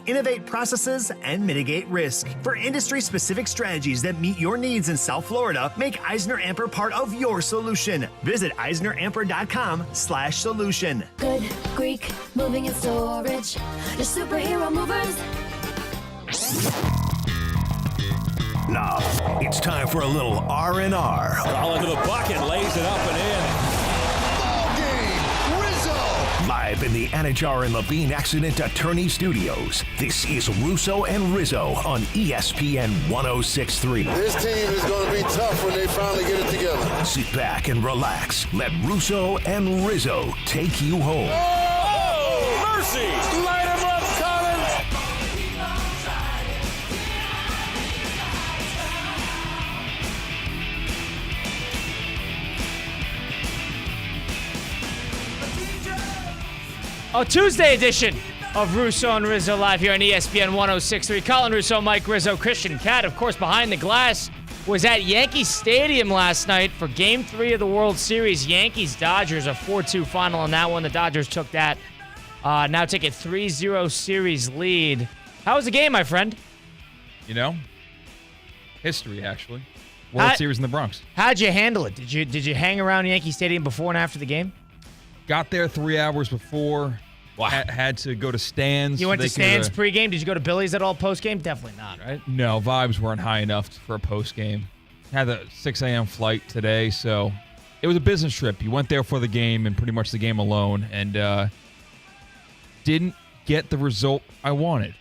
Innovate processes and mitigate risk. For industry-specific strategies that meet your needs in South Florida, make EisnerAmper part of your solution. Visit EisnerAmper.com/solution. Good Greek moving and storage. Your superhero movers. Now, it's time for a little R&R. All into the bucket, lays it up and in. Ball game, Rizzo! Live in the Anajar and Levine Accident Attorney Studios, this is Russo and Rizzo on ESPN 106.3. This team is going to be tough when they finally get it together. Sit back and relax. Let Russo and Rizzo take you home. Oh, mercy! Light him up, Colin! A Tuesday edition of Russo and Rizzo live here on ESPN 106.3. Colin Russo, Mike Rizzo, Christian Cat, of course, behind the glass, was at Yankee Stadium last night for Game 3 of the World Series. Yankees-Dodgers, a 4-2 final on that one. The Dodgers took that. Now take a 3-0 series lead. How was the game, my friend? You know, history, actually. World Series in the Bronx. How'd you handle it? Did you hang around Yankee Stadium before and after the game? Got there 3 hours before. Wow. Had to go to stands. You went to stands pregame? Did you go to Billy's at all postgame? Definitely not, right? No, vibes weren't high enough for a postgame. Had a 6 a.m. flight today, so it was a business trip. You went there for the game and pretty much the game alone, and didn't get the result I wanted.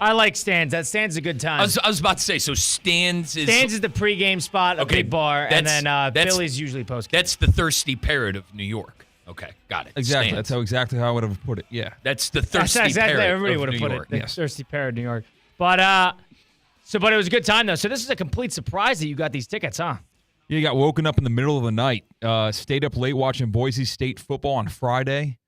I like Stan's. That Stan's a good time. I was about to say, so Stan's is the pregame spot, a big bar, and then Billy's usually postgame. That's the thirsty parrot of New York. Okay, got it. Exactly. Stan's. That's exactly how I would have put it. Yeah. That's the thirsty exactly parrot everybody of would have New put York. it. The thirsty parrot of New York. But it was a good time though. So this is a complete surprise that you got these tickets, huh? Yeah, you got woken up in the middle of the night. Stayed up late watching Boise State football on Friday.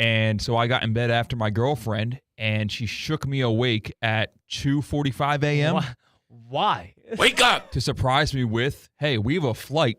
And so I got in bed after my girlfriend, and she shook me awake at 2:45 a.m. Why? Wake up! To surprise me with, hey, we have a flight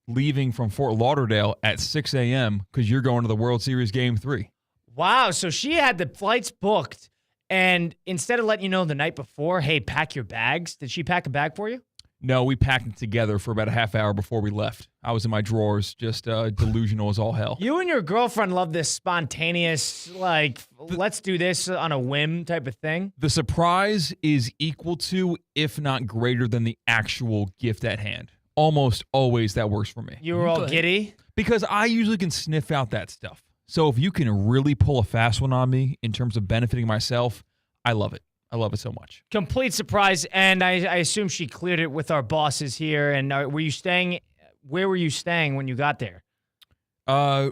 leaving from Fort Lauderdale at 6 a.m. because you're going to the World Series Game 3. Wow, so she had the flights booked, and instead of letting you know the night before, hey, pack your bags, did she pack a bag for you? No, we packed it together for about a half hour before we left. I was in my drawers, just delusional as all hell. You and your girlfriend love this spontaneous, let's do this on a whim type of thing. The surprise is equal to, if not greater than, the actual gift at hand. Almost always that works for me. You were all giddy? Because I usually can sniff out that stuff. So if you can really pull a fast one on me in terms of benefiting myself, I love it. I love it so much. Complete surprise, and I assume she cleared it with our bosses here. And were you staying? Where were you staying when you got there? I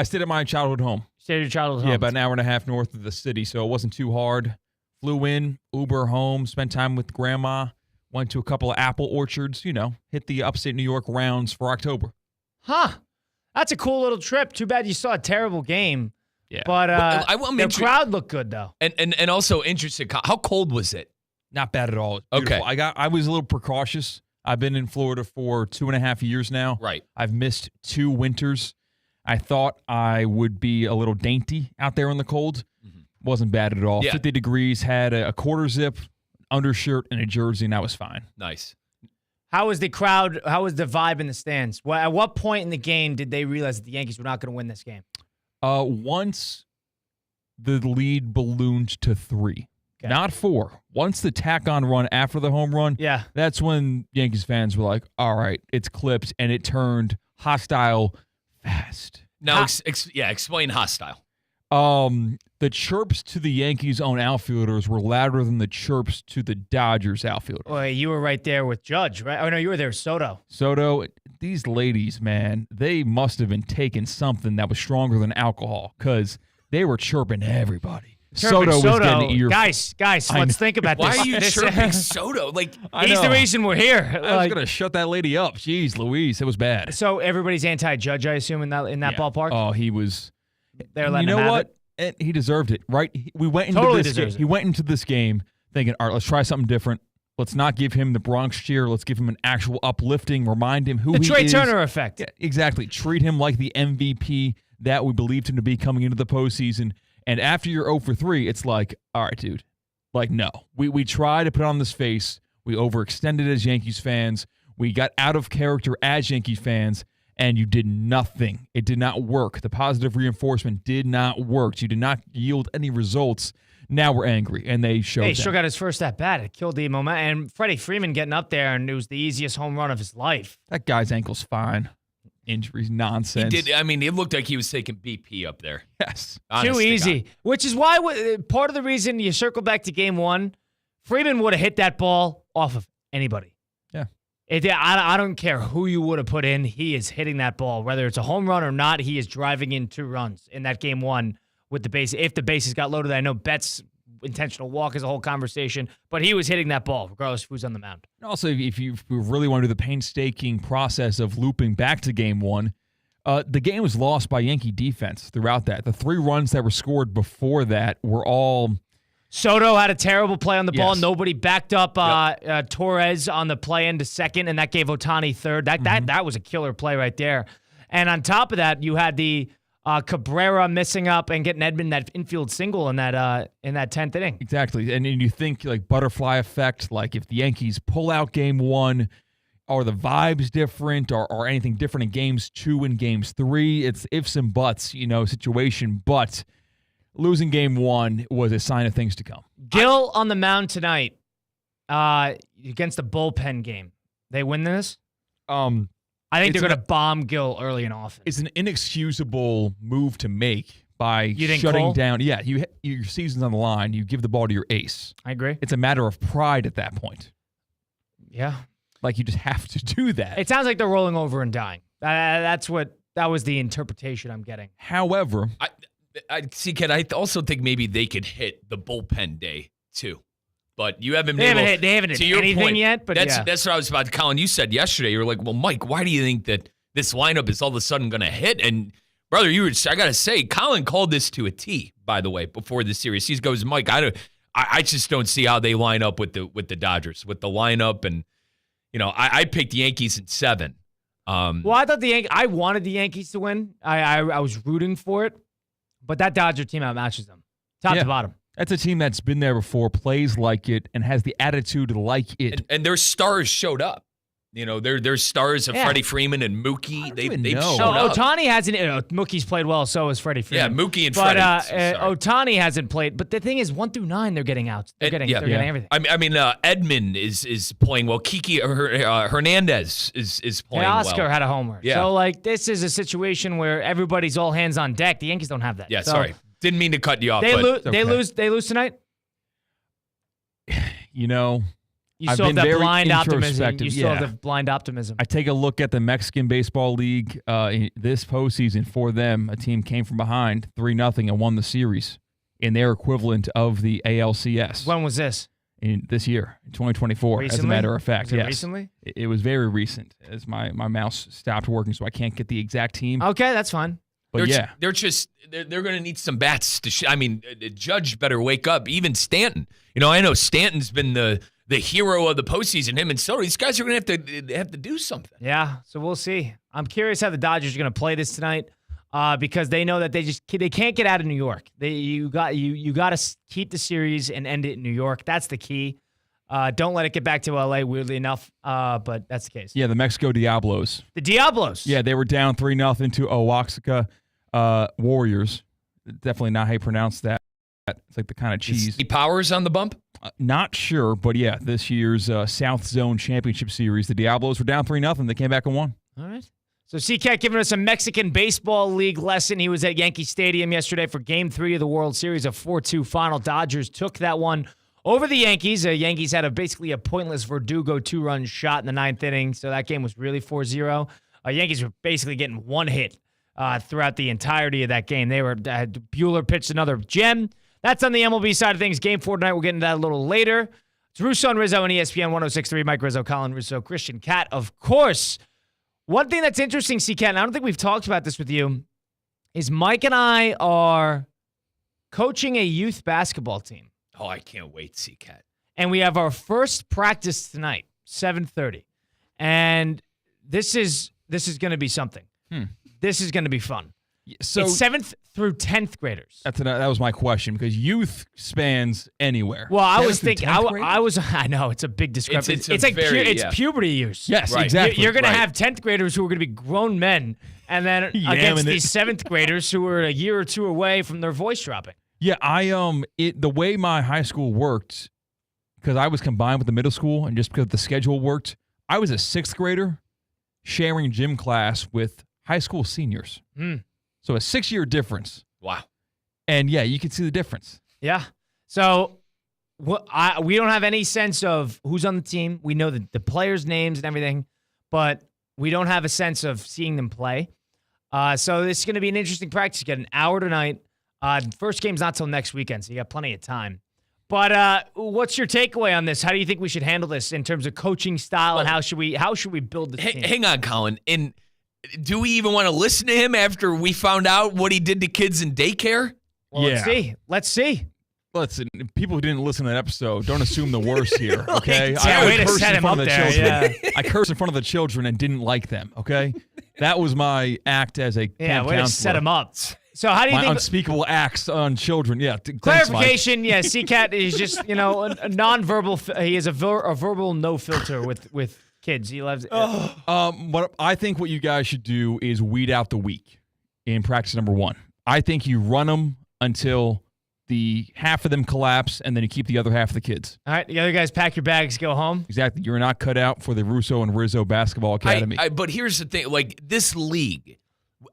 stayed at my childhood home. Stayed at your childhood home? Yeah, about an hour and a half north of the city, so it wasn't too hard. Flew in, Uber home, spent time with grandma, went to a couple of apple orchards, hit the upstate New York rounds for October. Huh. That's a cool little trip. Too bad you saw a terrible game. Yeah. But the crowd looked good, though. And also interested, how cold was it? Not bad at all. Okay. I was a little precautious. I've been in Florida for 2.5 years now. Right. I've missed 2 winters. I thought I would be a little dainty out there in the cold. Mm-hmm. Wasn't bad at all. Yeah. 50 degrees, had a quarter zip, undershirt, and a jersey, and that was fine. Nice. How was the crowd? How was the vibe in the stands? At what point in the game did they realize that the Yankees were not going to win this game? Once the lead ballooned to 3. Okay. Not 4. Once the tack-on run after the home run, that's when Yankees fans were like, all right, it's clipped, and it turned hostile fast. Now, explain hostile. The chirps to the Yankees' own outfielders were louder than the chirps to the Dodgers' outfielders. Well, you were right there with Judge, right? Oh, no, you were there with Soto. Soto, these ladies, man, they must have been taking something that was stronger than alcohol because they were chirping everybody. Soto was getting ear. Guys, let's think about this. Why are you chirping Soto? He's the reason we're here. I was going to shut that lady up. Jeez Louise, it was bad. So everybody's anti-Judge, I assume, in that ballpark? Oh, he was. They're letting him have what? It. He deserved it, right? We went into He went into this game thinking, all right, let's try something different. Let's not give him the Bronx cheer. Let's give him an actual uplifting, remind him who he is. The Trey Turner effect. Yeah, exactly. Treat him like the MVP that we believed him to be coming into the postseason. And after you're 0 for 3, it's like, all right, dude. Like, no. We tried to put on this face. We overextended as Yankees fans. We got out of character as Yankees fans, and you did nothing. It did not work. The positive reinforcement did not work. You did not yield any results. Now we're angry, and they showed He sure got his first at-bat. It killed the momentum. And Freddie Freeman getting up there, and it was the easiest home run of his life. That guy's ankle's fine. Injuries, nonsense. He did. I mean, it looked like he was taking BP up there. Yes. Honest Too to easy. God. Which is why part of the reason you circle back to game 1, Freeman would have hit that ball off of anybody. Yeah. I don't care who you would have put in. He is hitting that ball. Whether it's a home run or not, he is driving in 2 runs in that game 1 with the base. If the bases got loaded, I know Betts' intentional walk is a whole conversation, but he was hitting that ball regardless of who's on the mound. Also, if you really want to do the painstaking process of looping back to game 1, the game was lost by Yankee defense throughout that. The 3 runs that were scored before that were all... Soto had a terrible play on the ball. Yes. Nobody backed up Torres on the play into second, and that gave Ohtani third. That was a killer play right there. And on top of that, you had the Cabrera missing up and getting Edman that infield single in that 10th inning. Exactly. And you think like butterfly effect, like if the Yankees pull out game 1, are the vibes different or anything different in games 2 and games 3? It's ifs and buts, situation. But losing game 1 was a sign of things to come. Gil on the mound tonight against the bullpen game. They win this? I think they're going to bomb Gil early and often. It's an inexcusable move to make by shutting Cole? down. Yeah, your season's on the line. You give the ball to your ace. I agree. It's a matter of pride at that point. Yeah. Like, you just have to do that. It sounds like they're rolling over and dying. That was the interpretation I'm getting. However, I see, Ken, I also think maybe they could hit the bullpen day, too. But you haven't been able... They haven't hit anything yet, but that's what I was about to... Colin, you said yesterday, you were like, well, Mike, why do you think that this lineup is all of a sudden going to hit? And, brother, I got to say, Colin called this to a T, by the way, before the series. He goes, Mike, I just don't see how they line up with the Dodgers, with the lineup. And, I picked the Yankees in 7. Well, I thought I wanted the Yankees to win. I was rooting for it. But that Dodger team outmatches them, top to bottom. That's a team that's been there before, plays like it, and has the attitude like it. And their stars showed up. Their stars of Freddie Freeman and Mookie. They've shown up. Ohtani hasn't. Mookie's played well, so has Freddie Freeman. Yeah, Mookie and Freddie. But Ohtani hasn't played. But the thing is, 1 through 9, they're getting out. They're getting everything. I mean, Edman is playing well. Kiki Hernandez is playing well. Oscar had a homer. Yeah. So, this is a situation where everybody's all hands on deck. The Yankees don't have that. Yeah, so sorry. Didn't mean to cut you off. They but lose tonight? You still have that blind optimism. You still Yeah. have the blind optimism. I take a look at the Mexican Baseball League this postseason. For them, a team came from behind 3-0 and won the series in their equivalent of the ALCS. When was this? In this year, in 2024, Recently? as a matter of fact. Was it yes. recently? It was very recent, as my mouse stopped working, so I can't get the exact team. Okay, that's fine. But they're going to need some bats to. Judge better wake up. Even Stanton. I know Stanton's been the hero of the postseason. Him and Soto. These guys are going to have to do something. Yeah, so we'll see. I'm curious how the Dodgers are going to play this tonight, because they know that they can't get out of New York. You got to keep the series and end it in New York. That's the key. Don't let it get back to LA. Weirdly enough, but that's the case. Yeah, the Mexico Diablos. The Diablos. Yeah, they were down 3-0 to Oaxaca Warriors. Definitely not how you pronounce that. It's like the kind of cheese. Is the Powers on the bump? Not sure, but yeah, this year's South Zone Championship Series, the Diablos were down 3-0. They came back and won. All right. So CCAT giving us a Mexican Baseball League lesson. He was at Yankee Stadium yesterday for Game 3 of the World Series, a 4-2 final. Dodgers took that one over the Yankees. Yankees had basically a pointless Verdugo 2-run shot in the 9th inning, so that game was really 4-0. Yankees were basically getting one hit throughout the entirety of that game. Buehler pitched another gem. That's on the MLB side of things. Game 4 tonight. We'll get into that a little later. It's Russo and Rizzo on ESPN 106.3. Mike Rizzo, Colin Russo, Christian Cat, of course. One thing that's interesting, C-Cat, and I don't think we've talked about this with you, is Mike and I are coaching a youth basketball team. Oh, I can't wait, C-Cat. And we have our first practice tonight, 7:30. And this is going to be something. This is going to be fun. So it's 7th through 10th graders. That was my question, because youth spans anywhere. Well, I was thinking, I know, it's a big discrepancy. It's puberty years. Yes, right. Exactly. You're going to have 10th graders who are going to be grown men, and then against these 7th graders who are a year or two away from their voice dropping. Yeah, the way my high school worked, because I was combined with the middle school, and just because the schedule worked, I was a 6th grader sharing gym class with high school seniors. So a 6-year difference. Wow. And yeah, you can see the difference. Yeah. So we don't have any sense of who's on the team. We know the players' names and everything, but we don't have a sense of seeing them play. So this is going to be an interesting practice. You get an hour tonight. First game's not till next weekend, so you got plenty of time. But what's your takeaway on this? How do you think we should handle this in terms of coaching style, and how should we build this team? Hang on, Colin. Do we even want to listen to him after we found out what he did to kids in daycare? Well, Let's see. Listen, people who didn't listen to that episode, don't assume the worst here, okay? Way to set him up there. Yeah. I cursed in front of the children and didn't like them, okay? That was my act as a camp way counselor. To set him up. So how do you my think unspeakable acts on children? Yeah. Clarification. Yeah, CCAT is just a nonverbal. He has a verbal no filter with kids. He loves it. What I think what you guys should do is weed out the weak in practice number 1. I think you run them until the half of them collapse, and then you keep the other half of the kids. All right, the other guys pack your bags, go home. Exactly. You're not cut out for the Russo and Rizzo Basketball Academy. But here's the thing: like this league,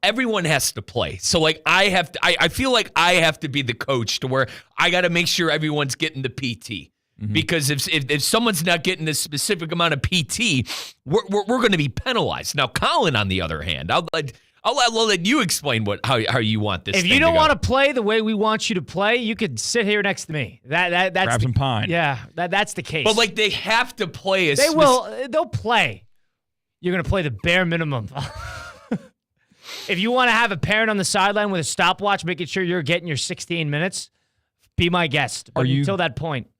everyone has to play. So like I feel like I have to be the coach to where I got to make sure everyone's getting the PT. Mm-hmm. Because if someone's not getting a specific amount of PT, we're going to be penalized. Now, Colin, on the other hand, I'll let you explain how you want this. If you don't want to play the way we want you to play, you could sit here next to me. That's grab some pine. Yeah, that's the case. But like they have to play. They'll play. You're going to play the bare minimum. If you want to have a parent on the sideline with a stopwatch, making sure you're getting your 16 minutes, be my guest. But until that point.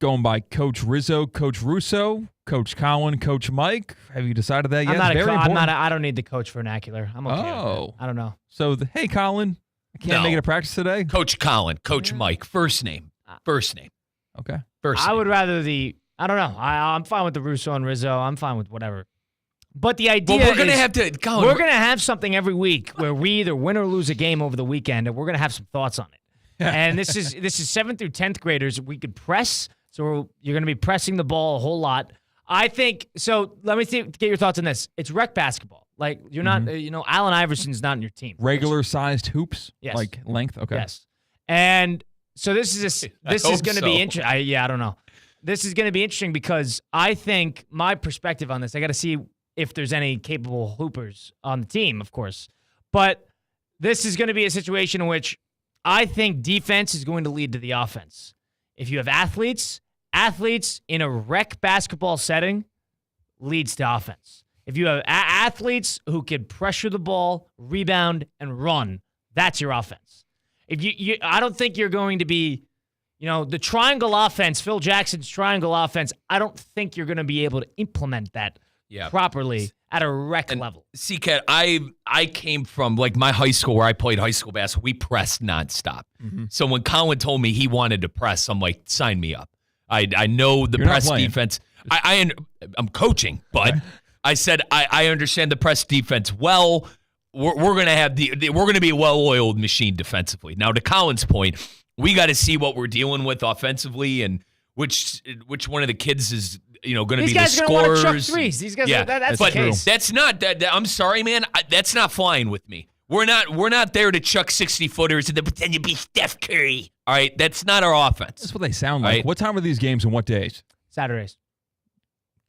Going by Coach Rizzo, Coach Russo, Coach Colin, Coach Mike? Have you decided that yet? I don't need the coach vernacular. I'm okay. Oh. I don't know. So, hey, Colin, I can't make it a practice today? Coach Colin, Coach Mike, first name. Okay. First name. I would rather I don't know. I'm fine with the Russo and Rizzo. I'm fine with whatever. But the idea we're going to have to, Colin. We're going to have something every week where we either win or lose a game over the weekend, and we're going to have some thoughts on it. And this is 7th through 10th graders. We could press. So you're going to be pressing the ball a whole lot. I think so. Let me get your thoughts on this. It's rec basketball. Like you're not, Allen Iverson's not in your team. Regular sized hoops, yes. Like length. Okay. Yes. And so this is going to be interesting. I don't know. This is going to be interesting because I think my perspective on this. I got to see if there's any capable hoopers on the team, of course. But this is going to be a situation in which I think defense is going to lead to the offense. If you have athletes in a rec basketball setting leads to offense. If you have athletes who can pressure the ball, rebound, and run, that's your offense. If I don't think you're going to be, the triangle offense, Phil Jackson's triangle offense, I don't think you're going to be able to implement that properly at a rec level. C-Cat, I came from, like, my high school where I played high school basketball. We pressed nonstop. Mm-hmm. So when Colin told me he wanted to press, I'm like, sign me up. I know the press defense. I'm coaching, but I said I understand the press defense well. We're going to have we're going to be a well-oiled machine defensively. Now, to Colin's point, we got to see what we're dealing with offensively and which one of the kids is going to be the scorers. These guys are going to want to chuck threes. These guys, that's the case. That's not that. I'm sorry, man. That's not flying with me. We're not there to chuck 60-footers and then pretend to be Steph Curry. All right, that's not our offense. That's what they sound like. Right? What time are these games and what days? Saturdays.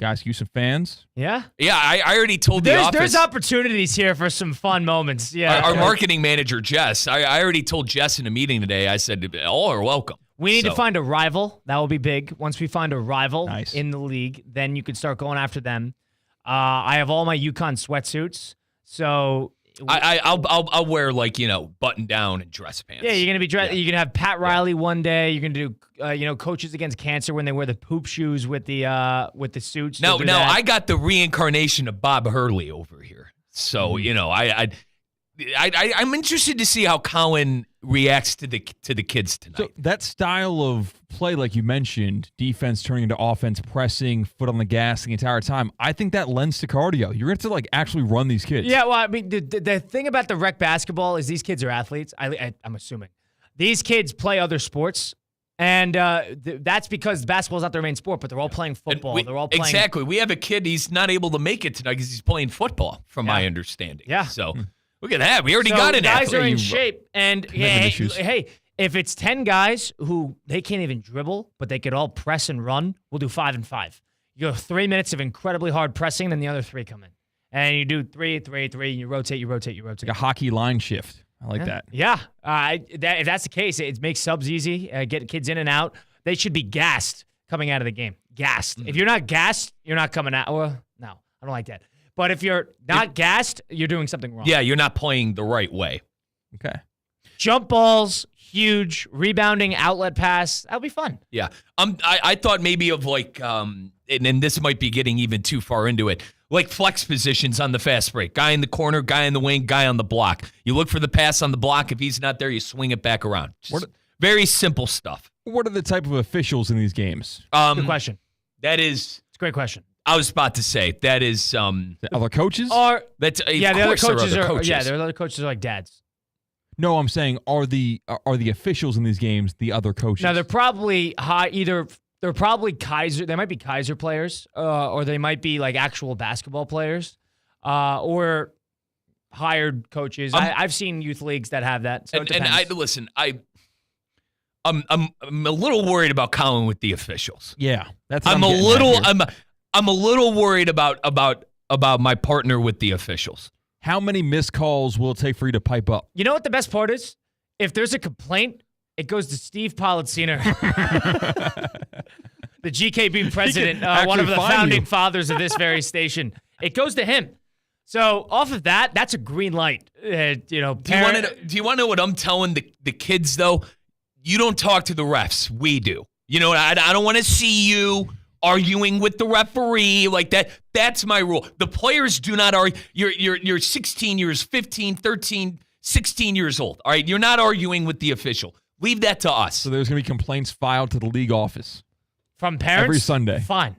Guys, you some fans? Yeah. Yeah, I already told the office. There's opportunities here for some fun moments. Yeah. Our marketing manager, Jess, I already told Jess in a meeting today, I said, all are welcome. We need to find a rival. That will be big. Once we find a rival in the league, then you can start going after them. I have all my UConn sweatsuits, so I'll wear button down and dress pants. Yeah, you're gonna be dressed. You're gonna have Pat Riley one day. You're gonna do Coaches Against Cancer when they wear the poop shoes with the suits. No, I got the reincarnation of Bob Hurley over here. So I'm interested to see how Colin reacts to the kids tonight. So that style of play, like you mentioned, defense turning into offense, pressing, foot on the gas the entire time, I think that lends to cardio. You're going to have to actually run these kids. Yeah, well, I mean, the thing about the rec basketball is these kids are athletes. I'm assuming these kids play other sports. And that's because basketball is not their main sport, but they're all playing football. They're all playing. Exactly. We have a kid, he's not able to make it tonight because he's playing football, from my understanding. Yeah. So look at that. We already got an guys athlete. Are in shape. And hey, if it's 10 guys who they can't even dribble, but they could all press and run, we'll do 5 and 5. You go 3 minutes of incredibly hard pressing, then the other 3 come in. And you do 3, 3, 3, and you rotate. Like a hockey line shift. I like that. Yeah. If that's the case, it makes subs easy, get kids in and out. They should be gassed coming out of the game. Gassed. If you're not gassed, you're not coming out. Well, no, I don't like that. But if you're not gassed, you're doing something wrong. Yeah, you're not playing the right way. Okay. Jump balls, huge. Rebounding, outlet pass. That'll be fun. Yeah. I thought maybe of and this might be getting even too far into it, like flex positions on the fast break. Guy in the corner, guy in the wing, guy on the block. You look for the pass on the block. If he's not there, you swing it back around. Very simple stuff. What are the type of officials in these games? Good question. It's a great question. I was about to say that is the other coaches? The other coaches the other coaches are like dads. No, I'm saying are the officials in these games the other coaches? Now they're probably they're probably Kaiser. They might be Kaiser players, or they might be like actual basketball players, or hired coaches. I've seen youth leagues that have that. So I'm a little worried about Colin with the officials. Yeah, that's. I'm a little worried about my partner with the officials. How many missed calls will it take for you to pipe up? You know what the best part is? If there's a complaint, it goes to Steve Politziner, the GKB president, one of the founding fathers of this very station. It goes to him. So off of that, that's a green light. Do you want to know what I'm telling the kids, though? You don't talk to the refs. We do. You know, I don't want to see you arguing with the referee like that. That's my rule. The players do not argue. You're 16 years, 15, 13, 16 years old. All right? You're not arguing with the official. Leave that to us. So there's going to be complaints filed to the league office. From parents? Every Sunday. Fine.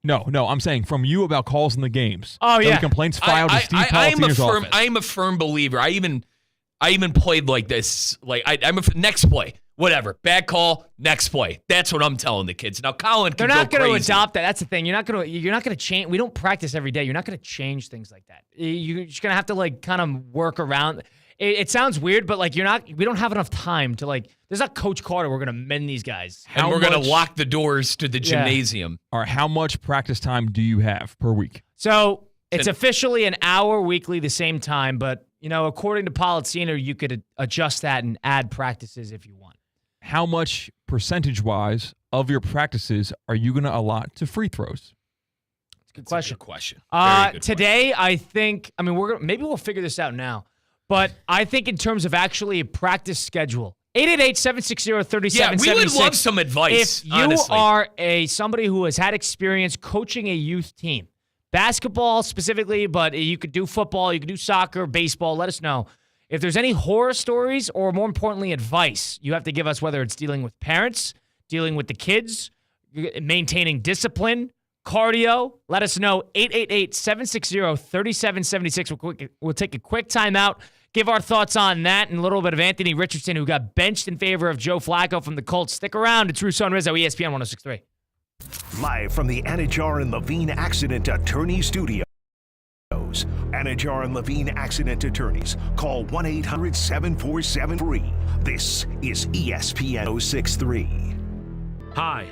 No, I'm saying from you about calls in the games. Oh, yeah. Complaints filed to Steve Politiner's office. I am a firm believer. I even played like this. Like I'm next play. Whatever. Bad call, next play. That's what I'm telling the kids. Now, Colin can They're not going to adopt that. That's the thing. You're not going to change. We don't practice every day. You're not going to change things like that. You're just going to have to kind of work around. It sounds weird, but we don't have enough time to there's not Coach Carter. We're going to mend these guys. And we're going to lock the doors to the gymnasium. All right. How much practice time do you have per week? So it's officially an hour weekly, the same time, but according to Politziner, you could adjust that and add practices if you want. How much percentage-wise of your practices are you going to allot to free throws? That's a good question. Good question. Today, I think. I mean, maybe we'll figure this out now. But I think in terms of actually a practice schedule, 888-760-3776. Yeah, we would love some advice. If you are somebody who has had experience coaching a youth team, basketball specifically, but you could do football, you could do soccer, baseball. Let us know. If there's any horror stories or, more importantly, advice you have to give us, whether it's dealing with parents, dealing with the kids, maintaining discipline, cardio, let us know. 888-760-3776. We'll take a quick timeout, give our thoughts on that, and a little bit of Anthony Richardson, who got benched in favor of Joe Flacco from the Colts. Stick around. It's Russo and Rizzo, ESPN 106.3. Live from the Anajar and Levine Accident Attorney Studio. Anajar and Levine Accident Attorneys. Call 1-800-747-FREE. This is ESPN 106.3. Hi,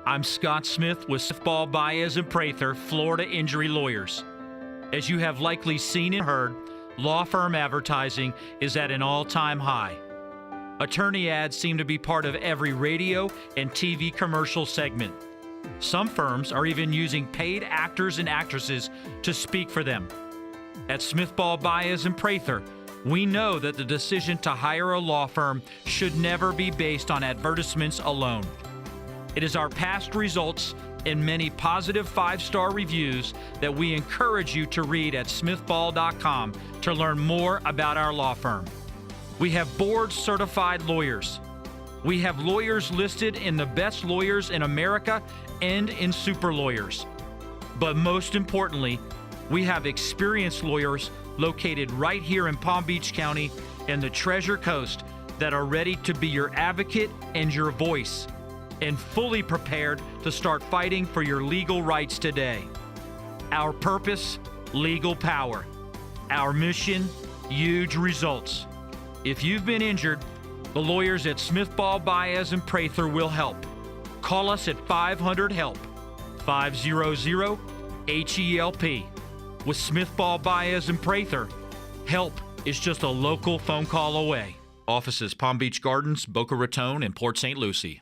I'm Scott Smith with Sifball, Baez & Prather, Florida Injury Lawyers. As you have likely seen and heard, law firm advertising is at an all-time high. Attorney ads seem to be part of every radio and TV commercial segment. Some firms are even using paid actors and actresses to speak for them. At Smithball, Baez & Prather, we know that the decision to hire a law firm should never be based on advertisements alone. It is our past results and many positive 5-star reviews that we encourage you to read at smithball.com to learn more about our law firm. We have board-certified lawyers. We have lawyers listed in the best lawyers in America and in super lawyers. But most importantly, we have experienced lawyers located right here in Palm Beach County and the Treasure Coast that are ready to be your advocate and your voice, and fully prepared to start fighting for your legal rights today. Our purpose, legal power. Our mission, huge results. If you've been injured, the lawyers at Smithball, Baez, and Prather will help. Call us at 500-HELP, 500-HELP. With Smithball, Baez, and Prather, help is just a local phone call away. Offices Palm Beach Gardens, Boca Raton, and Port St. Lucie.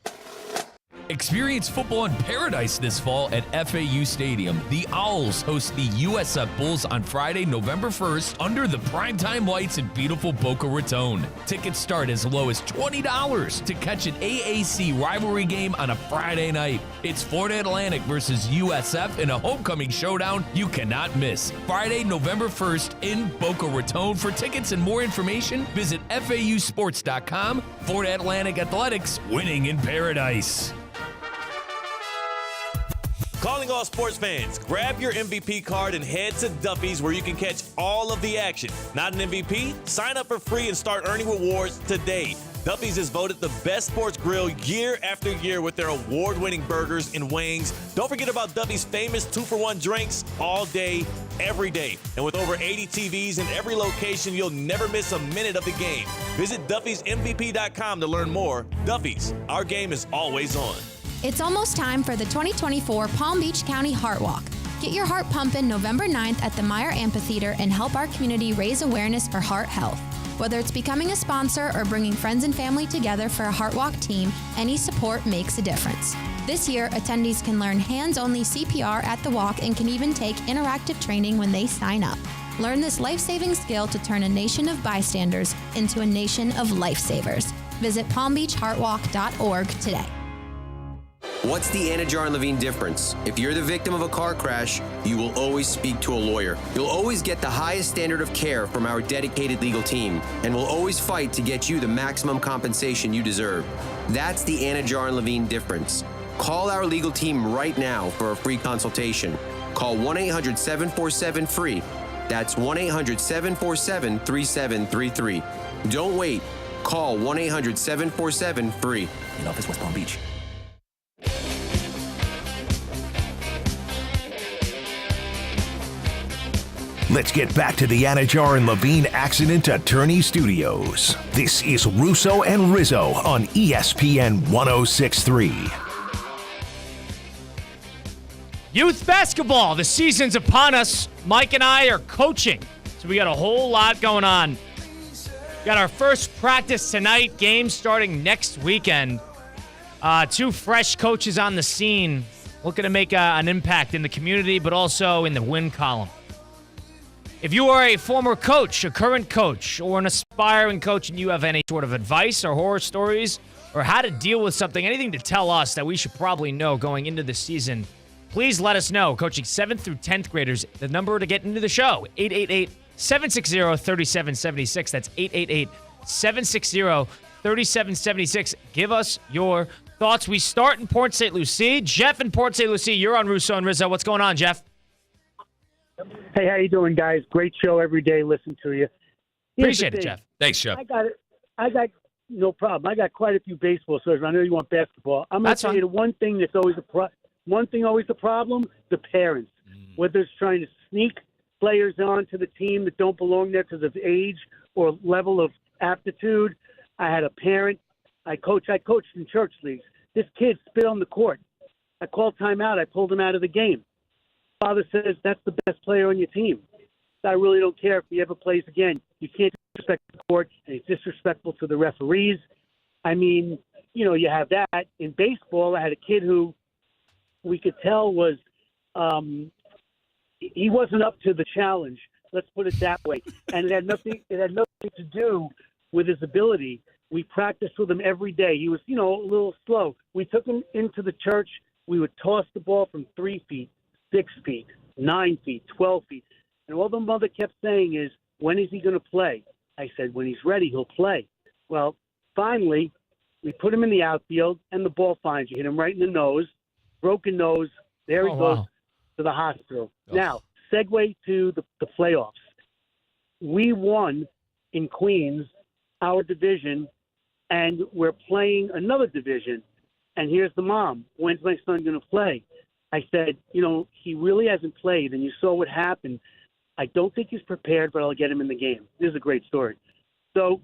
Experience football in paradise this fall at FAU Stadium. The Owls host the USF Bulls on Friday, November 1st under the primetime lights in beautiful Boca Raton. Tickets start as low as $20 to catch an AAC rivalry game on a Friday night. It's Florida Atlantic versus USF in a homecoming showdown you cannot miss. Friday, November 1st in Boca Raton. For tickets and more information, visit FAUsports.com. Florida Atlantic Athletics, winning in paradise. Calling all sports fans, grab your MVP card and head to Duffy's where you can catch all of the action. Not an MVP? Sign up for free and start earning rewards today. Duffy's is voted the best sports grill year after year with their award-winning burgers and wings. Don't forget about Duffy's famous 2-for-1 drinks all day, every day. And with over 80 TVs in every location, you'll never miss a minute of the game. Visit Duffy'sMVP.com to learn more. Duffy's, our game is always on. It's almost time for the 2024 Palm Beach County Heart Walk. Get your heart pumping November 9th at the Meyer Amphitheater and help our community raise awareness for heart health. Whether it's becoming a sponsor or bringing friends and family together for a Heart Walk team, any support makes a difference. This year, attendees can learn hands-only CPR at the walk and can even take interactive training when they sign up. Learn this life-saving skill to turn a nation of bystanders into a nation of lifesavers. Visit palmbeachheartwalk.org today. What's the Anna Jar and Levine difference? If you're the victim of a car crash, you will always speak to a lawyer. You'll always get the highest standard of care from our dedicated legal team, and we'll always fight to get you the maximum compensation you deserve. That's the Anna Jar and Levine difference. Call our legal team right now for a free consultation. Call 1-800-747-FREE. That's 1-800-747-3733. Don't wait. Call 1-800-747-FREE. In office, West Palm Beach. Let's get back to the Anajar and Levine Accident Attorney Studios. This is Russo and Rizzo on ESPN 106.3. Youth basketball, the season's upon us. Mike and I are coaching, so we got a whole lot going on. Got our first practice tonight, game starting next weekend. Two fresh coaches on the scene, looking to make an impact in the community, but also in the win column. If you are a former coach, a current coach, or an aspiring coach, and you have any sort of advice or horror stories or how to deal with something, anything to tell us that we should probably know going into the season, please let us know. Coaching 7th through 10th graders, the number to get into the show, 888-760-3776. That's 888-760-3776. Give us your thoughts. We start in Port St. Lucie. Jeff in Port St. Lucie, you're on Russo and Rizzo. What's going on, Jeff? Hey, how you doing, guys? Great show every day. Listen to you. Appreciate it, Jeff. Thanks, Jeff. I got no problem. I got quite a few baseball stories. I know you want basketball. I'm going to tell you the one thing that's always a problem: the parents. Whether it's trying to sneak players onto the team that don't belong there because of age or level of aptitude. I had a parent. I coached in church leagues. This kid spit on the court. I called timeout. I pulled him out of the game. Father says that's the best player on your team. I really don't care if he ever plays again. You can't disrespect the court, and it's disrespectful to the referees. I mean, you have that. In baseball, I had a kid who we could tell was he wasn't up to the challenge. Let's put it that way. And it had nothing to do with his ability. We practiced with him every day. He was, a little slow. We took him into the church we would toss the ball from 3 feet, 6 feet, 9 feet, 12 feet. And all the mother kept saying is, when is he going to play? I said, when he's ready, he'll play. Well, finally, we put him in the outfield, and the ball finds you. Hit him right in the nose, broken nose. There he goes to the hospital. Oh. Now, segue to the playoffs. We won in Queens, our division, and we're playing another division. And here's the mom. When's my son going to play? I said, he really hasn't played, and you saw what happened. I don't think he's prepared, but I'll get him in the game. This is a great story. So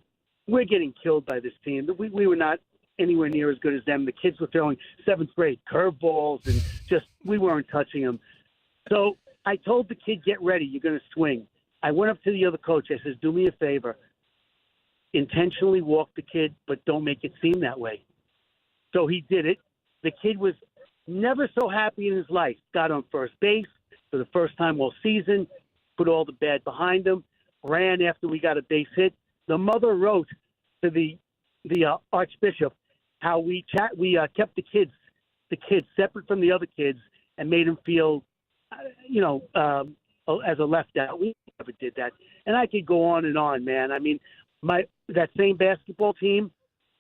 we're getting killed by this team. We were not anywhere near as good as them. The kids were throwing 7th grade curveballs, and we weren't touching them. So I told the kid, get ready. You're going to swing. I went up to the other coach. I said, do me a favor. Intentionally walk the kid, but don't make it seem that way. So he did it. The kid was never so happy in his life. Got on first base for the first time all season, put all the bad behind him, ran after we got a base hit. The mother wrote to the Archbishop how we kept the kids separate from the other kids and made them feel, as a left out. We never did that. And I could go on and on, man. I mean, that same basketball team,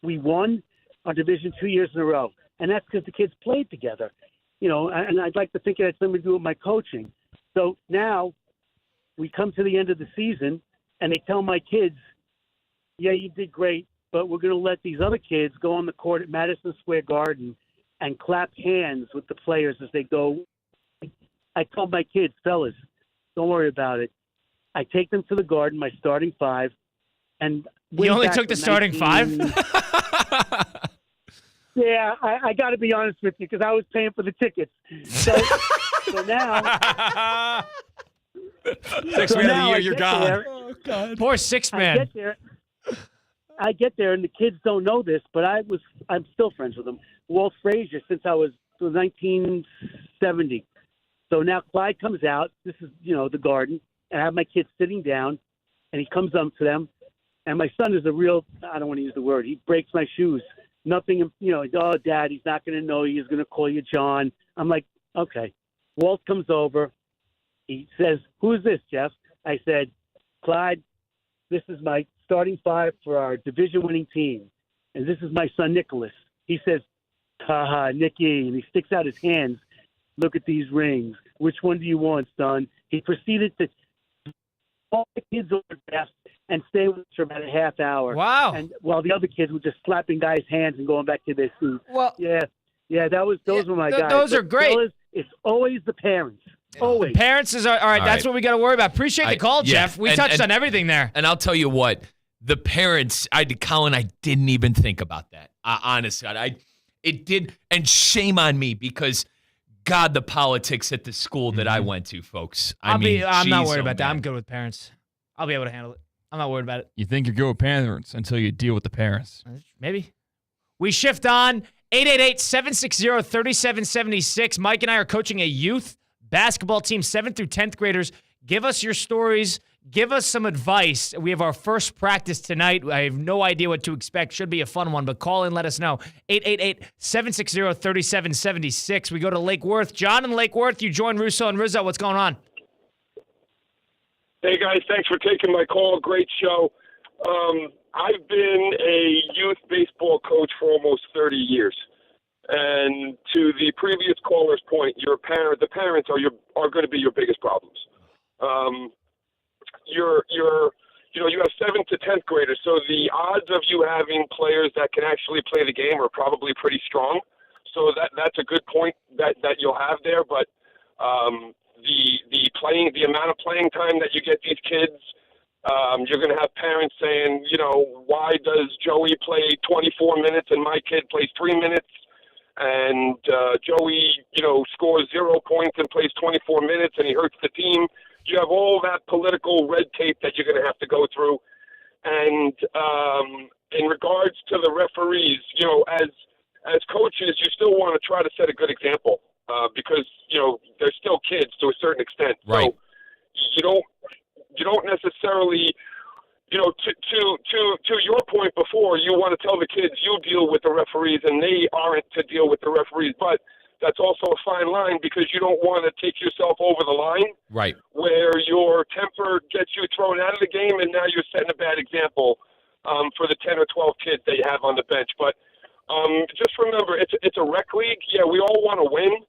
we won our division 2 years in a row. And that's because the kids played together, and I'd like to think it had something to do with my coaching. So now we come to the end of the season and they tell my kids, yeah, you did great, but we're going to let these other kids go on the court at Madison Square Garden and clap hands with the players as they go. I told my kids, fellas, don't worry about it. I take them to the Garden, my starting 5. And you only took the starting 5? Yeah, I got to be honest with you because I was paying for the tickets. So now, 6th man of the year, you're gone. There, oh God, poor 6th man. I get there, and the kids don't know this, but I'm still friends with them. Walt Frazier since I was 1970. So now Clyde comes out. This is the Garden, and I have my kids sitting down, and he comes up to them, and my son is a real. I don't want to use the word. He breaks my shoes. Nothing, oh, Dad, he's not going to know you. He's going to call you John. I'm like, okay. Walt comes over. He says, who's this, Jeff? I said, Clyde, this is my starting 5 for our division-winning team. And this is my son, Nicholas. He says, ha, Nicky. And he sticks out his hands. Look at these rings. Which one do you want, son? He proceeded to all the kids autographs and stay with us for about a half hour. Wow. And while the other kids were just slapping guys' hands and going back to their seats. Well, yeah, those were my guys. Those are great. Fellas, it's always the parents. Always. The parents is all right. That's what we got to worry about. Appreciate the call, Jeff. We touched on everything there. And I'll tell you what, the parents, Colin, I didn't even think about that. Honest God, it did, and shame on me because God, the politics at the school that I went to, folks. I'm not worried about that. I'm good with parents. I'll be able to handle it. I'm not worried about it. You think you're good with parents until you deal with the parents. Maybe. We shift on. 888-760-3776. Mike and I are coaching a youth basketball team, 7th through 10th graders. Give us your stories. Give us some advice. We have our first practice tonight. I have no idea what to expect. Should be a fun one, but call in, let us know. 888-760-3776. We go to Lake Worth. John in Lake Worth, you join Russo and Rizzo. What's going on? Hey, guys, thanks for taking my call. Great show. I've been a youth baseball coach for almost 30 years. And to the previous caller's point, the parents are going to be your biggest problems. You have 7th to 10th graders, so the odds of you having players that can actually play the game are probably pretty strong. So that's a good point that you'll have there. But the amount of playing time that you get these kids, you're going to have parents saying, why does Joey play 24 minutes and my kid plays 3 minutes? And Joey, scores 0 points and plays 24 minutes and he hurts the team. You have all that political red tape that you're going to have to go through. And in regards to the referees, as coaches, you still want to try to set a good example because, they're still kids to a certain extent. Right. So you don't necessarily, to your point before, you want to tell the kids you deal with the referees and they aren't to deal with the referees. But that's also a fine line because you don't want to take yourself over the line. Right. Where your temper gets you thrown out of the game, and now you're setting a bad example for the 10 or 12 kids that you have on the bench. But just remember, it's a rec league. Yeah, we all want to win,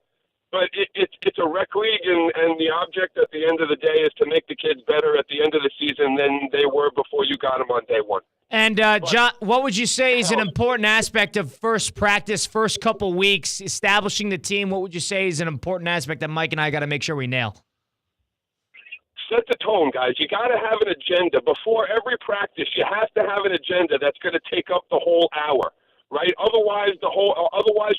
but it's a rec league, and the object at the end of the day is to make the kids better at the end of the season than they were before you got them on day one. And, John, what would you say is an important aspect of first practice, first couple weeks, establishing the team? What would you say is an important aspect that Mike and I got to make sure we nail? Set the tone, guys. You got to have an agenda. Before every practice, you have to have an agenda that's going to take up the whole hour, right? Otherwise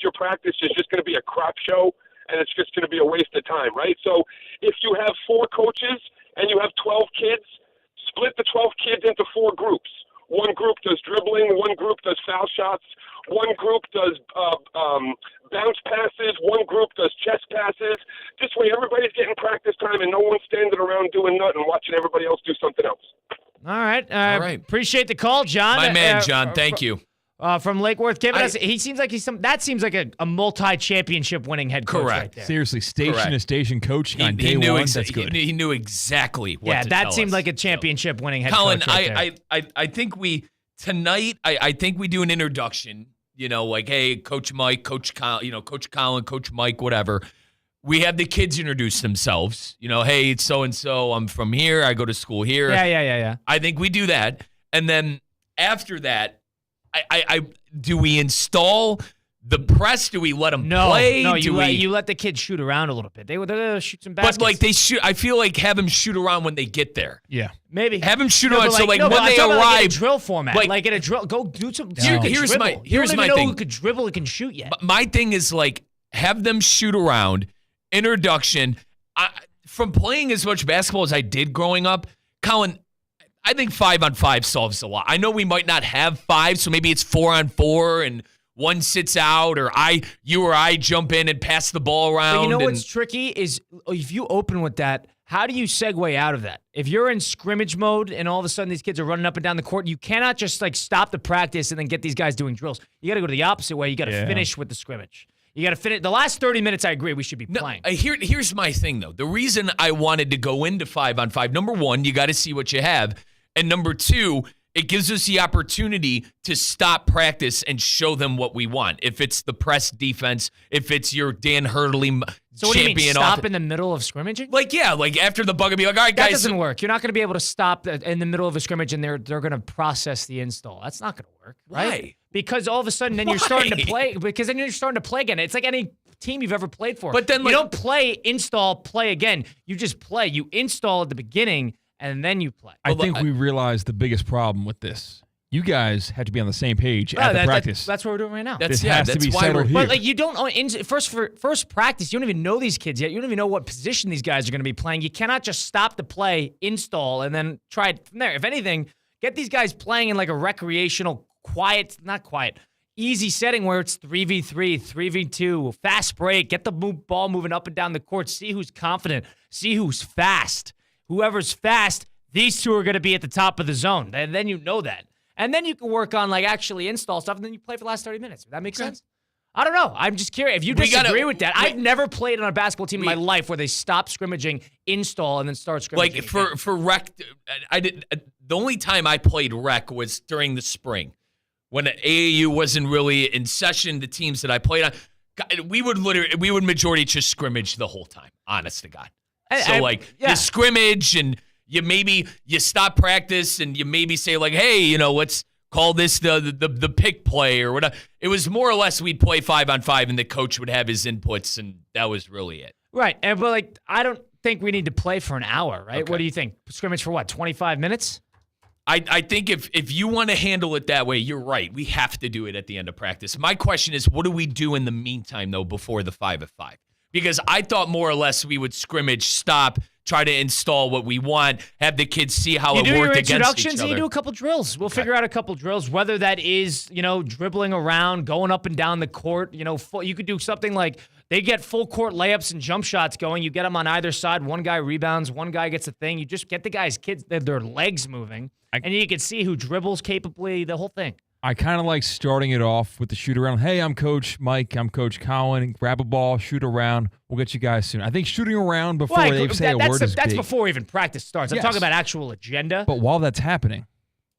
your practice is just going to be a crap show, and it's just going to be a waste of time, right? So if you have 4 coaches and you have 12 kids, split the 12 kids into 4 groups. One group does dribbling, one group does foul shots, one group does bounce passes, one group does chest passes. This way everybody's getting practice time and no one's standing around doing nothing, watching everybody else do something else. All right. Appreciate the call, John. My man, John. Thank you. From Lake Worth, he seems like that seems like a multi-championship winning head coach. Correct. Right there. Seriously, station to station coaching on day one. That's good. He knew exactly what to tell us. Yeah, that seemed like a championship winning head Colin, coach. Right I think tonight I think we do an introduction. Like, hey, Coach Mike, Coach Colin, Coach Colin, Coach Mike, whatever. We have the kids introduce themselves. Hey, it's so and so. I'm from here. I go to school here. Yeah. I think we do that, and then after that. Do we install the press? Do we let them play? No, you let the kids shoot around a little bit. They'll shoot some baskets. But like they shoot, I feel like have them shoot around when they get there. Yeah, maybe have them shoot around. When they arrive, like in a drill format, like in a drill, go do some. Here's my thing. You don't even know who could dribble and can shoot yet. But my thing is like have them shoot around. Introduction. From playing as much basketball as I did growing up, Colin. I think 5-on-5 solves a lot. I know we might not have 5, so maybe it's 4-on-4 and one sits out, or you or I jump in and pass the ball around. But you know what's tricky is if you open with that, how do you segue out of that? If you're in scrimmage mode and all of a sudden these kids are running up and down the court, you cannot just like stop the practice and then get these guys doing drills. You got to go to the opposite way. You got to finish with the scrimmage. You got to finish. The last 30 minutes, I agree, we should be playing. Here's my thing, though. The reason I wanted to go into 5-on-5, number one, you got to see what you have. And number two, it gives us the opportunity to stop practice and show them what we want. If it's the press defense, if it's your Dan Hurley so what do you mean, stop in the middle of scrimmaging? Like after the bug, I'd be like, all right, guys. That doesn't work. You're not going to be able to stop in the middle of a scrimmage and they're going to process the install. That's not going to work, right? Why? Because all of a sudden then you're starting to play. Because then you're starting to play again. It's like any team you've ever played for. But then you don't play, install, play again. You just play. You install at the beginning. And then you play. I think we realized the biggest problem with this. You guys have to be on the same page at the practice. That's what we're doing right now. This has to be settled here. But like you don't first practice, you don't even know these kids yet. You don't even know what position these guys are going to be playing. You cannot just stop the play, install, and then try it from there. If anything, get these guys playing in like a recreational, easy setting where it's 3v3, 3v2, fast break. Get the ball moving up and down the court. See who's confident. See who's fast. Whoever's fast, these two are going to be at the top of the zone. And then you know that. And then you can work on, like, actually install stuff, and then you play for the last 30 minutes. Does that make sense? I don't know. I'm just curious. If you disagree with that, I've never played on a basketball team in my life where they stop scrimmaging, install, and then start scrimmaging. Like, for rec, the only time I played rec was during the spring. When AAU wasn't really in session, the teams that I played on, we would majority just scrimmage the whole time, honest to God. You scrimmage and you stop practice and you maybe say like, hey, let's call this the pick play or whatever. It was more or less we'd play 5-on-5 and the coach would have his inputs and that was really it. Right. But I don't think we need to play for an hour, right? Okay. What do you think? Scrimmage for what, 25 minutes? I think if you want to handle it that way, you're right. We have to do it at the end of practice. My question is, what do we do in the meantime, though, before the 5-at-5? Because I thought more or less we would scrimmage, stop, try to install what we want, have the kids see how it worked against each other. You do your introductions and you do a couple drills. We'll figure out a couple drills, whether that is, dribbling around, going up and down the court. You could do something like they get full court layups and jump shots going. You get them on either side. One guy rebounds, one guy gets a thing. You just get the guys' kids, their legs moving, and you can see who dribbles capably, the whole thing. I kind of like starting it off with the shoot around. Hey, I'm Coach Mike. I'm Coach Colin. Grab a ball, shoot around. We'll get you guys soon. I think shooting around before they say a word is that's big. before even practice starts. I'm talking about actual agenda. But while that's happening,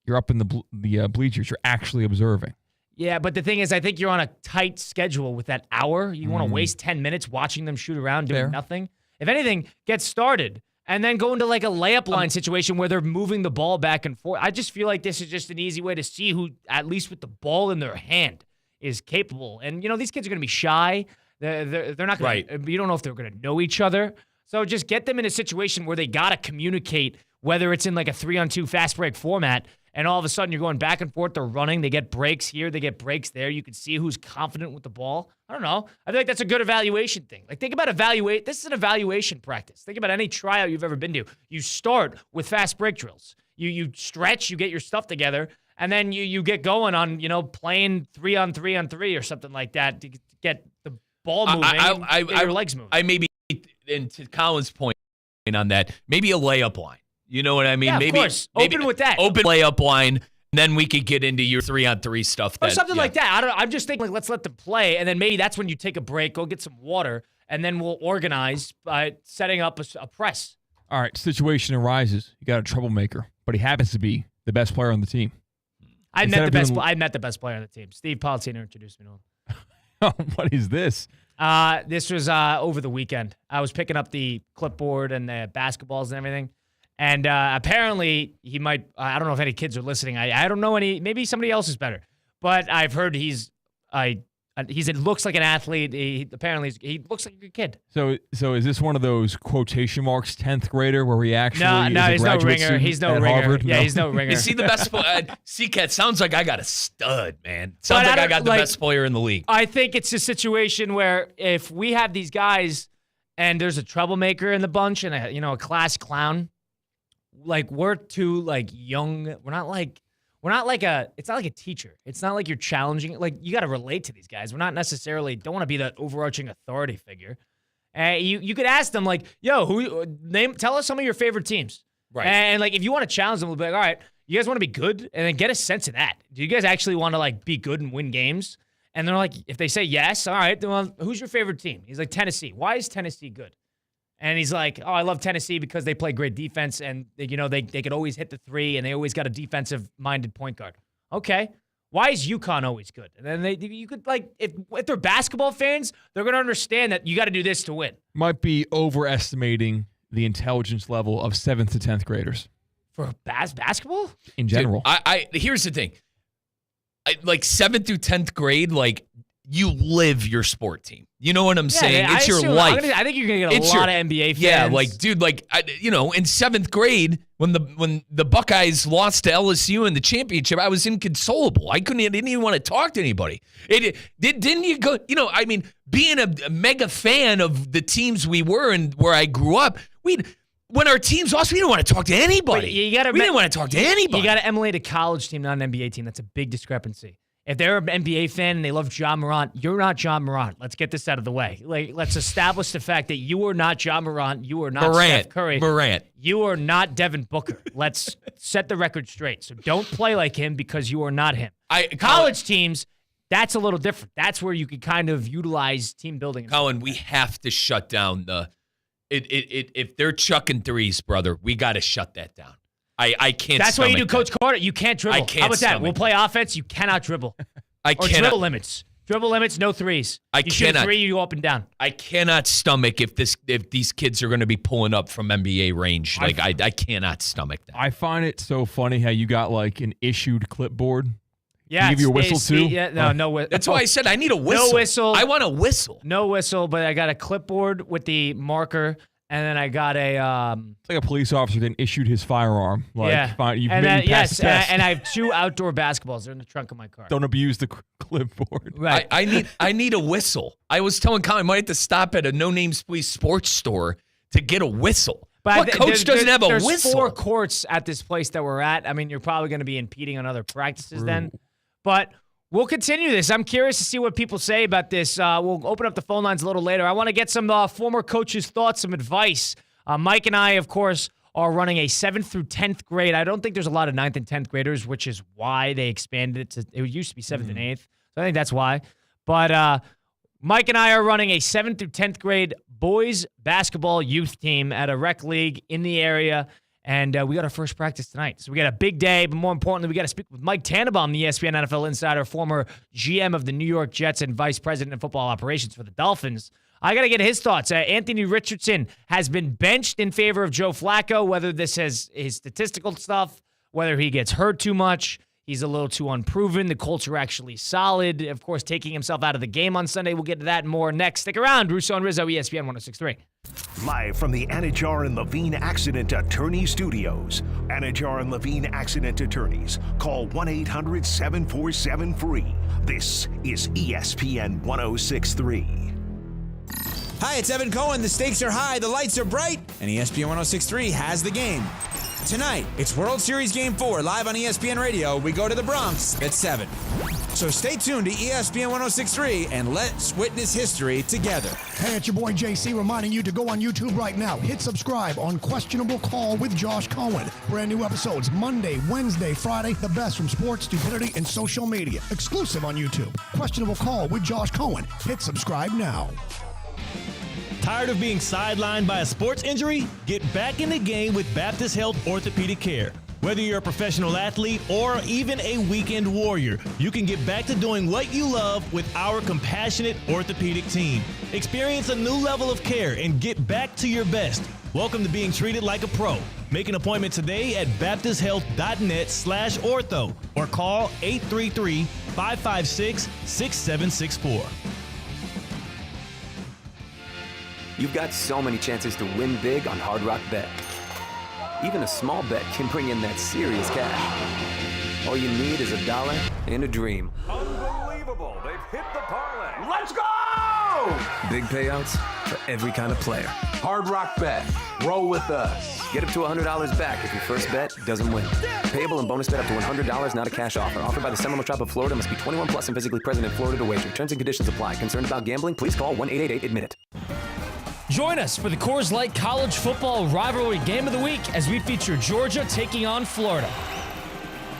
you're up in the bleachers. You're actually observing. Yeah, but the thing is, I think you're on a tight schedule with that hour. You want to waste 10 minutes watching them shoot around doing nothing. If anything, get started. And then go into like a layup line situation where they're moving the ball back and forth. I just feel like this is just an easy way to see who, at least with the ball in their hand, is capable. And, these kids are going to be shy. They're not going to, you don't know if they're going to know each other. So just get them in a situation where they got to communicate, whether it's in like a 3-on-2 fast break format, and all of a sudden you're going back and forth, they're running, they get breaks here, they get breaks there. You can see who's confident with the ball. I don't know. I feel like that's a good evaluation thing. Like, think about this is an evaluation practice. Think about any tryout you've ever been to. You start with fast break drills. You stretch, you get your stuff together, and then you get going on, playing 3-on-3-on-3 or something like that to get the ball moving, get your legs moving. I maybe, and to Colin's point on that, maybe a layup line. You know what I mean? Yeah, maybe, of course. Open with that. Open layup line, and then we could get into your 3-on-3 stuff. Or something like that. I'm just thinking, like, let's let them play, and then maybe that's when you take a break, go get some water, and then we'll organize by setting up a press. All right, situation arises. You got a troublemaker, but he happens to be the best player on the team. I met the best player on the team. Steve Politano introduced me to him. Oh, what is this? This was over the weekend. I was picking up the clipboard and the basketballs and everything. And apparently he might, I don't know if any kids are listening. I don't know any, maybe somebody else is better. But I've heard he looks like an athlete. He looks like a good kid. So is this one of those quotation marks 10th grader where he actually No, is he's a no graduate ringer. student He's no at ringer. Harvard? Yeah, No. he's no ringer. You see the best C-Cat sounds like I got a stud, man. Sounds like I got the best player in the league. I think it's a situation where if we have these guys and there's a troublemaker in the bunch and a class clown, like, we're too young. It's not like a teacher. It's not like you're challenging. Like, you got to relate to these guys. We're not necessarily don't want to be that overarching authority figure. You could ask them tell us some of your favorite teams. Right. And if you want to challenge them, we'll be like, all right, you guys want to be good, and then get a sense of that. Do you guys actually want to be good and win games? And they're like, if they say yes, all right, then, well, who's your favorite team? He's like, Tennessee. Why is Tennessee good? And he's like, oh, I love Tennessee because they play great defense and, they could always hit the three and they always got a defensive-minded point guard. Okay. Why is UConn always good? And then you could, if they're basketball fans, they're going to understand that you got to do this to win. Might be overestimating the intelligence level of 7th to 10th graders. For basketball? In general. Dude, here's the thing. 7th through 10th grade, you live your sport team. You know what I'm saying? It's your life. I think you're going to get a lot of NBA fans. Yeah, in 7th grade, when the Buckeyes lost to LSU in the championship, I was inconsolable. I didn't even want to talk to anybody. Didn't you go, being a mega fan of the teams we were and where I grew up, when our teams lost, we didn't want to talk to anybody. We didn't want to talk to anybody. You got to emulate a college team, not an NBA team. That's a big discrepancy. If they're an NBA fan and they love Ja Morant, you're not Ja Morant. Let's get this out of the way. Let's establish the fact that you are not Ja Morant. You are not Steph Curry. You are not Devin Booker. Let's set the record straight. So don't play like him because you are not him. College teams, that's a little different. That's where you can kind of utilize team building. Colin, we have to shut down if they're chucking threes, brother, we got to shut that down. I can't. That's why you do Coach Carter. You can't dribble. I can't. How about that? We'll play offense. You cannot dribble. I cannot. Or dribble limits. Dribble limits. No threes. You shoot a three, you go up and down. I cannot stomach if these kids are going to be pulling up from NBA range. I cannot stomach that. I find it so funny how you got an issued clipboard. Yeah. You give you a whistle too? Yeah. No whistle. That's why I said I need a whistle. No whistle. I want a whistle. No whistle, but I got a clipboard with the marker. And then I got a it's like a police officer then issued his firearm. Fine, you've and made then, past the test. And I have 2 outdoor basketballs. They're in the trunk of my car. Don't abuse the clipboard. Right. I need a whistle. I was telling Colin I might have to stop at a No Names Please sports store to get a whistle. But what coach doesn't have a whistle? There's 4 courts at this place that we're at. I mean, you're probably going to be impeding on other practices then. But we'll continue this. I'm curious to see what people say about this. We'll open up the phone lines a little later. I want to get some former coaches' thoughts, some advice. Mike and I, of course, are running a 7th through 10th grade. I don't think there's a lot of 9th and 10th graders, which is why they expanded it to, it used to be 7th and 8th. So I think that's why. But Mike and I are running a 7th through 10th grade boys basketball youth team at a rec league in the area. And we got our first practice tonight. So we got a big day, but more importantly, we got to speak with Mike Tannenbaum, the ESPN NFL insider, former GM of the New York Jets and vice president of football operations for the Dolphins. I got to get his thoughts. Anthony Richardson has been benched in favor of Joe Flacco, whether this has his statistical stuff, whether he gets hurt too much. He's a little too unproven. The Colts are actually solid. Of course, taking himself out of the game on Sunday. We'll get to that and more next. Stick around. Russo and Rizzo, ESPN 106.3. Live from the Anajar and Levine Accident Attorney Studios. Anajar and Levine Accident Attorneys. Call 1-800-747-FREE. This is ESPN 106.3. Hi, it's Evan Cohen. The stakes are high, the lights are bright, and ESPN 106.3 has the game. Tonight, it's World Series Game 4, live on ESPN Radio. We go to the Bronx at 7. So stay tuned to ESPN 106.3 and let's witness history together. Hey, it's your boy JC reminding you to go on YouTube right now. Hit subscribe on Questionable Call with Josh Cohen. Brand new episodes Monday, Wednesday, Friday. The best from sports, stupidity, and social media. Exclusive on YouTube. Questionable Call with Josh Cohen. Hit subscribe now. Tired of being sidelined by a sports injury? Get back in the game with Baptist Health Orthopedic Care. Whether you're a professional athlete or even a weekend warrior, you can get back to doing what you love with our compassionate orthopedic team. Experience a new level of care and get back to your best. Welcome to being treated like a pro. Make an appointment today at baptisthealth.net/ortho or call 833-556-6764. You've got so many chances to win big on Hard Rock Bet. Even a small bet can bring in that serious cash. All you need is $1 and a dream. Unbelievable. They've hit the parlay. Let's go! Big payouts for every kind of player. Hard Rock Bet. Roll with us. Get up to $100 back if your first bet doesn't win. Payable and bonus bet up to $100, not a cash offer. Offered by the Seminole Tribe of Florida. Must be 21 plus and physically present in Florida to wager. Terms and conditions apply. Concerned about gambling? Please call 1-888-ADMIT-IT. Join us for the Coors Light College Football Rivalry Game of the Week as we feature Georgia taking on Florida.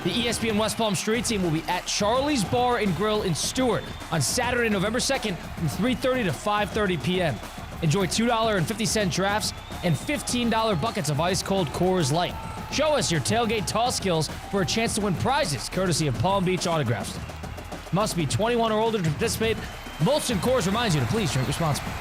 The ESPN West Palm Street team will be at Charlie's Bar and Grill in Stewart on Saturday, November 2nd from 3:30 to 5:30 p.m. Enjoy $2.50 drafts and $15 buckets of ice-cold Coors Light. Show us your tailgate toss skills for a chance to win prizes, courtesy of Palm Beach Autographs. Must be 21 or older to participate. Molson Coors reminds you to please drink responsibly.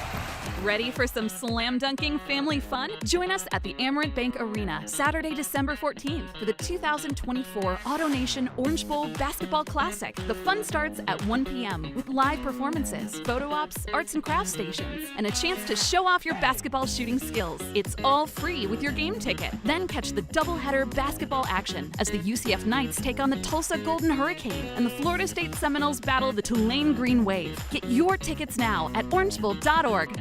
Ready for some slam dunking family fun? Join us at the Amerant Bank Arena Saturday, December 14th for the 2024 AutoNation Orange Bowl Basketball Classic. The fun starts at 1 p.m. with live performances, photo ops, arts and crafts stations, and a chance to show off your basketball shooting skills. It's all free with your game ticket. Then catch the doubleheader basketball action as the UCF Knights take on the Tulsa Golden Hurricane and the Florida State Seminoles battle the Tulane Green Wave. Get your tickets now at orangebowl.org.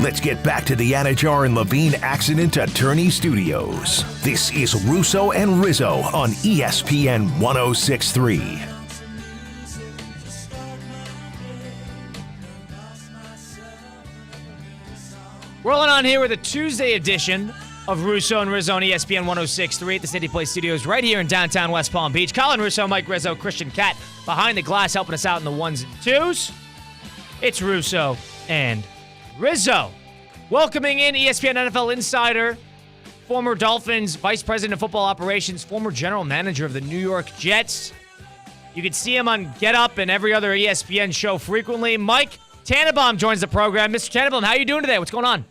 Let's get back to the Anajar and Levine Accident Attorney Studios. This is Russo and Rizzo on ESPN 106.3. Rolling on here with a Tuesday edition of Russo and Rizzo on ESPN 106.3 at the City Place Studios right here in downtown West Palm Beach. Colin Russo, Mike Rizzo, Christian Cat behind the glass helping us out in the ones and twos. It's Russo and Rizzo. Welcoming in ESPN NFL insider, former Dolphins vice president of football operations, former general manager of the New York Jets. You can see him on Get Up and every other ESPN show frequently. Mike Tannenbaum joins the program. Mr. Tannenbaum, how are you doing today? What's going on?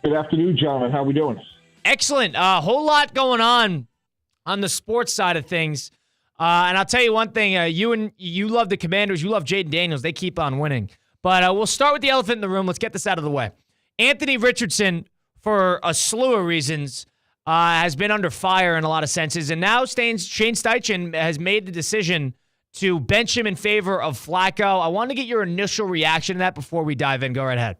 Good afternoon, gentlemen. How are we doing? Excellent. A whole lot going on the sports side of things. And I'll tell you one thing. You love the Commanders. You love Jaden Daniels. They keep on winning. But we'll start with the elephant in the room. Let's get this out of the way. Anthony Richardson, for a slew of reasons, has been under fire in a lot of senses. And now Shane Steichen has made the decision to bench him in favor of Flacco. I want to get your initial reaction to that before we dive in. Go right ahead.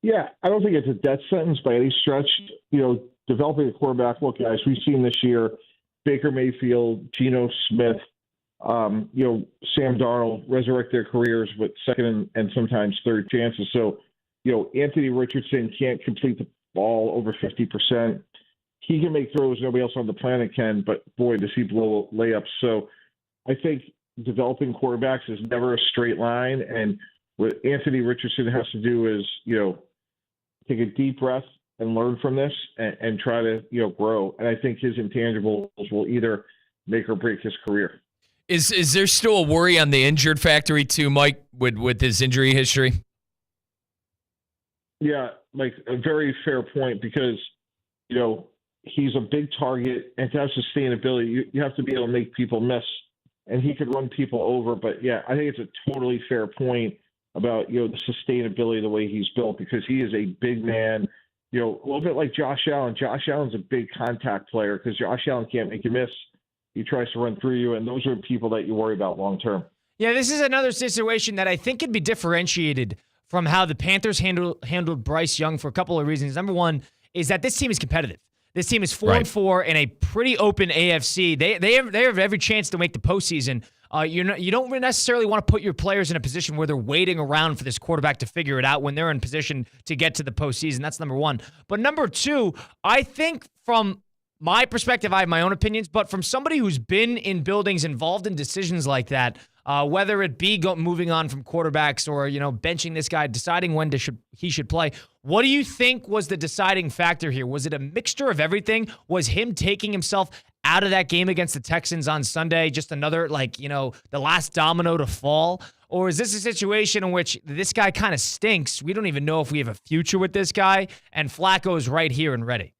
Yeah, I don't think it's a death sentence by any stretch. You know, developing a quarterback, look, guys, we've seen this year, Baker Mayfield, Geno Smith, Sam Darnold resurrect their careers with second and sometimes third chances. So, Anthony Richardson can't complete the ball over 50%. He can make throws nobody else on the planet can, but boy, does he blow layups. So I think developing quarterbacks is never a straight line. And what Anthony Richardson has to do is, take a deep breath and learn from this and try to, grow. And I think his intangibles will either make or break his career. Is there still a worry on the injured factory too, Mike, with his injury history? Yeah, Mike, a very fair point because, he's a big target, and to have sustainability, you have to be able to make people miss, and he could run people over. But, yeah, I think it's a totally fair point about, the sustainability of the way he's built because he is a big man, a little bit like Josh Allen. Josh Allen's a big contact player because Josh Allen can't make you miss. He tries to run through you, and those are people that you worry about long term. Yeah, this is another situation that I think could be differentiated from how the Panthers handled Bryce Young for a couple of reasons. Number one is that this team is competitive. This team is 4-4 in a pretty open AFC. They have every chance to make the postseason. You don't necessarily want to put your players in a position where they're waiting around for this quarterback to figure it out when they're in position to get to the postseason. That's number one. But number two, I think from my perspective, I have my own opinions, but from somebody who's been in buildings involved in decisions like that, whether it be moving on from quarterbacks or, benching this guy, deciding when he should play, what do you think was the deciding factor here? Was it a mixture of everything? Was him taking himself out of that game against the Texans on Sunday just another, the last domino to fall? Or is this a situation in which this guy kind of stinks? We don't even know if we have a future with this guy, and Flacco is right here and ready.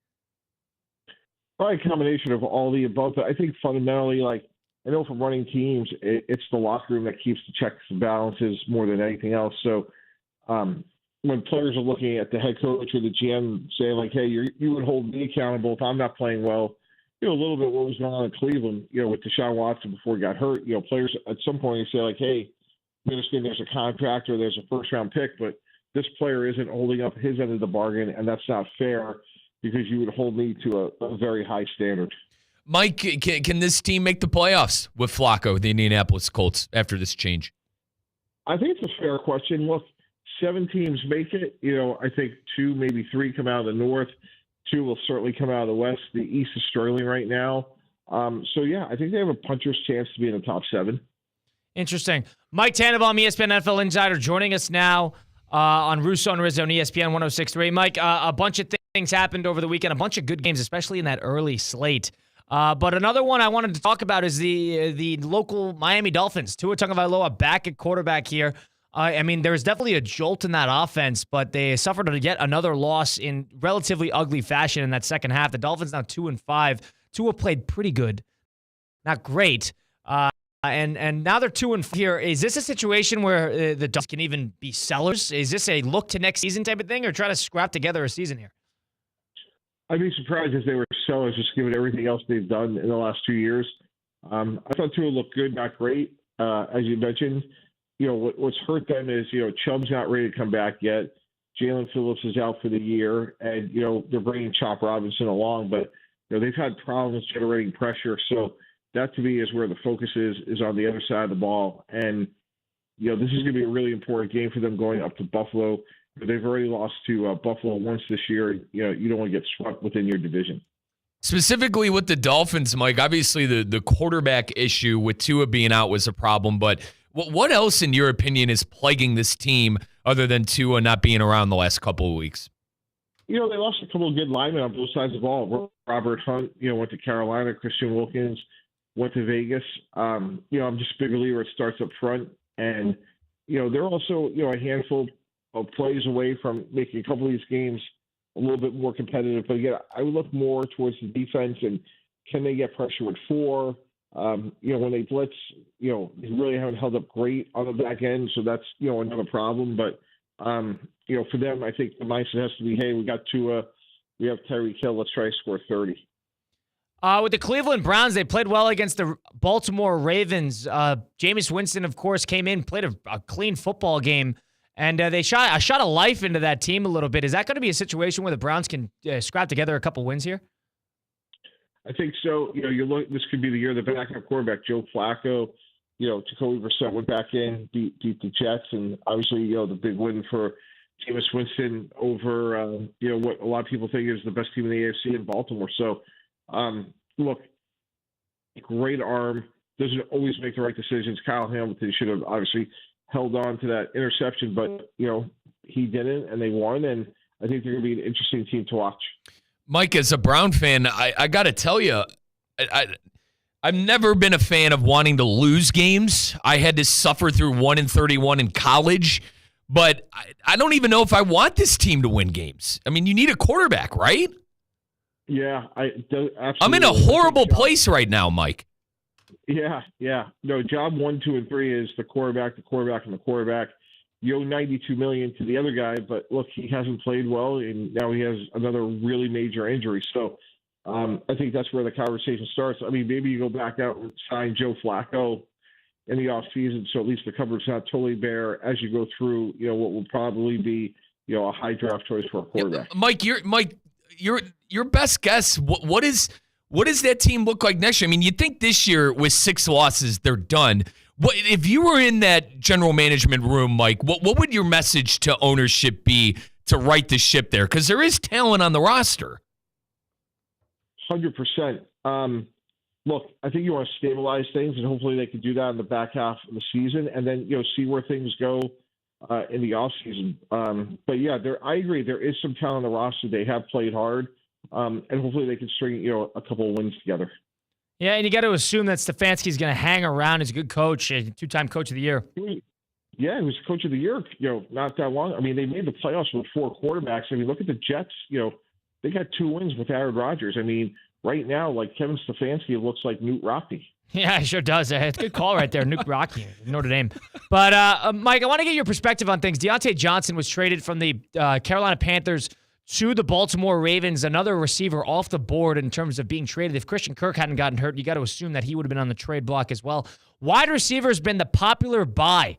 Probably a combination of all the above, but I think fundamentally, I know from running teams, it's the locker room that keeps the checks and balances more than anything else. So when players are looking at the head coach or the GM saying, hey, you would hold me accountable if I'm not playing well, a little bit what was going on in Cleveland, with Deshaun Watson before he got hurt. Players at some point say, hey, we understand there's a contract or there's a first-round pick, but this player isn't holding up his end of the bargain, and that's not fair because you would hold me to a very high standard. Mike, can this team make the playoffs with Flacco, the Indianapolis Colts, after this change? I think it's a fair question. Look, 7 teams make it. I think 2, maybe 3 come out of the North. 2 will certainly come out of the West. The East is struggling right now. I think they have a puncher's chance to be in the top 7. Interesting. Mike Tannenbaum, ESPN NFL Insider, joining us now on Russo and Rizzo on ESPN 106.3. Mike, a bunch of things happened over the weekend, a bunch of good games, especially in that early slate. But another one I wanted to talk about is the local Miami Dolphins. Tua Tagovailoa back at quarterback here. There's definitely a jolt in that offense, but they suffered yet another loss in relatively ugly fashion in that second half. The Dolphins now 2-5. Tua played pretty good, not great. And now they're 2-4 here. Is this a situation where the Dolphins can even be sellers? Is this a look to next season type of thing, or try to scrap together a season here? I'd be surprised if they were sellers, just given everything else they've done in the last 2 years. I thought Tua looked good, not great, as you mentioned. What's hurt them is, Chubb's not ready to come back yet. Jalen Phillips is out for the year, and, they're bringing Chop Robinson along, but, they've had problems generating pressure. So that, to me, is where the focus is on the other side of the ball. And, this is going to be a really important game for them going up to Buffalo. They've already lost to Buffalo once this year. You don't want to get swept within your division. Specifically with the Dolphins, Mike, obviously the quarterback issue with Tua being out was a problem, but what else, in your opinion, is plaguing this team other than Tua not being around the last couple of weeks? They lost a couple of good linemen on both sides of the ball. Robert Hunt, went to Carolina. Christian Wilkins went to Vegas. I'm just a big believer it starts up front. And, they're also, a handful of plays away from making a couple of these games a little bit more competitive. But again, I would look more towards the defense and can they get pressure with 4? When they blitz, they really haven't held up great on the back end. So that's, another problem. But, for them, I think the mindset has to be, hey, we got Tua, we have Tyreek Hill, let's try to score 30. With the Cleveland Browns, they played well against the Baltimore Ravens. Jameis Winston, of course, came in, played a clean football game, and they shot a life into that team a little bit. Is that going to be a situation where the Browns can scrap together a couple wins here? I think so. You look. This could be the year of the backup quarterback, Joe Flacco. Jacoby Brissett went back in, beat the Jets, and obviously, the big win for Jameis Winston over, what a lot of people think is the best team in the AFC in Baltimore. So, look, great arm. Doesn't always make the right decisions. Kyle Hamilton should have obviously held on to that interception, but, he didn't, and they won, and I think they're going to be an interesting team to watch. Mike, as a Brown fan, I got to tell you, I've never been a fan of wanting to lose games. I had to suffer through 1-31 in college, but I don't even know if I want this team to win games. I mean, you need a quarterback, right? Yeah, absolutely. I'm in a horrible place right now, Mike. Yeah. No, job 1, 2, and 3 is the quarterback, and the quarterback. You owe $92 million to the other guy, but look, he hasn't played well, and now he has another really major injury. So I think that's where the conversation starts. I mean, maybe you go back out and sign Joe Flacco in the offseason, so at least the cupboard's not totally bare as you go through, what will probably be, a high draft choice for a quarterback. Yeah, Mike, your best guess. What does that team look like next year? I mean, you'd think this year with 6 losses, they're done. If you were in that general management room, Mike, what would your message to ownership be to right the ship there? Because there is talent on the roster. 100%. Look, I think you want to stabilize things, and hopefully they can do that in the back half of the season, and then see where things go in the offseason. But yeah, I agree. There is some talent on the roster. They have played hard, and hopefully they can string a couple of wins together. Yeah, and you got to assume that Stefanski's going to hang around. He's a good coach, a 2-time coach of the year. Yeah, he was coach of the year, not that long. I mean, they made the playoffs with 4 quarterbacks. I mean, look at the Jets. They got 2 wins with Aaron Rodgers. I mean, right now, like Kevin Stefanski looks like Newt Rockne. Yeah, he sure does. It's a good call right there, Newt Rockne, Notre Dame. But, Mike, I want to get your perspective on things. Deontay Johnson was traded from the Carolina Panthers to the Baltimore Ravens, another receiver off the board in terms of being traded. If Christian Kirk hadn't gotten hurt, you got to assume that he would have been on the trade block as well. Wide receiver has been the popular buy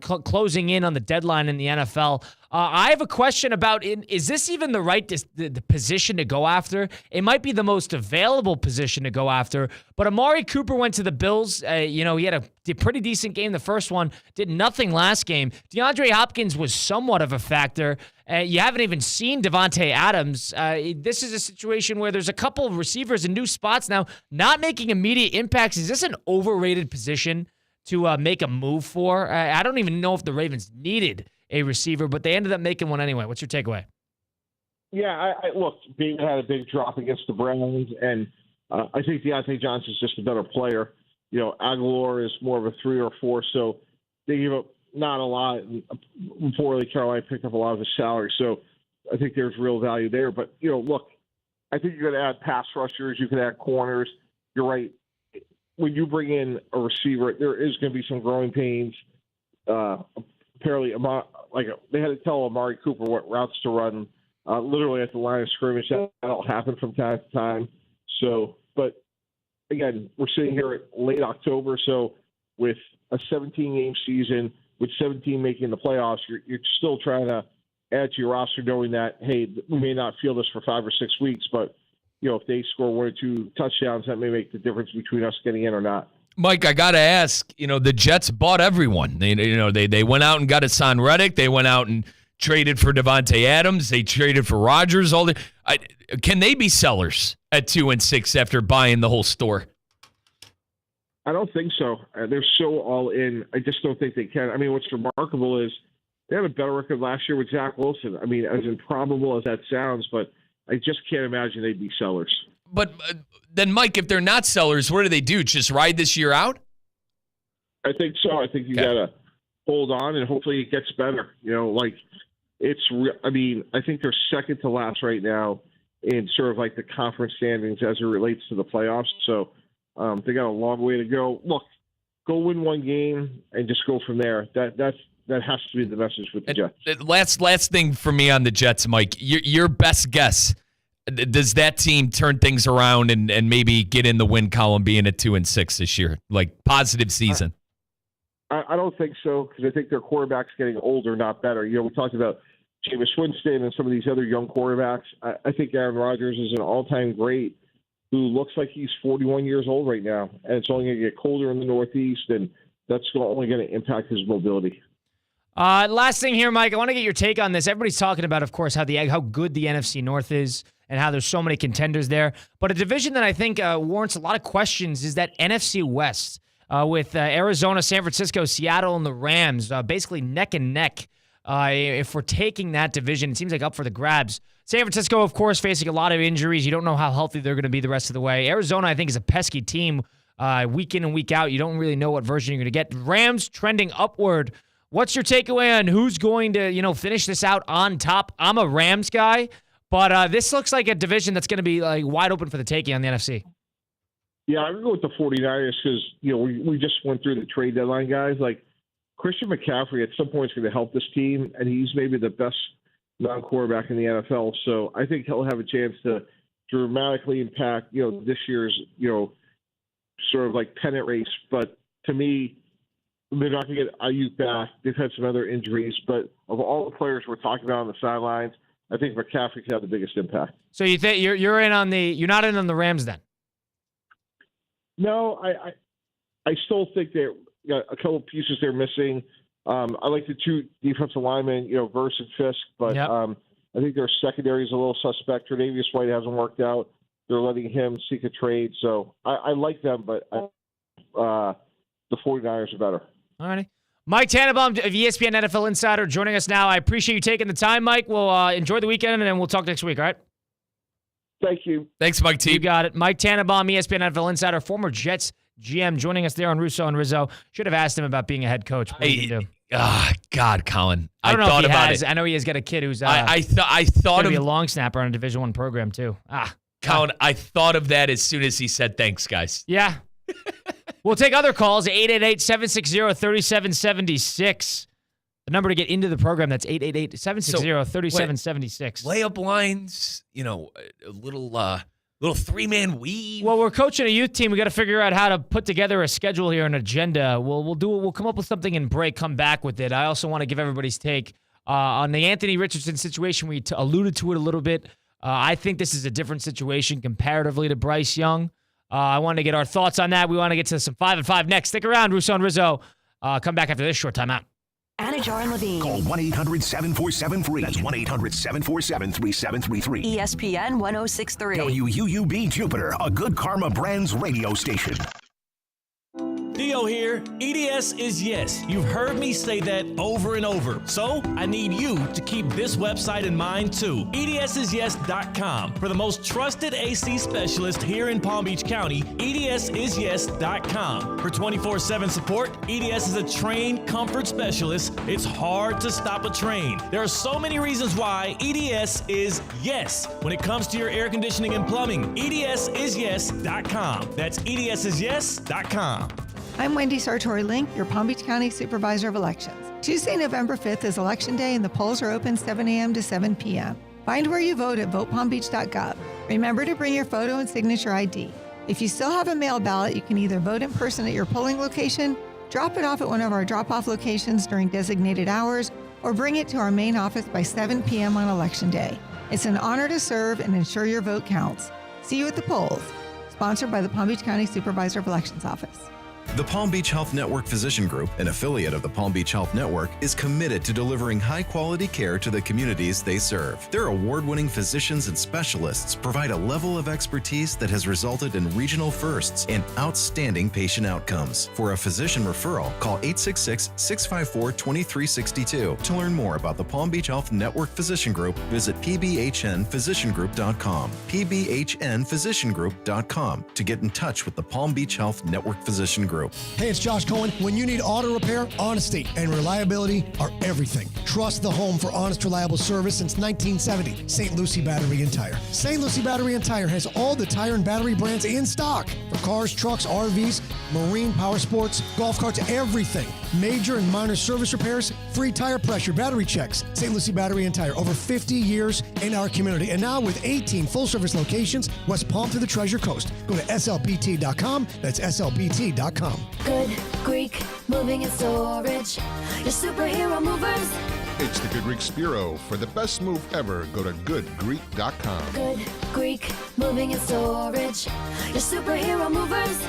closing in on the deadline in the NFL. I have a question about, is this even the right the position to go after? It might be the most available position to go after, but Amari Cooper went to the Bills. He had a pretty decent game the first one, did nothing last game. DeAndre Hopkins was somewhat of a factor. You haven't even seen Devontae Adams. This is a situation where there's a couple of receivers in new spots now not making immediate impacts. Is this an overrated position to make a move for? I don't even know if the Ravens needed a receiver, but they ended up making one anyway. What's your takeaway? Yeah, look, Bateman had a big drop against the Browns, and I think Deontay Johnson's just a better player. Aguilar is more of a 3 or 4, so they gave up not a lot. Before Carolina picked up a lot of his salary, so I think there's real value there. But, look, I think you're going to add pass rushers. You can add corners. You're right. When you bring in a receiver, there is going to be some growing pains. Apparently, they had to tell Amari Cooper what routes to run, literally at the line of scrimmage. That'll happen from time to time. So, but again, we're sitting here at late October. So, with a 17-game season, with 17 making the playoffs, you're still trying to add to your roster, knowing that, hey, we may not feel this for 5 or 6 weeks, but if they score 1 or 2 touchdowns, that may make the difference between us getting in or not. Mike, I got to ask, the Jets bought everyone. They went out and got Hassan Reddick. They went out and traded for Devontae Adams. They traded for Rodgers. Can they be sellers at 2-6 after buying the whole store? I don't think so. They're so all in. I just don't think they can. I mean, what's remarkable is they had a better record last year with Zach Wilson. I mean, as improbable as that sounds, but I just can't imagine they'd be sellers. But then, Mike, if they're not sellers, what do? Just ride this year out? I think so. I think you got to hold on, and hopefully it gets better. I think they're second to last right now in sort of like the conference standings as it relates to the playoffs. So they got a long way to go. Look, go win 1 game and just go from there. That has to be the message with the Jets. Last thing for me on the Jets, Mike. Your best guess. Does that team turn things around and maybe get in the win column being at 2-6 this year? Like positive season? I don't think so, because I think their quarterback's getting older, not better. We talked about Jameis Winston and some of these other young quarterbacks. I think Aaron Rodgers is an all-time great, who looks like he's 41 years old right now, and it's only going to get colder in the Northeast, and that's only going to impact his mobility. Last thing here, Mike, I want to get your take on this. Everybody's talking about, of course, how good the NFC North is and how there's so many contenders there. But a division that I think warrants a lot of questions is that NFC West with Arizona, San Francisco, Seattle, and the Rams basically neck and neck. If we're taking that division, it seems like up for the grabs. San Francisco, of course, facing a lot of injuries. You don't know how healthy they're going to be the rest of the way. Arizona, I think, is a pesky team week in and week out. You don't really know what version you're going to get. Rams trending upward. What's your takeaway on who's going to, finish this out on top? I'm a Rams guy, but this looks like a division that's going to be wide open for the taking on the NFC. Yeah, I'm going to go with the 49ers because, we just went through the trade deadline, guys. Like, Christian McCaffrey at some point is going to help this team, and he's maybe the best non-quarterback in the NFL. So I think he'll have a chance to dramatically impact, this year's, sort of like pennant race. But to me, they're not going to get Ayuk back. They've had some other injuries, but of all the players we're talking about on the sidelines, I think McCaffrey could have the biggest impact. So you think you're not in on the Rams then? No, I still think they're got a couple pieces they're missing. I like the two defensive linemen, Verse and Fisk, but I think their secondary is a little suspect. Tre'Davious White hasn't worked out. They're letting him seek a trade, so I like them, but the 49ers are better. All righty. Mike Tannenbaum of ESPN NFL Insider joining us now. I appreciate you taking the time, Mike. We'll enjoy the weekend, and then we'll talk next week, all right? Thank you. Thanks, Mike T. You got it. Mike Tannenbaum, ESPN NFL Insider, former Jets GM, joining us there on Russo and Rizzo. Should have asked him about being a head coach. God, Colin. I don't know thought if he about has. it. I know he has got a kid who's I thought to be a long snapper on a Division I program, too. Colin, I thought of that as soon as he said thanks, guys. Yeah. We'll take other calls, 888-760-3776. The number to get into the program, that's 888-760-3776. Layup lines, a little three-man weave. Well, we're coaching a youth team. We got to figure out how to put together a schedule here, an agenda. We'll do it. We'll come up with something in break, come back with it. I also want to give everybody's take on the Anthony Richardson situation. We alluded to it a little bit. I think this is a different situation comparatively to Bryce Young. I want to get our thoughts on that. We want to get to some 5 and 5 next. Stick around, Russo and Rizzo. Come back after this short timeout. Anajar and Levine. Call 1-800-747-FREE. That's 1-800-747-3733. ESPN 1063. WUUB Jupiter, a Good Karma Brands radio station. Theo here. EDS is yes. You've heard me say that over and over. So I need you to keep this website in mind too. EDSIsYes.com. For the most trusted AC specialist here in Palm Beach County, EDSIsYes.com. For 24/7 support, EDS is a trained comfort specialist. It's hard to stop a train. There are so many reasons why EDS is yes when it comes to your air conditioning and plumbing. EDSIsYes.com. That's EDSIsYes.com. I'm Wendy Sartori-Link, your Palm Beach County Supervisor of Elections. Tuesday, November 5th is Election Day, and the polls are open 7 a.m. to 7 p.m. Find where you vote at votepalmbeach.gov. Remember to bring your photo and signature ID. If you still have a mail ballot, you can either vote in person at your polling location, drop it off at one of our drop-off locations during designated hours, or bring it to our main office by 7 p.m. on Election Day. It's an honor to serve and ensure your vote counts. See you at the polls. Sponsored by the Palm Beach County Supervisor of Elections Office. The Palm Beach Health Network Physician Group, an affiliate of the Palm Beach Health Network, is committed to delivering high-quality care to the communities they serve. Their award-winning physicians and specialists provide a level of expertise that has resulted in regional firsts and outstanding patient outcomes. For a physician referral, call 866-654-2362. To learn more about the Palm Beach Health Network Physician Group, visit pbhnphysiciangroup.com, pbhnphysiciangroup.com, to get in touch with the Palm Beach Health Network Physician Group. Hey, it's Josh Cohen. When you need auto repair, honesty and reliability are everything. Trust the home for honest, reliable service since 1970. St. Lucie Battery and Tire. St. Lucie Battery and Tire has all the tire and battery brands in stock for cars, trucks, RVs, marine, power sports, golf carts, everything. Major and minor service repairs, free tire pressure, battery checks. St. Lucie Battery and Tire, over 50 years in our community. And now with 18 full-service locations, West Palm to the Treasure Coast. Go to slbt.com. That's slbt.com. Good Greek moving and storage. Your superhero movers. It's the Good Greek Spiro. For the best move ever, go to goodgreek.com. Good Greek moving and storage. Your superhero movers.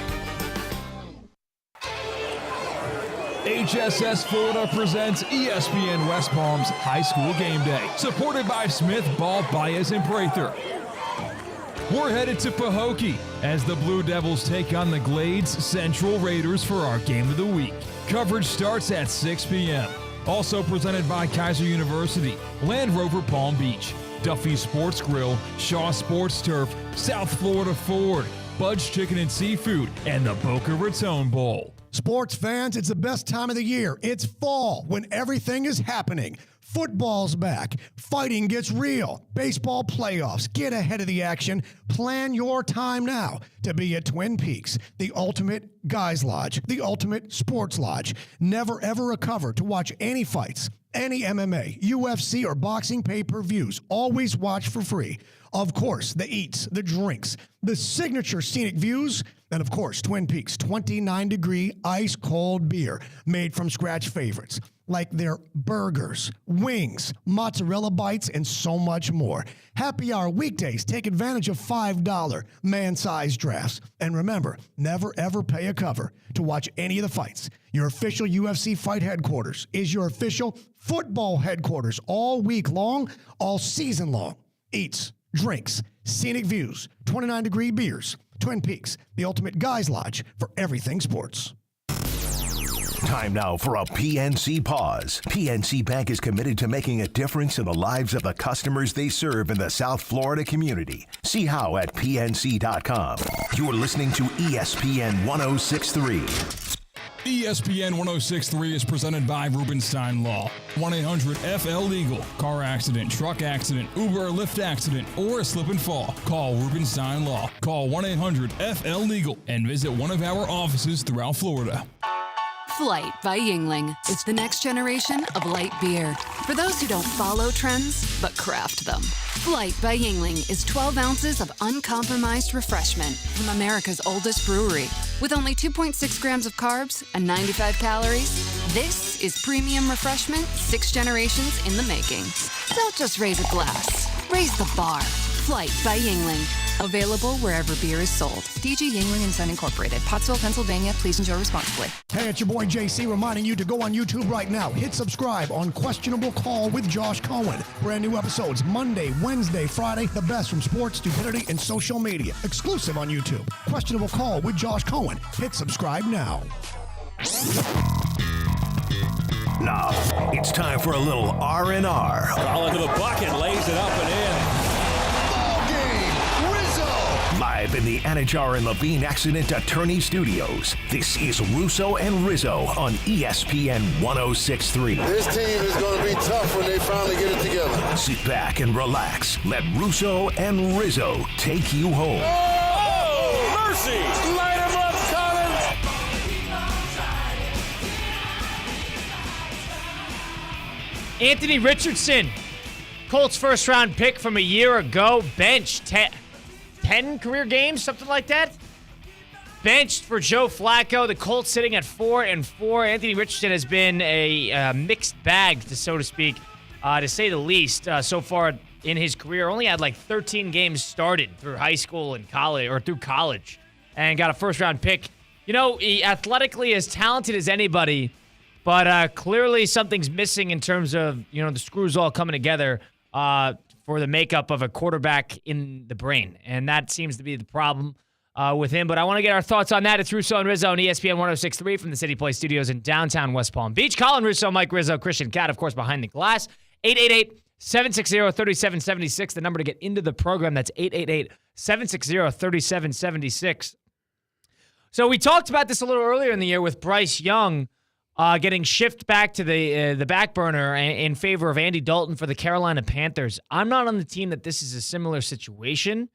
HSS Florida presents ESPN West Palm's High School Game Day, supported by Smith, Ball, Baez, and Prather. We're headed to Pahokee as the Blue Devils take on the Glades Central Raiders for our Game of the Week. Coverage starts at 6 p.m. Also presented by Kaiser University, Land Rover Palm Beach, Duffy Sports Grill, Shaw Sports Turf, South Florida Ford, Bud's Chicken and Seafood, and the Boca Raton Bowl. Sports fans, it's the best time of the year. It's fall when everything is happening. Football's back. Fighting gets real. Baseball playoffs. Get ahead of the action. Plan your time now to be at Twin Peaks, the ultimate guys lodge, the ultimate sports lodge. Never ever a cover to watch any fights, any MMA, UFC, or boxing pay-per-views. Always watch for free. Of course, the eats, the drinks, the signature scenic views, and of course, Twin Peaks 29-degree ice-cold beer made from scratch favorites like their burgers, wings, mozzarella bites, and so much more. Happy hour weekdays. Take advantage of $5 man-sized drafts. And remember, never ever pay a cover to watch any of the fights. Your official UFC fight headquarters is your official football headquarters all week long, all season long. Eats, drinks, scenic views, 29-degree beers. Twin Peaks, the ultimate guys lodge for everything sports. Time now for a PNC pause. PNC Bank is committed to making a difference in the lives of the customers they serve in the South Florida community. See how at PNC.com. You're listening to ESPN 1063. ESPN 1063 is presented by Rubenstein Law. 1-800-FL-LEGAL. Car accident, truck accident, Uber or Lyft accident, or a slip and fall. Call Rubenstein Law. Call 1-800-FL-LEGAL and visit one of our offices throughout Florida. Flight by Yingling is the next generation of light beer. For those who don't follow trends, but craft them. Flight by Yingling is 12 ounces of uncompromised refreshment from America's oldest brewery. With only 2.6 grams of carbs and 95 calories, this is premium refreshment 6 generations in the making. Don't just raise a glass, raise the bar. Flight by Yingling. Available wherever beer is sold. DG Yingling & Son Incorporated. Pottsville, Pennsylvania. Please enjoy responsibly. Hey, it's your boy JC reminding you to go on YouTube right now. Hit subscribe on Questionable Call with Josh Cohen. Brand new episodes Monday, Wednesday, Friday. The best from sports, stupidity, and social media. Exclusive on YouTube. Questionable Call with Josh Cohen. Hit subscribe now. Now, it's time for a little R&R. Ball into the bucket, lays it up and in. Live in the Anajar and Levine Accident Attorney Studios, this is Russo and Rizzo on ESPN 1063. This team is going to be tough when they finally get it together. Sit back and relax. Let Russo and Rizzo take you home. Oh, mercy! Light him up, Collins! Anthony Richardson, Colts first-round pick from a year ago, benched 10 career games, something like that. Benched for Joe Flacco. The Colts sitting at 4-4. Anthony Richardson has been a mixed bag, so to speak, to say the least, so far in his career. Only had like 13 games started through high school and college, or through college, and got a first-round pick. You know, he athletically as talented as anybody, but clearly something's missing in terms of, you know, the screws all coming together for the makeup of a quarterback in the brain. And that seems to be the problem with him. But I want to get our thoughts on that. It's Russo and Rizzo on ESPN 1063 from the City Play Studios in downtown West Palm Beach. Colin Russo, Mike Rizzo, Christian Cat, of course, behind the glass. 888-760-3776, the number to get into the program. That's 888-760-3776. So we talked about this a little earlier in the year with Bryce Young getting shifted back to the back burner in favor of Andy Dalton for the Carolina Panthers. I'm not on the team that this is a similar situation,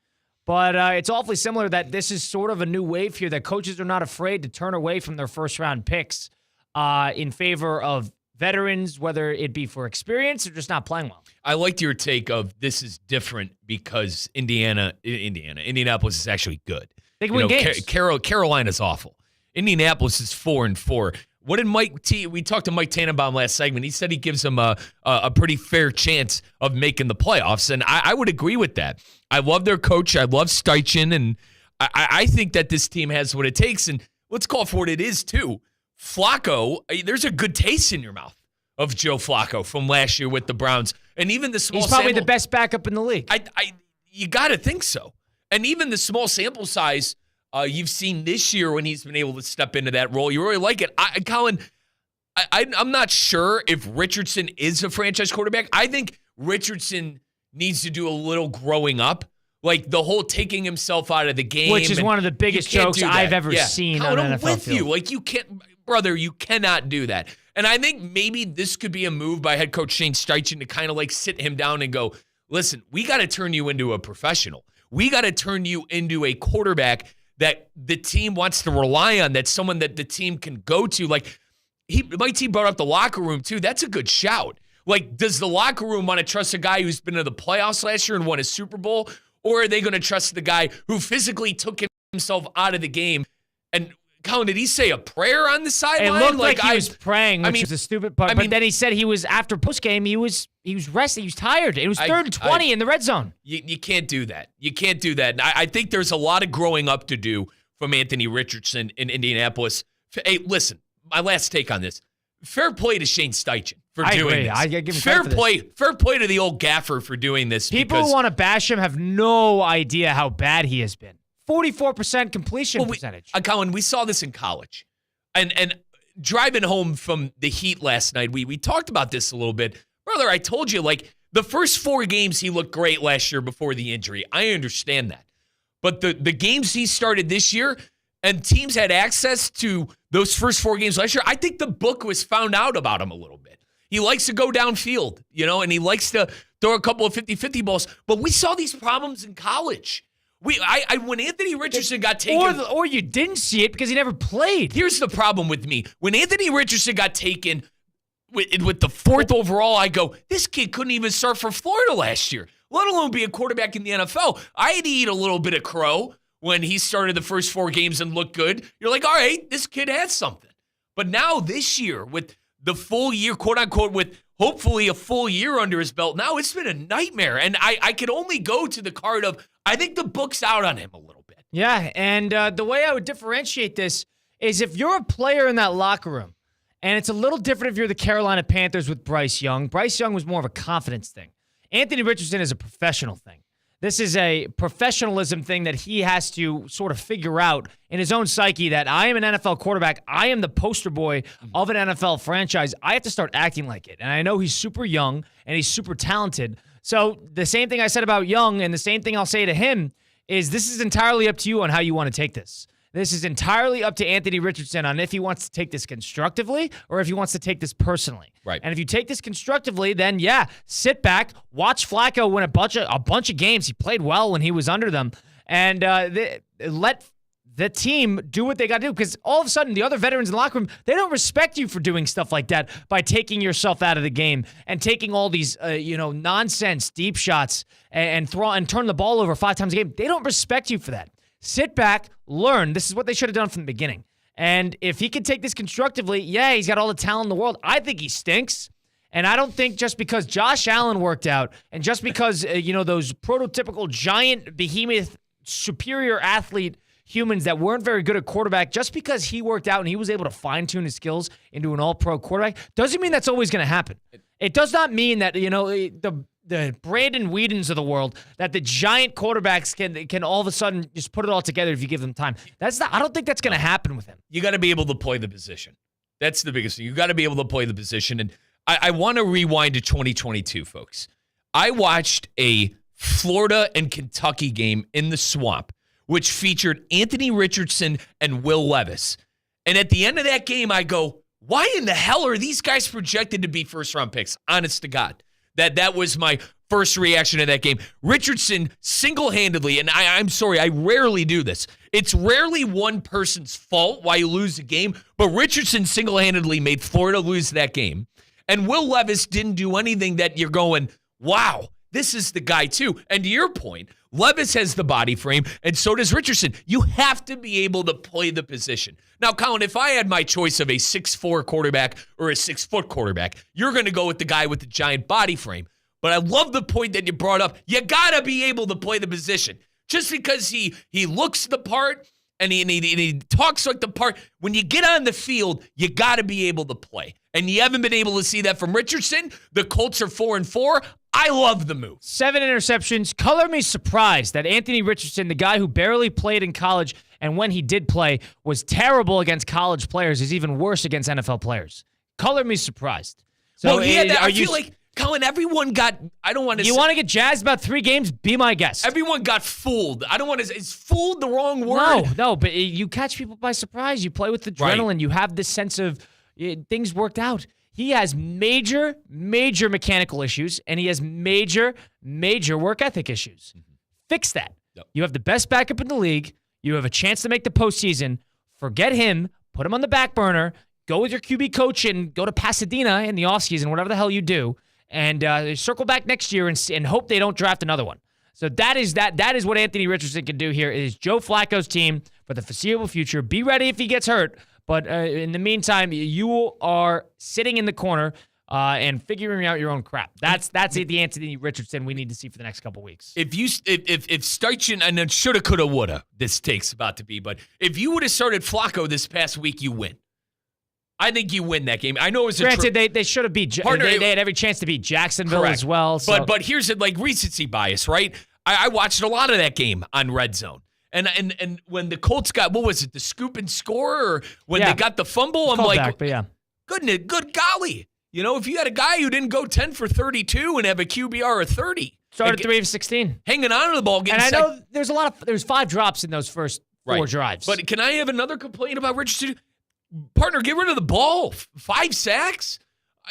but it's awfully similar that this is sort of a new wave here, that coaches are not afraid to turn away from their first-round picks in favor of veterans, whether it be for experience or just not playing well. I liked your take of this is different because Indianapolis is actually good. They can win games. Carolina's awful. Indianapolis is 4-4. What did Mike T? We talked to Mike Tannenbaum last segment. He said he gives him a pretty fair chance of making the playoffs, and I would agree with that. I love their coach. I love Steichen, and I think that this team has what it takes. And let's call it for what it is too. Flacco, there's a good taste in your mouth of Joe Flacco from last year with the Browns, and even the small. He's probably the best backup in the league. You got to think so. And even the small sample size you've seen this year when he's been able to step into that role, you really like it. Colin, I'm not sure if Richardson is a franchise quarterback. I think Richardson needs to do a little growing up. Like the whole taking himself out of the game. Which is one of the biggest jokes I've ever seen on an NFL with field. You. Like you can't, brother, you cannot do that. And I think maybe this could be a move by head coach Shane Steichen to kind of like sit him down and go, listen, we got to turn you into a professional. We got to turn you into a quarterback that the team wants to rely on, that's someone that the team can go to. Like, Mike T brought up the locker room, too. That's a good shout. Like, does the locker room want to trust a guy who's been to the playoffs last year and won a Super Bowl? Or are they going to trust the guy who physically took himself out of the game? And, Colin, did he say a prayer on the sideline? It looked like he was praying, which was a stupid part. But then he said he was, after postgame, he was resting. He was tired. It was 3rd and 20 in the red zone. You can't do that. You can't do that. And I think there's a lot of growing up to do from Anthony Richardson in Indianapolis. Hey, listen, my last take on this. Fair play to Shane Steichen for doing this. I give him fair play to the old gaffer for doing this. People who want to bash him have no idea how bad he has been. 44% completion percentage. Colin, we saw this in college. And driving home from the Heat last night, we talked about this a little bit. Brother, I told you, like, the first 4 games he looked great last year before the injury. I understand that. But the games he started this year, and teams had access to those first 4 games last year, I think the book was found out about him a little bit. He likes to go downfield, and he likes to throw a couple of 50-50 balls. But we saw these problems in college. When Anthony Richardson got taken... Or you didn't see it because he never played. Here's the problem with me. When Anthony Richardson got taken with the 4th overall, I go, this kid couldn't even start for Florida last year, let alone be a quarterback in the NFL. I had to eat a little bit of crow when he started the first 4 games and looked good. You're like, all right, this kid has something. But now this year, with the full year, quote-unquote, with hopefully a full year under his belt, now it's been a nightmare. And I could only go to the card of, I think the book's out on him a little bit. Yeah, and the way I would differentiate this is if you're a player in that locker room, and it's a little different if you're the Carolina Panthers with Bryce Young. Bryce Young was more of a confidence thing. Anthony Richardson is a professional thing. This is a professionalism thing that he has to sort of figure out in his own psyche that I am an NFL quarterback. I am the poster boy of an NFL franchise. I have to start acting like it. And I know he's super young and he's super talented. So the same thing I said about Young and the same thing I'll say to him is this is entirely up to you on how you want to take this. This is entirely up to Anthony Richardson on if he wants to take this constructively or if he wants to take this personally. Right. And if you take this constructively, then yeah, sit back, watch Flacco win a bunch of games. He played well when he was under them, and let the team do what they got to do. Because all of a sudden, the other veterans in the locker room, they don't respect you for doing stuff like that by taking yourself out of the game and taking all these nonsense deep shots and turn the ball over 5 times a game. They don't respect you for that. Sit back, learn. This is what they should have done from the beginning. And if he could take this constructively, yeah, he's got all the talent in the world. I think he stinks. And I don't think just because Josh Allen worked out and just because, those prototypical giant behemoth superior athlete humans that weren't very good at quarterback, just because he worked out and he was able to fine-tune his skills into an all-pro quarterback, doesn't mean that's always going to happen. It does not mean that, the Brandon Whedons of the world, that the giant quarterbacks can all of a sudden just put it all together if you give them time. I don't think that's going to happen with him. You got to be able to play the position. That's the biggest thing. You got to be able to play the position. And I want to rewind to 2022, folks. I watched a Florida and Kentucky game in the Swamp, which featured Anthony Richardson and Will Levis. And at the end of that game, I go, why in the hell are these guys projected to be first-round picks? Honest to God. That was my first reaction to that game. Richardson single-handedly, and I'm sorry, I rarely do this. It's rarely one person's fault why you lose a game, but Richardson single-handedly made Florida lose that game. And Will Levis didn't do anything that you're going, wow, this is the guy too. And to your point, Levis has the body frame, and so does Richardson. You have to be able to play the position. Now, Colin, if I had my choice of a 6'4" quarterback or a 6-foot quarterback, you're going to go with the guy with the giant body frame. But I love the point that you brought up. You got to be able to play the position. Just because he looks the part and he talks like the part, when you get on the field, you got to be able to play. And you haven't been able to see that from Richardson. The Colts are 4-4. I love the move. 7 interceptions. Color me surprised that Anthony Richardson, the guy who barely played in college, and when he did play, was terrible against college players, is even worse against NFL players. Color me surprised. So I feel like, Colin, everyone got, I don't want to You want to get jazzed about 3 games? Be my guest. Everyone got fooled. I don't want to, is fooled the wrong word? No, but you catch people by surprise. You play with adrenaline. Right. You have this sense of things worked out. He has major mechanical issues, and he has major work ethic issues. Fix that. Yep. You have the best backup in the league. You have a chance to make the postseason. Forget him. Put him on the back burner. Go with your QB coach and go to Pasadena in the offseason, whatever the hell you do, and circle back next year and hope they don't draft another one. So that is what Anthony Richardson can do here. It is Joe Flacco's team for the foreseeable future. Be ready if he gets hurt. But in the meantime, you are sitting in the corner and figuring out your own crap. That's the Anthony Richardson we need to see for the next couple weeks. If Steichen, and then shoulda, coulda, woulda, this take's about to be, but if you would have started Flacco this past week, you win. I think you win that game. I know it was granted they should have beat. They had every chance to beat Jacksonville correct. as well. So. But here's it, like recency bias, right? I watched a lot of that game on Red Zone. And when the Colts got, what was it, the scoop and score, or when they got the fumble, I'm like, back, but yeah. good golly. You know, if you had a guy who didn't go 10 for 32 and have a QBR of 30. Started 3 of 16. Hanging on to the ball. And I know there's 5 drops in those first 4 drives. But can I have another complaint about Richardson? Partner, get rid of the ball. 5 sacks?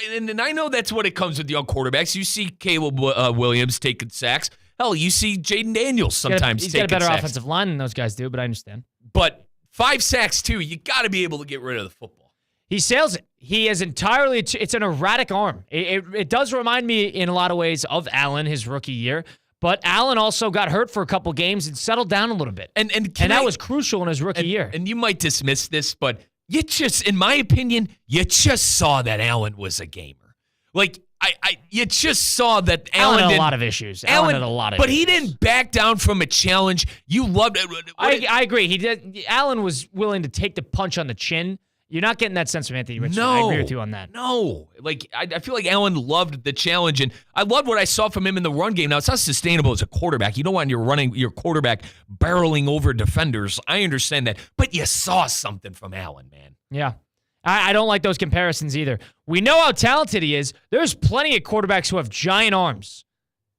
And I know that's what it comes with young quarterbacks. You see Caleb Williams taking sacks. Hell, you see Jaden Daniels sometimes taking sacks. He's got a better offensive line than those guys do, but I understand. But 5 sacks, too. You got to be able to get rid of the football. He sails it. He is entirely, it's an erratic arm. It does remind me in a lot of ways of Allen, his rookie year. But Allen also got hurt for a couple games and settled down a little bit. And that was crucial in his rookie year. And you might dismiss this, but you just, in my opinion, you just saw that Allen was a gamer. Like, you just saw that Allen had a lot of issues. Allen had a lot of but issues. He didn't back down from a challenge. You loved it. I agree. He did. Allen was willing to take the punch on the chin. You're not getting that sense from Anthony Richardson. I agree with you on that. No. Like, I feel like Allen loved the challenge, and I loved what I saw from him in the run game. Now, it's not sustainable as a quarterback. You don't want your quarterback barreling over defenders. I understand that. But you saw something from Allen, man. Yeah. I don't like those comparisons either. We know how talented he is. There's plenty of quarterbacks who have giant arms.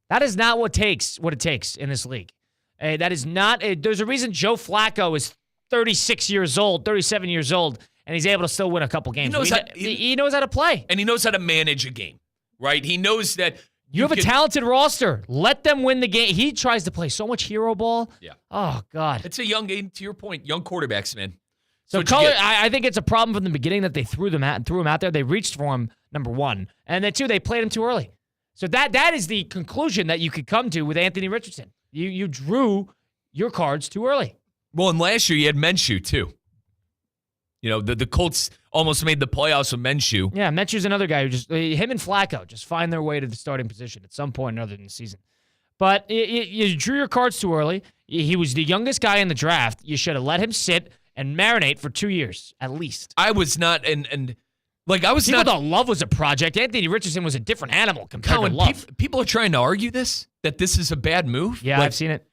That is not what it takes in this league. That is not. There's a reason Joe Flacco is 36 years old, 37 years old, and he's able to still win a couple games. He knows how to play. And he knows how to manage a game, right? He knows that you have a talented roster. Let them win the game. He tries to play so much hero ball. Yeah. Oh, God. It's a young game, to your point, young quarterbacks, man. So Color, I think it's a problem from the beginning that they threw him out there. They reached for him, number one. And then, two, they played him too early. So that is the conclusion that you could come to with Anthony Richardson. You drew your cards too early. Well, and last year you had Minshew, too. You know, the Colts almost made the playoffs with Minshew. Yeah, Minshew's another guy who him and Flacco just find their way to the starting position at some point or another in the season. But you drew your cards too early. He was the youngest guy in the draft. You should have let him sit and marinate for 2 years, at least. I was not, and like I was People not. thought Love was a project. Anthony Richardson was a different animal compared to Love. People are trying to argue that this is a bad move. Yeah, like, I've seen it.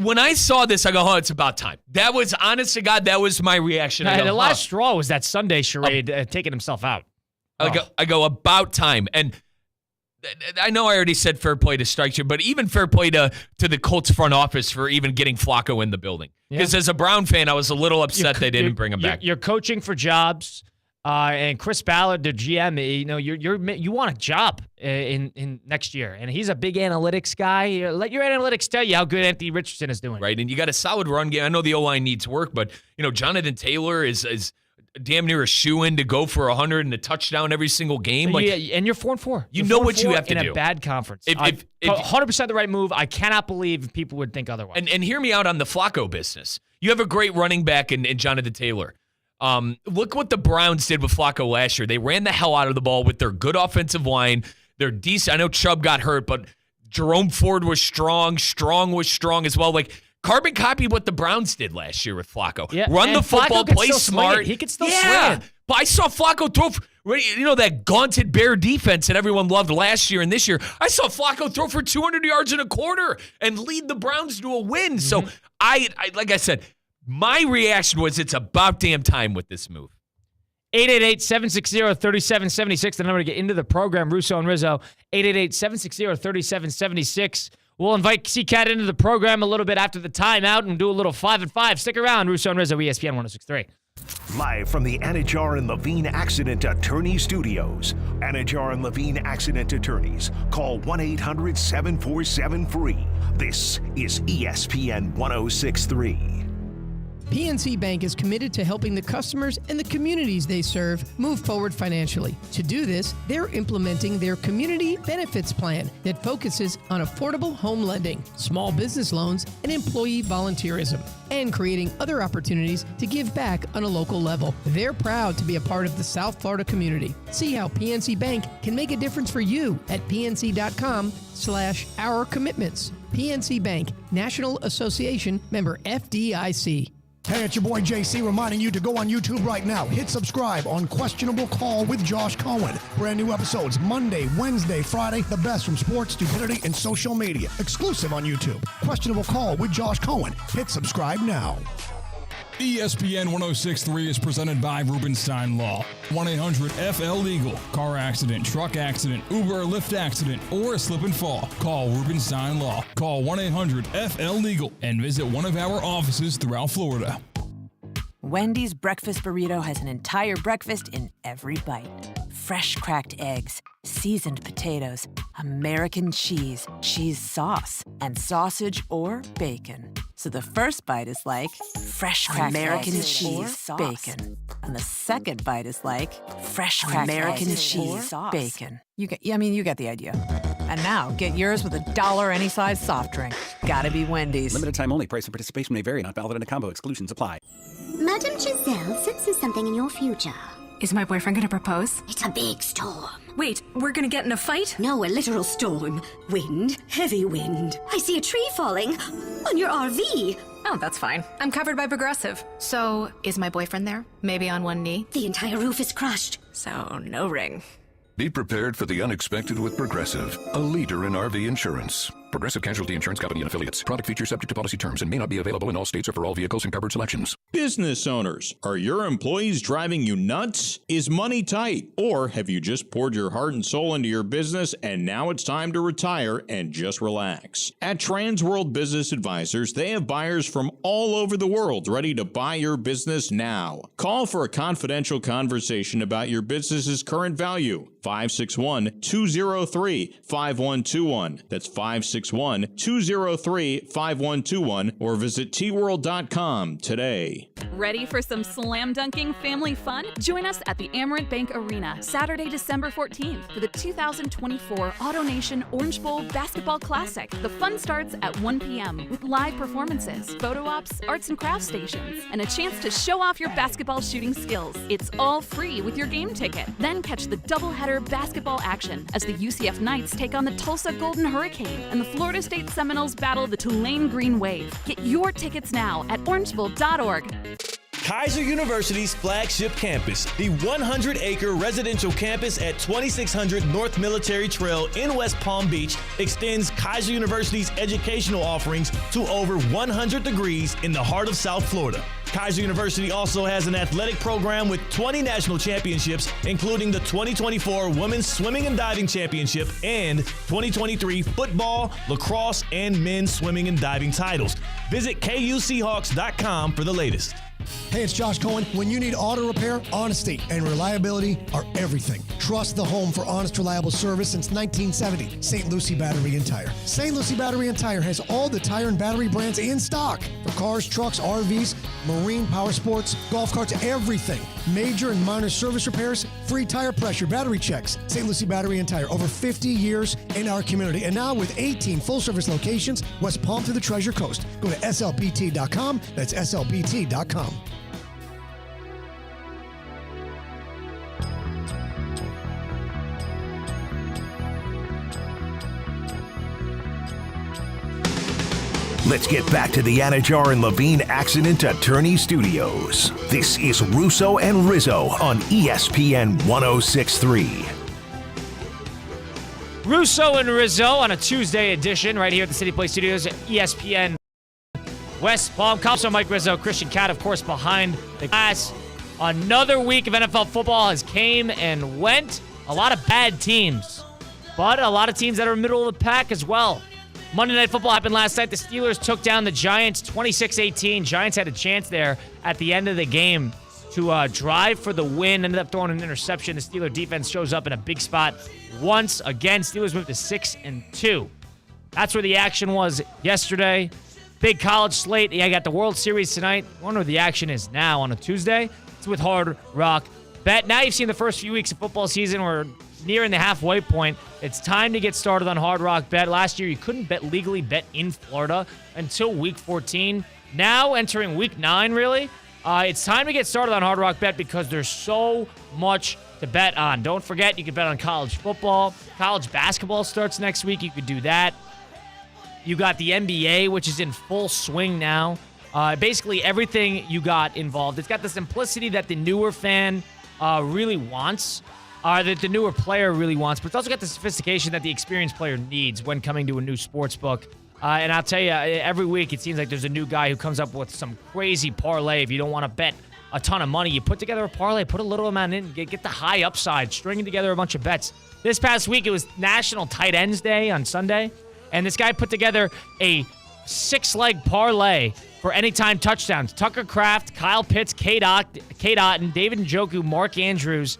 When I saw this, I go, oh, it's about time. That was, honest to God, that was my reaction. The last straw was that Sunday charade taking himself out. I go, about time. And I know I already said fair play to Steichen, but even fair play to the Colts front office for even getting Flacco in the building. Because as a Brown fan, I was a little upset they didn't bring him back. You're coaching for jobs, and Chris Ballard, the GM, you want a job in next year, and he's a big analytics guy. Let your analytics tell you how good Anthony Richardson is doing. Right, and you got a solid run game. I know the O-line needs work, but Jonathan Taylor is damn near a shoe-in to go for 100 and a touchdown every single game. Yeah, and you're 4-4. You know what you have to do. In a bad conference. If 100% the right move. I cannot believe people would think otherwise. And hear me out on the Flacco business. You have a great running back in Jonathan Taylor. Look what the Browns did with Flacco last year. They ran the hell out of the ball with their good offensive line. They're decent. I know Chubb got hurt, but Jerome Ford was strong. Strong was strong as well. Like, carbon copy what the Browns did last year with Flacco. Yeah, run the football, play smart. He could still swing it. But I saw Flacco throw, that gaunted Bear defense that everyone loved last year and this year. I saw Flacco throw for 200 yards and a quarter and lead the Browns to a win. So, I like I said, my reaction was it's about damn time with this move. 888-760-3776, the number to get into the program, Russo and Rizzo. 888-760-3776. We'll invite C-Cat into the program a little bit after the timeout and do a little 5 and 5. Stick around, Russo and Rizzo, ESPN 106.3. Live from the Anajar and Levine Accident Attorney Studios. Anajar and Levine Accident Attorneys. Call 1-800-747-FREE. This is ESPN 106.3. PNC Bank is committed to helping the customers and the communities they serve move forward financially. To do this, they're implementing their Community Benefits Plan that focuses on affordable home lending, small business loans, and employee volunteerism, and creating other opportins to give back on a local level. They're proud to be a part of the South Florida community. See how PNC Bank can make a difference for you at pnc.com/our commitments. PNC Bank, National Association, member FDIC. Hey, it's your boy JC reminding you to go on YouTube right now. Hit subscribe on Questionable Call with Josh Cohen. Brand new episodes Monday, Wednesday, Friday. The best from sports, stupidity, and social media. Exclusive on YouTube. Questionable Call with Josh Cohen. Hit subscribe now. ESPN 106.3 is presented by Rubenstein Law. 1-800-FL-LEGAL. Car accident, truck accident, Uber or Lyft accident, or a slip and fall. Call Rubenstein Law. Call 1-800-FL-LEGAL and visit one of our offices throughout Florida. Wendy's breakfast burrito has an entire breakfast in every bite. Fresh cracked eggs, seasoned potatoes, American cheese, cheese sauce, and sausage or bacon. So the first bite is like fresh cracked American cheese, bacon. And the second bite is like fresh cracked American cheese, bacon. You get the idea. And now, get yours with $1 any size soft drink. Gotta be Wendy's. Limited time only. Price and participation may vary. Not valid in a combo. Exclusions apply. Madame Giselle senses something in your future. Is my boyfriend gonna propose? It's a big storm. Wait, we're gonna get in a fight? No, a literal storm. Wind, heavy wind. I see a tree falling on your RV. Oh, that's fine. I'm covered by Progressive. So, is my boyfriend there? Maybe on one knee? The entire roof is crushed. So, no ring. Be prepared for the unexpected with Progressive, a leader in RV insurance. Progressive Casualty Insurance Company and Affiliates. Product features subject to policy terms and may not be available in all states or for all vehicles and covered selections. Business owners, are your employees driving you nuts? Is money tight? Or have you just poured your heart and soul into your business and now it's time to retire and just relax? At Transworld Business Advisors, they have buyers from all over the world ready to buy your business now. Call for a confidential conversation about your business's current value. 561-203-5121. That's 561-203-5121 or visit tworld.com today. Ready for some slam dunking family fun? Join us at the Amerant Bank Arena Saturday, December 14th for the 2024 AutoNation Orange Bowl Basketball Classic. The fun starts at 1 p.m. with live performances, photo ops, arts and crafts stations, and a chance to show off your basketball shooting skills. It's all free with your game ticket. Then catch the doubleheader basketball action as the UCF Knights take on the Tulsa Golden Hurricane and the Florida State Seminoles battle the Tulane Green Wave. Get your tickets now at orangeville.org. Kaiser University's flagship campus, the 100-acre residential campus at 2600 North Military Trail in West Palm Beach, extends Kaiser University's educational offerings to over 100 degrees in the heart of South Florida. Kaiser University also has an athletic program with 20 national championships, including the 2024 Women's Swimming and Diving Championship and 2023 football, lacrosse, and men's swimming and diving titles. Visit KUSeahawks.com for the latest. Hey, it's Josh Cohen. When you need auto repair, honesty and reliability are everything. Trust the home for honest, reliable service since 1970. St. Lucie Battery and Tire. St. Lucie Battery and Tire has all the tire and battery brands in stock for cars, trucks, RVs, marine, power sports, golf carts, everything. Major and minor service repairs, free tire pressure, battery checks. St. Lucie Battery and Tire, over 50 years in our community. And now with 18 full-service locations, West Palm to the Treasure Coast. Go to slbt.com. That's slbt.com. Let's get back to the Anajar and Levine Accident Attorney Studios. This is Russo and Rizzo on ESPN 106.3. Russo and Rizzo on a Tuesday edition right here at the City Place Studios at ESPN West Palm. Also Mike Rizzo, Christian Cat, of course, behind the glass. Another week of NFL football has came and went. A lot of bad teams, but a lot of teams that are middle of the pack as well. Monday Night Football happened last night. The Steelers took down the Giants 26-18. Giants had a chance there at the end of the game to drive for the win. Ended up throwing an interception. The Steeler defense shows up in a big spot once again. Steelers moved to 6-2. That's where the action was yesterday. Big college slate. Yeah, I got the World Series tonight. I wonder where the action is now on a Tuesday. It's with Hard Rock Bet. Now you've seen the first few weeks of football season. We're nearing the halfway point. It's time to get started on Hard Rock Bet. Last year, you couldn't legally bet in Florida until week 14. Now, entering week 9, really, it's time to get started on Hard Rock Bet because there's so much to bet on. Don't forget, you can bet on college football. College basketball starts next week. You could do that. You got the NBA, which is in full swing now. Basically, everything you got involved. It's got the simplicity that the newer fan really wants. That the newer player really wants, but it's also got the sophistication that the experienced player needs when coming to a new sports book. And I'll tell you, every week it seems like there's a new guy who comes up with some crazy parlay. If you don't want to bet a ton of money, you put together a parlay, put a little amount in, get the high upside, stringing together a bunch of bets. This past week, it was National Tight Ends Day on Sunday, and this guy put together a 6-leg parlay for anytime touchdowns. Tucker Kraft, Kyle Pitts, Kate Otten, David Njoku, Mark Andrews,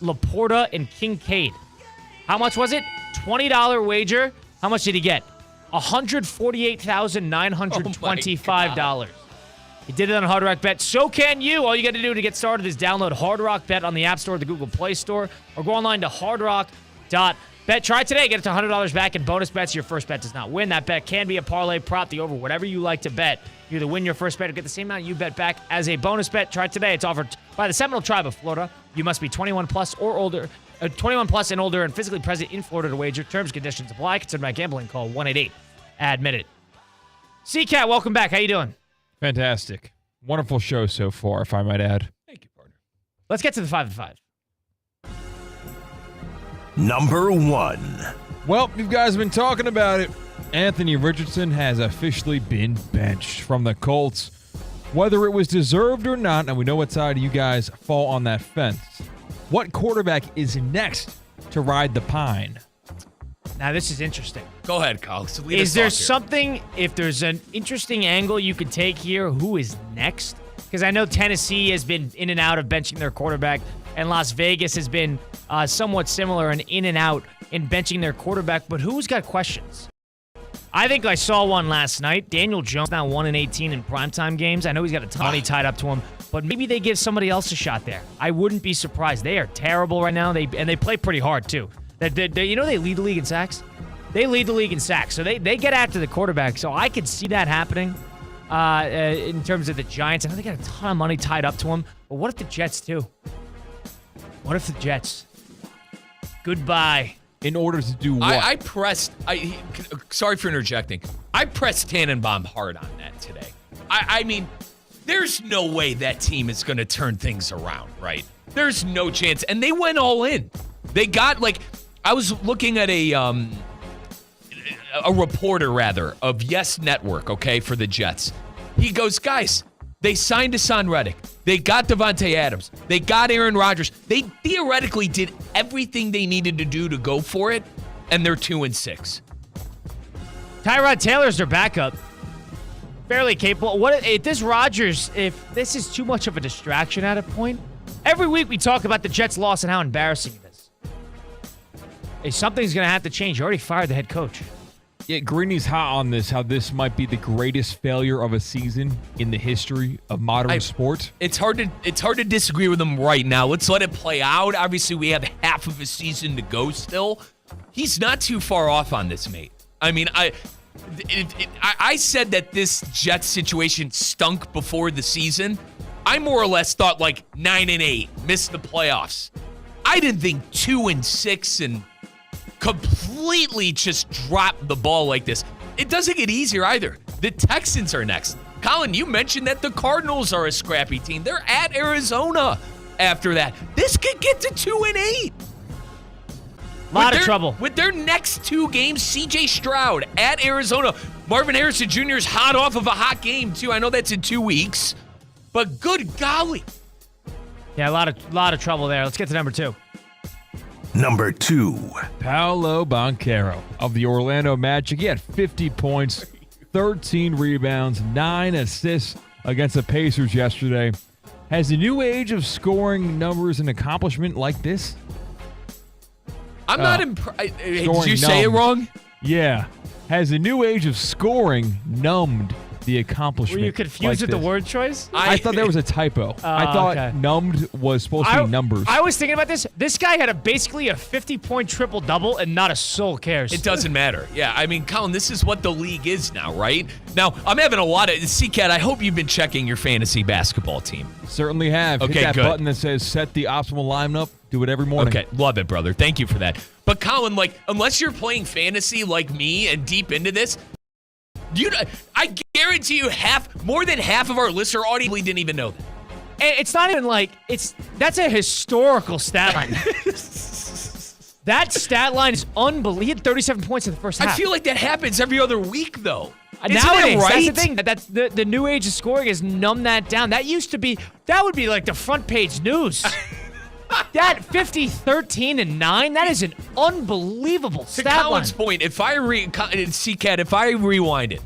Laporta, and Kincaid. How much was it? $20 wager. How much did he get? $148,925. He did it on Hard Rock Bet. So can you. All you got to do to get started is download Hard Rock Bet on the App Store or the Google Play Store, or go online to hardrock.bet. Try it today. Get it to $100 back in bonus bets. Your first bet does not win. That bet can be a parlay, prop, the over, whatever you like to bet. You either win your first bet or get the same amount you bet back as a bonus bet. Try it today. It's offered by the Seminole Tribe of Florida. You must be 21 plus or older, 21 plus and older, and physically present in Florida to wager. Terms and conditions apply. Consider by gambling. Call 1-888-ADMITTED. C-Cat, welcome back. How you doing? Fantastic. Wonderful show so far, if I might add. Thank you, partner. Let's get to the 5 and 5. Number 1. Well, you guys have been talking about it. Anthony Richardson has officially been benched from the Colts. Whether it was deserved or not, and we know what side you guys fall on that fence, what quarterback is next to ride the pine? Now, this is interesting. Go ahead, Kyle. So is there something, if there's an interesting angle you could take here, who is next? Because I know Tennessee has been in and out of benching their quarterback, and Las Vegas has been somewhat similar and in and out in benching their quarterback, but who's got questions? I think I saw one last night. Daniel Jones now 1-18 in primetime games. I know he's got a ton of money tied up to him, but maybe they give somebody else a shot there. I wouldn't be surprised. They are terrible right now, and they play pretty hard, too. They lead the league in sacks? They lead the league in sacks, so they get after the quarterback. So I could see that happening in terms of the Giants. I know they got a ton of money tied up to them, but what if the Jets, too? What if the Jets? Goodbye. In order to do what? I pressed. Sorry for interjecting. I pressed Tannenbaum hard on that today. I mean, there's no way that team is going to turn things around, right? There's no chance. And they went all in. They got, I was looking at a reporter, rather, of Yes Network, okay, for the Jets. He goes, guys, they signed Hassan Reddick. They got Devontae Adams. They got Aaron Rodgers. They theoretically did everything they needed to do to go for it, and they're 2-6. Tyrod Taylor's their backup. fairly capable. If this Rodgers, if this is too much of a distraction at a point, every week we talk about the Jets' loss and how embarrassing it is. If something's going to have to change. You already fired the head coach. Yeah, Greeny's hot on this, how this might be the greatest failure of a season in the history of modern sport. It's hard to disagree with him right now. Let's let it play out. Obviously, we have half of a season to go still. He's not too far off on this, mate. I mean, I said that this Jets situation stunk before the season. I more or less thought like 9-8, missed the playoffs. I didn't think 2-6 and completely just drop the ball like this. It doesn't get easier either. The Texans are next. Colin, you mentioned that the Cardinals are a scrappy team. They're at Arizona after that. This could get to 2-8. A lot of trouble. With their next 2 games, C.J. Stroud at Arizona. Marvin Harrison Jr. is hot off of a hot game, too. I know that's in 2 weeks. But good golly. Yeah, a lot of trouble there. Let's get to number 2. Number 2. Paolo Banchero of the Orlando Magic. He had 50 points, 13 rebounds, 9 assists against the Pacers yesterday. Has the new age of scoring numbers an accomplishment like this? I'm not impressed. Did you say it wrong? Yeah. Has the new age of scoring numbed the accomplishment? Were you confused with the word choice? I thought there was a typo. I thought numbed was supposed to be numbers. I was thinking about this. This guy had basically a 50-point triple-double, and not a soul cares. It doesn't matter. Yeah, I mean, Colin, this is what the league is now, right? Now, I'm having a lot of... C-Cat, I hope you've been checking your fantasy basketball team. Certainly have. Okay, hit that good. button that says set the optimal lineup. Do it every morning. Okay, love it, brother. Thank you for that. But Colin, like, unless you're playing fantasy like me and deep into this, I guarantee you more than half of our listener audience didn't even know that. And it's not even like that's a historical stat line. That stat line is unbelievable. He had 37 points in the first half. I feel like that happens every other week, though. Nowadays, right? that's the thing. That's the new age of scoring has numbed that down. That would be like the front page news. That 50, 13, and 9, that is an unbelievable stat line. To Colin's point, if I rewind it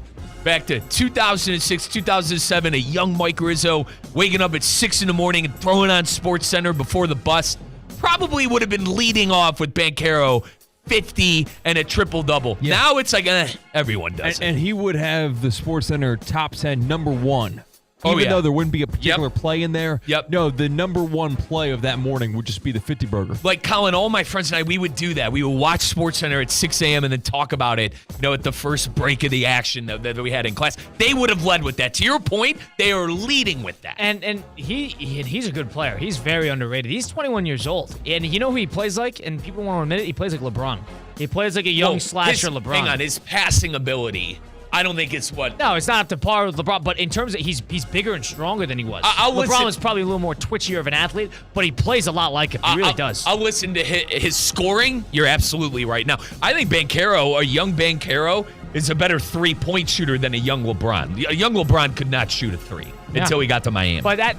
back to 2006, 2007, a young Mike Rizzo waking up at 6 in the morning and throwing on SportsCenter before the bus, probably would have been leading off with Banchero 50 and a triple-double. Yeah. Now it's like, everyone does it. And he would have the SportsCenter top 10 number 1. Even though there wouldn't be a particular play in there. Yep. No, the number 1 play of that morning would just be the 50 burger. Like, Colin, all my friends and I, we would do that. We would watch SportsCenter at 6 a.m. and then talk about it, at the first break of the action that we had in class. They would have led with that. To your point, they are leading with that. And he's a good player. He's very underrated. He's 21 years old. And you know who he plays like? And people won't admit it. He plays like LeBron. He plays like a young slasher LeBron. Hang on. His passing ability, I don't think it's what... No, it's not up to par with LeBron, but in terms of he's bigger and stronger than he was. LeBron was probably a little more twitchier of an athlete, but he plays a lot like him. He really does. I'll listen to his scoring. You're absolutely right. Now, I think Banchero, a young Banchero, is a better three-point shooter than a young LeBron. A young LeBron could not shoot a three until he got to Miami. But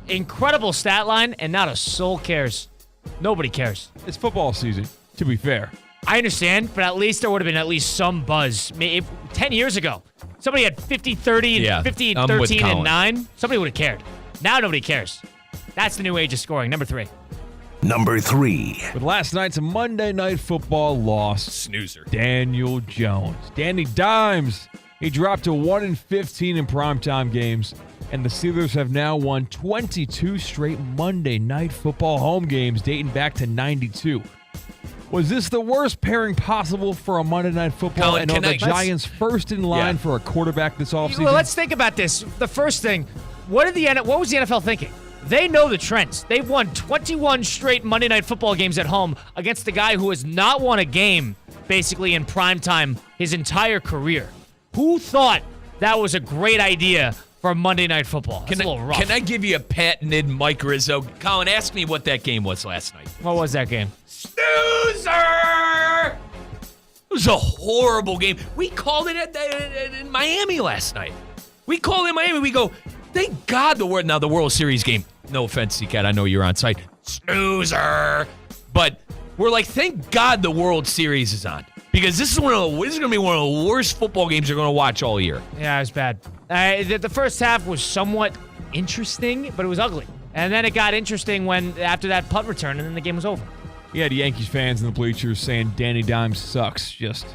incredible stat line, and not a soul cares. Nobody cares. It's football season, to be fair. I understand, but at least there would have been at least some buzz. 10 years ago, somebody had 50, 30, and 50, 13, and 9. Somebody would have cared. Now nobody cares. That's the new age of scoring. Number 3. Number 3. With last night's Monday Night Football loss, snoozer, Daniel Jones. Danny Dimes. He dropped to 1-15 in primetime games, and the Steelers have now won 22 straight Monday Night Football home games dating back to 92. Was this the worst pairing possible for a Monday Night Football? And are the Giants first in line for a quarterback this offseason? Well, let's think about this. The first thing, what was the NFL thinking? They know the trends. They've won 21 straight Monday Night Football games at home against the guy who has not won a game, basically, in primetime his entire career. Who thought that was a great idea for Monday Night Football? That's a little rough. Can I give you a patented Mike Rizzo? Colin, ask me what that game was last night. What was that game? Snoozer! It was a horrible game. We called it in Miami last night. We called it in Miami. We go, thank God the World Series game. No offense, C-Cat. I know you're on site. Snoozer! But we're like, thank God the World Series is on. because this is going to be one of the worst football games you're going to watch all year. Yeah, it was bad. The first half was somewhat interesting, but it was ugly. And then it got interesting after that punt return, and then the game was over. You had Yankees fans in the bleachers saying Danny Dimes sucks. Just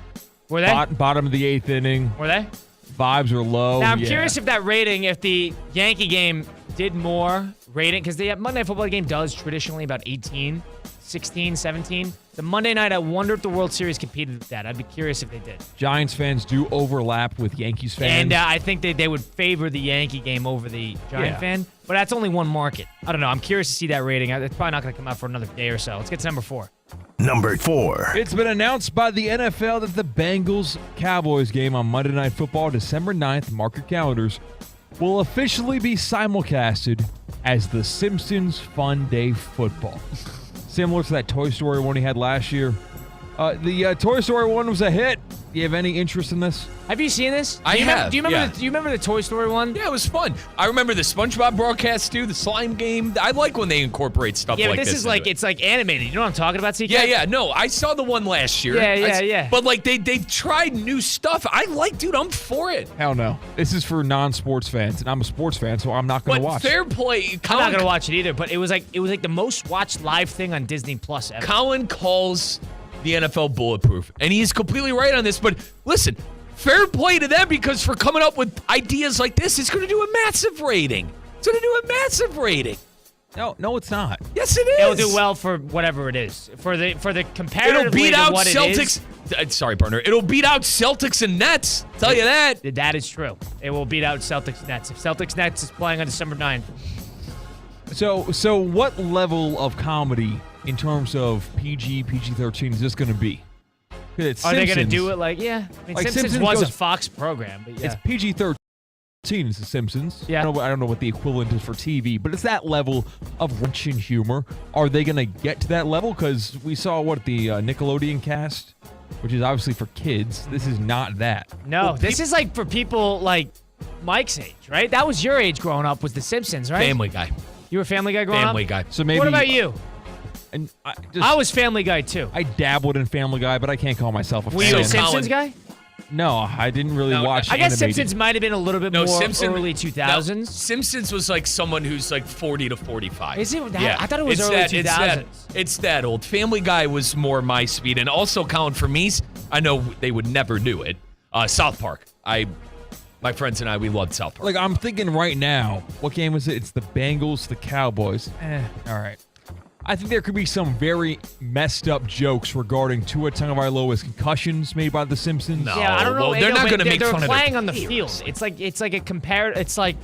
were they bottom of the 8th inning? Were they? Vibes were low. Now I'm curious if that rating, if the Yankee game did more rating, because the Monday Night Football game does traditionally about 18, 16, 17. The Monday night, I wonder if the World Series competed with that. I'd be curious if they did. Giants fans do overlap with Yankees fans. And I think they would favor the Yankee game over the Giant fan. But that's only one market. I don't know. I'm curious to see that rating. It's probably not going to come out for another day or so. Let's get to number 4. Number 4. It's been announced by the NFL that the Bengals-Cowboys game on Monday Night Football, December 9th, mark your calendars, will officially be simulcasted as the Simpsons Fun Day Football. Similar to that Toy Story one he had last year. The Toy Story one was a hit. Do you have any interest in this? Have you seen this? I have. Do you remember the Toy Story one? Yeah, it was fun. I remember the SpongeBob broadcast too, the slime game. I like when they incorporate stuff like this. Yeah, but this is like, it's like animated. You know what I'm talking about, CK? Yeah. No, I saw the one last year. Yeah. But like they tried new stuff. I'm for it. Hell no. This is for non-sports fans, and I'm a sports fan, so I'm not going to watch. Fair play. I'm not going to watch it either, but it was like the most watched live thing on Disney Plus ever. Colin calls the NFL bulletproof, and he's completely right on this. But listen, fair play to them, because for coming up with ideas like this, it's going to do a massive rating. No, it's not. Yes, it is. It'll do well for whatever it is. For the comparatively it'll beat out what Celtics. Sorry, partner. It'll beat out Celtics and Nets. Tell you that. That is true. It will beat out Celtics Nets. If Celtics Nets is playing on December 9th. So what level of comedy in terms of PG-13 is this going to be? Are they going to do it like, yeah? I mean, Simpsons was a Fox program, but yeah. It's PG-13. It's The Simpsons. Yeah. I don't know what the equivalent is for TV, but it's that level of wrench and humor. Are they going to get to that level? Because we saw the Nickelodeon cast, which is obviously for kids. This is not that. No, this is like for people like Mike's age, right? That was your age growing up, was The Simpsons, right? Family Guy. You were a Family Guy growing up? Family Guy. So maybe. What about you? And I was Family Guy too. I dabbled in Family Guy, but I can't call myself a fan. Were you a Simpsons guy? No, I didn't really watch. I guess animated. Simpsons might have been a little bit more early 2000s. No, Simpsons was like someone who's like 40 to 45. Is it? Yeah. I thought it was early 2000s. It's that old. Family Guy was more my speed. And also, Colin, for me, I know they would never do it. South Park. My friends and I, we loved South Park. Like, I'm thinking right now, what game is it? It's the Bengals, the Cowboys. All right. I think there could be some very messed up jokes regarding Tua Tagovailoa's concussions made by The Simpsons. No, yeah, I don't know. Well, they're not going to make fun of They're playing on the field. It's like a It's like,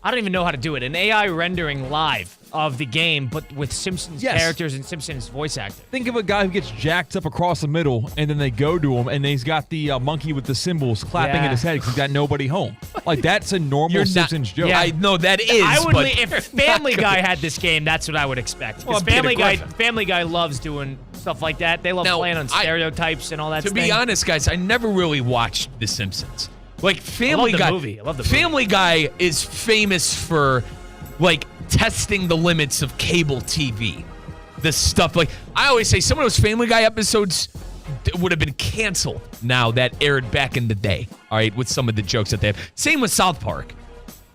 I don't even know how to do it. An AI rendering live of the game, but with Simpsons characters and Simpsons voice acting. Think of a guy who gets jacked up across the middle, and then they go to him, and he's got the monkey with the cymbals clapping in his head because he's got nobody home. Like, that's a normal Simpsons joke. Yeah, I know that is. If Family Guy had this game, that's what I would expect. Because Family Guy loves doing stuff like that. They love playing on stereotypes and all that stuff. To be honest, guys, I never really watched The Simpsons. Like, Family Guy. I love the movie. Family Guy is famous for, like, testing the limits of cable TV. The stuff, like, I always say some of those Family Guy episodes would have been canceled now that aired back in the day, all right, with some of the jokes that they have. Same with South Park.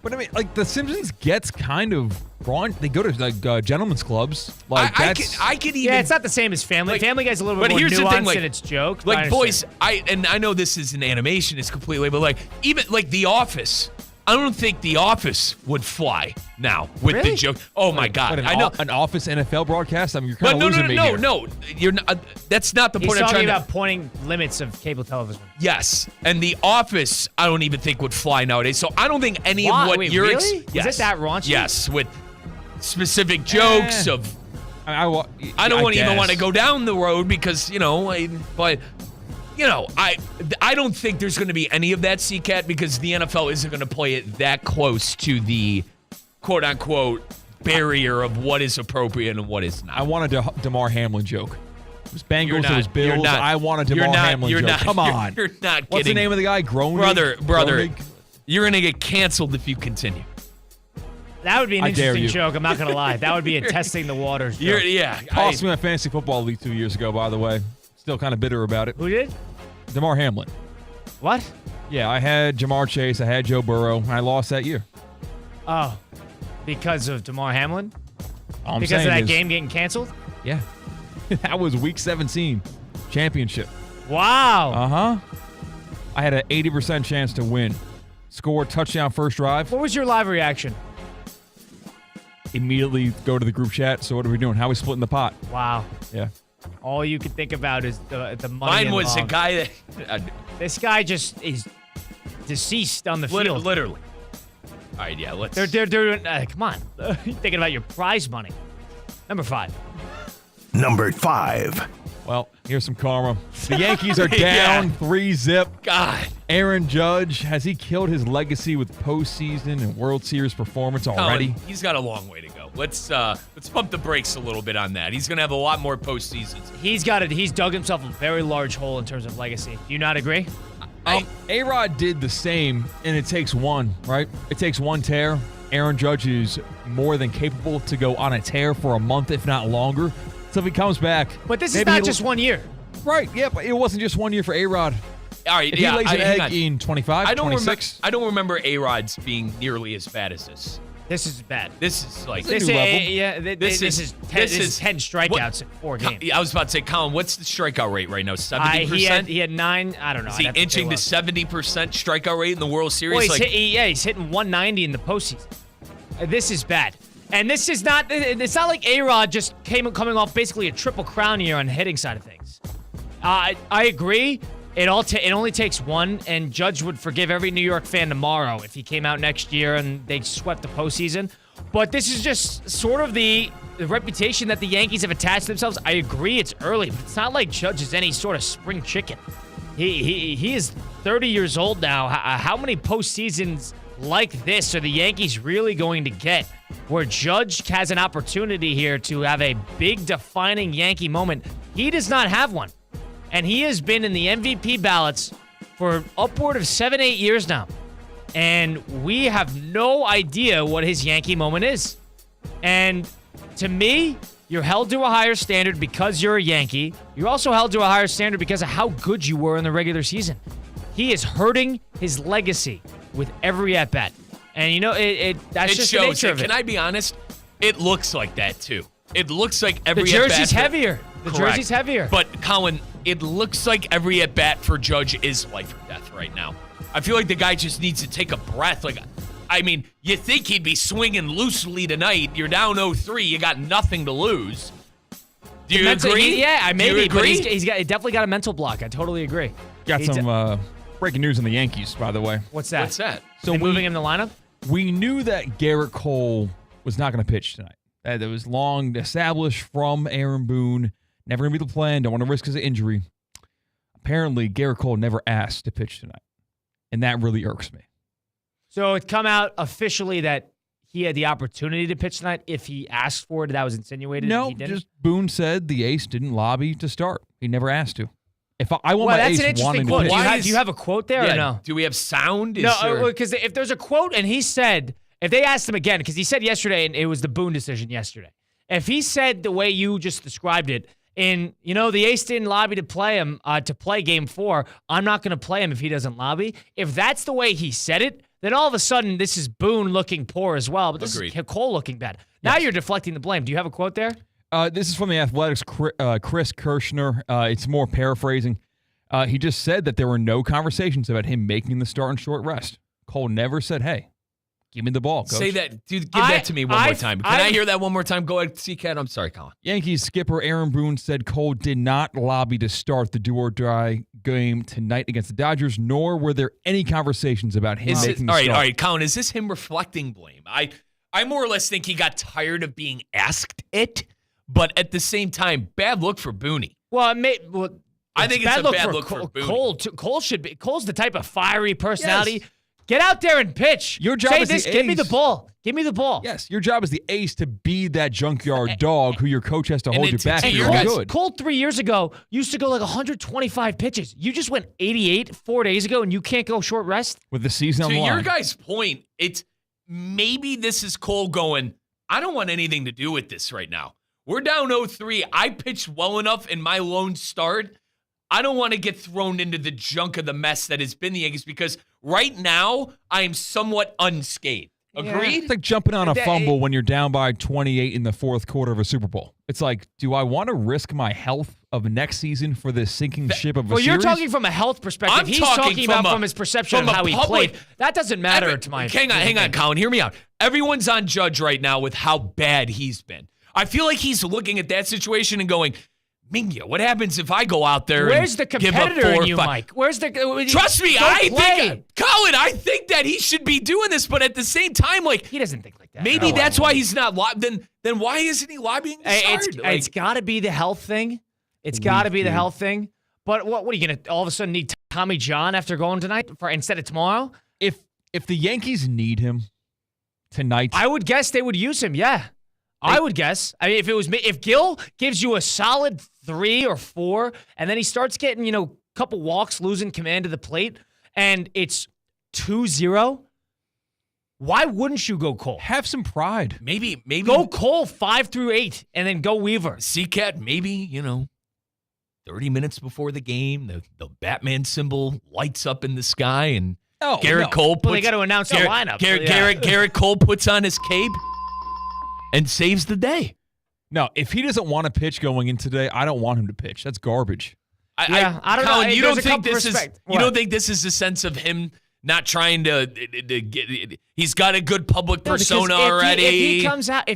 But I mean, like, The Simpsons gets kind of wrong. They go to like gentlemen's clubs. Like I could even. Yeah, it's not the same as Family. Family Guy's a little bit more nuanced in its jokes. Like, boys, I know this is an animation, it's completely, but like even like The Office. I don't think The Office would fly now with the joke. Oh my God! I know an Office NFL broadcast. I mean, you're kind of losing me here. No, you're not. That's not the point. He's talking about pointing limits of cable television. Yes, and The Office, I don't even think would fly nowadays. So I don't think any of what you're. Really? Yes. Is it that raunchy? Yes, with specific jokes of. I don't even want to go down the road because but. I don't think there's going to be any of that, CCAT, because the NFL isn't going to play it that close to the quote-unquote barrier of what is appropriate and what is not. I wanted a DeMar Hamlin joke. It was Bengals, it was Bills. I wanted a DeMar Hamlin joke. Come on. You're not kidding. What's the name of the guy? Brother, you're going to get canceled if you continue. That would be an interesting joke. I'm not going to lie. That would be a testing the waters joke. Cost me my fantasy football league 2 years ago, by the way. Still kind of bitter about it. Who did? Damar Hamlin. What? Yeah, I had Jamar Chase. I had Joe Burrow. And I lost that year. Oh, because of Damar Hamlin? All I'm because of saying that is, game getting canceled? Yeah. That was week 17 championship. Wow. Uh-huh. I had an 80% chance to win. Score, touchdown, first drive. What was your live reaction? Immediately go to the group chat. So what are we doing? How are we splitting the pot? Wow. Yeah. All you could think about is the money. Mine was a guy that... this guy just is deceased on the field. Literally. All right, yeah, let's... They're doing... come on. You're thinking about your prize money. Number 5. Number 5. Well, here's some karma. The Yankees are down 3-0. God. Aaron Judge, has he killed his legacy with postseason and World Series performance already? Colin, he's got a long way to go. Let's pump the brakes a little bit on that. He's going to have a lot more postseasons. He's dug himself a very large hole in terms of legacy. Do you not agree? A-Rod did the same, and it takes one, right? It takes one tear. Aaron Judge is more than capable to go on a tear for a month, if not longer. So if he comes back... But this is not just 1 year. Right, yeah, but it wasn't just 1 year for A-Rod. All right, if he lays an egg in 25, 26... I don't remember A-Rod's being nearly as bad as this. This is bad. This is like... This is 10 strikeouts in 4 games. I was about to say, Colin, what's the strikeout rate right now? 70%? He had 9. I don't know. Is he inching to 70% strikeout rate in the World Series? Well, he's hitting 190 in the postseason. This is bad. And this is not... It's not like A-Rod just coming off basically a triple crown year on the hitting side of things. I agree. It only takes one, and Judge would forgive every New York fan tomorrow if he came out next year and they swept the postseason. But this is just sort of the reputation that the Yankees have attached to themselves. I agree it's early, but it's not like Judge is any sort of spring chicken. He is 30 years old now. How many postseasons like this are the Yankees really going to get where Judge has an opportunity here to have a big defining Yankee moment? He does not have one. And he has been in the MVP ballots for upward of 7-8 years now. And we have no idea what his Yankee moment is. And to me, you're held to a higher standard because you're a Yankee. You're also held to a higher standard because of how good you were in the regular season. He is hurting his legacy with every at-bat. And, you know, that's just the nature of it. Can I be honest? It looks like that, too. It looks like every at-bat. The jersey's heavier. The jersey's heavier. But, Colin, it looks like every at-bat for Judge is life or death right now. I feel like the guy just needs to take a breath. Like, I mean, you think he'd be swinging loosely tonight. You're down 0-3. You got nothing to lose. Do you agree? Yeah, maybe. But he's definitely got a mental block. I totally agree. Got some breaking news on the Yankees, by the way. What's that? So moving him in the lineup? We knew that Garrett Cole was not going to pitch tonight. That was long established from Aaron Boone. Never going to be the plan. Don't want to risk his injury. Apparently, Garrett Cole never asked to pitch tonight. And that really irks me. So it come out officially that he had the opportunity to pitch tonight if he asked for it. That was insinuated. No, he didn't? just Boone said the ace didn't lobby to start. He never asked to. If I want my that's ace an interesting wanting quote. to pitch. Do you have a quote there or no? Do we have sound? No, because if there's a quote and he said, if they asked him again, because he said yesterday, and it was the Boone decision yesterday. If he said the way you just described it, and, you know, the ace didn't lobby to play him, to play game 4, I'm not going to play him if he doesn't lobby. If that's the way he said it, then all of a sudden this is Boone looking poor as well, but this is Cole looking bad. Now you're deflecting the blame. Do you have a quote there? This is from the Athletics' Chris Kirshner. It's more paraphrasing. He just said that there were no conversations about him making the start and short rest. Cole never said, hey, give me the ball, coach. Say that. Dude, give that to me one more time. Can I hear that one more time? Go ahead, C-Cat. I'm sorry, Colin. Yankees skipper Aaron Boone said Cole did not lobby to start the do-or-die game tonight against the Dodgers, nor were there any conversations about him making the start. All right, Colin, is this him reflecting blame? I more or less think he got tired of being asked it, but at the same time, bad look for Booney. Well, I think it's a bad look for Booney. Cole's the type of fiery personality. Yes. Get out there and pitch. Your job is this. The Give me ace. the ball. Give me the ball. Yes, your job is the ace to be that junkyard dog who your coach has to hold you back. And you're good. Cole 3 years ago used to go like 125 pitches. You just went 88 4 days ago, and you can't go short rest with the season on the line. To your guys' point, it's maybe this is Cole going, I don't want anything to do with this right now. We're down 0-3. I pitched well enough in my lone start. I don't want to get thrown into the junk of the mess that has been the Yankees because right now I am somewhat unscathed. Agreed? It's like jumping on a fumble when you're down by 28 in the fourth quarter of a Super Bowl. It's like, do I want to risk my health of next season for this sinking ship of a series? Well, you're talking from a health perspective. He's talking about from his perception of how he played. That doesn't matter to my opinion. Hang on, Colin. Hear me out. Everyone's on Judge right now with how bad he's been. I feel like he's looking at that situation and going, Mingya, what happens if I go out there Where's the competitor in you, 5? Mike? Where's the... Trust me, Colin, I think that he should be doing this, but at the same time, like... He doesn't think like that. Maybe that's why he's not... Then why isn't he lobbying the start? It's got to be the health thing. It's got to be the health thing. But what are you going to all of a sudden need Tommy John after going tonight instead of tomorrow? If the Yankees need him tonight... I would guess they would use him, yeah. I would guess. I mean, if Gil gives you a solid 3 or 4, and then he starts getting, a couple walks, losing command of the plate, and it's 2-0, why wouldn't you go Cole? Have some pride. Maybe go Cole 5 through 8, and then go Weaver. C-Cat, maybe, 30 minutes before the game, the Batman symbol lights up in the sky, and Garrett Cole puts... Well, they got to announce the lineup. Garrett Cole puts on his cape and saves the day. No, if he doesn't want to pitch going in today, I don't want him to pitch. That's garbage. I don't Colin, know. You don't think this is a sense of him not trying to get? He's got a good public persona already. If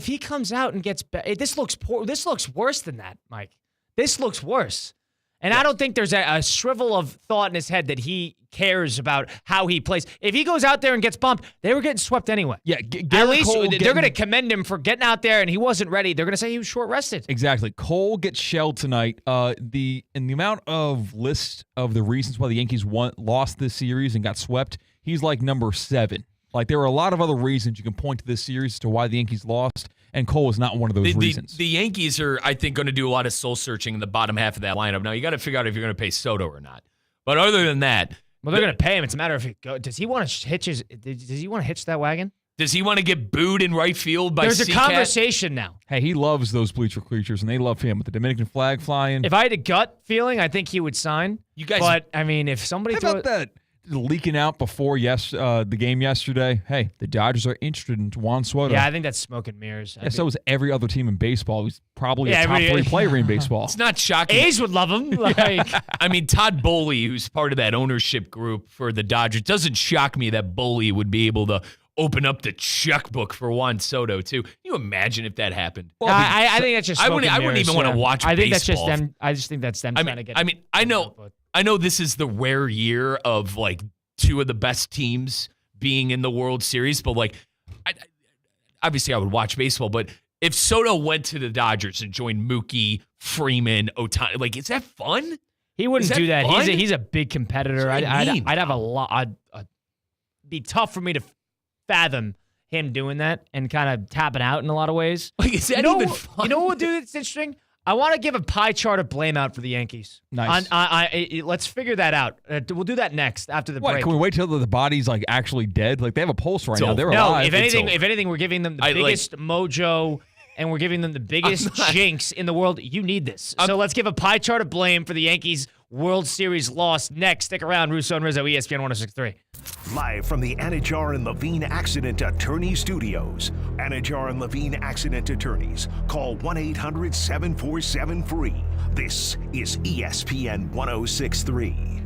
he comes out and gets this looks poor. This looks worse than that, Mike. This looks worse. And I don't think there's a shrivel of thought in his head that he cares about how he plays. If he goes out there and gets bumped, they were getting swept anyway. Yeah, at least they're going to commend him for getting out there and he wasn't ready. They're going to say he was short rested. Exactly. Cole gets shelled tonight. The amount of list of the reasons why the Yankees lost this series and got swept, he's like number 7. Like there were a lot of other reasons you can point to this series as to why the Yankees lost. And Cole is not one of those reasons. The Yankees are, I think, going to do a lot of soul searching in the bottom half of that lineup. Now, you got to figure out if you're going to pay Soto or not. But other than that, well, they're going to pay him. It's a matter of does he want to hitch that wagon? Does he want to get booed in right field by There's C-Cat? a conversation now. Hey, he loves those bleacher creatures, and they love him with the Dominican flag flying. If I had a gut feeling, I think he would sign. You guys, but I mean, if somebody about that leaking out before the game yesterday, hey, the Dodgers are interested in Juan Soto. Yeah, I think that's smoke and mirrors. Yeah, so is every other team in baseball. He's probably a top 3 player in baseball. It's not shocking. A's would love him. I mean, Todd Boehly, who's part of that ownership group for the Dodgers, doesn't shock me that Boehly would be able to open up the checkbook for Juan Soto, too. Can you imagine if that happened? Well, I think that's just smoke and mirrors. I wouldn't even want to watch baseball. I think that's just them. I just think that's them trying to get... I know this is the rare year of, like, 2 of the best teams being in the World Series, but like, obviously I would watch baseball, but if Soto went to the Dodgers and joined Mookie, Freeman, Ohtani, like, is that fun? He wouldn't do that. Fun? He's a big competitor. I'd have a lot. It'd be tough for me to fathom him doing that and kind of tapping out in a lot of ways. Like, is that even fun? You know what we'll do that's interesting? I want to give a pie chart of blame out for the Yankees. Nice. Let's figure that out. We'll do that next after the break. Can we wait till the body's like actually dead? Like they have a pulse right now. They're alive. If anything, we're giving them the biggest mojo and we're giving them the biggest jinx in the world. You need this. So let's give a pie chart of blame for the Yankees World Series loss next. Stick around. Russo and Rizzo, ESPN 106.3. Live from the Anajar and Levine Accident Attorney Studios. Anajar and Levine Accident Attorneys. Call 1-800-747-FREE. This is ESPN 106.3.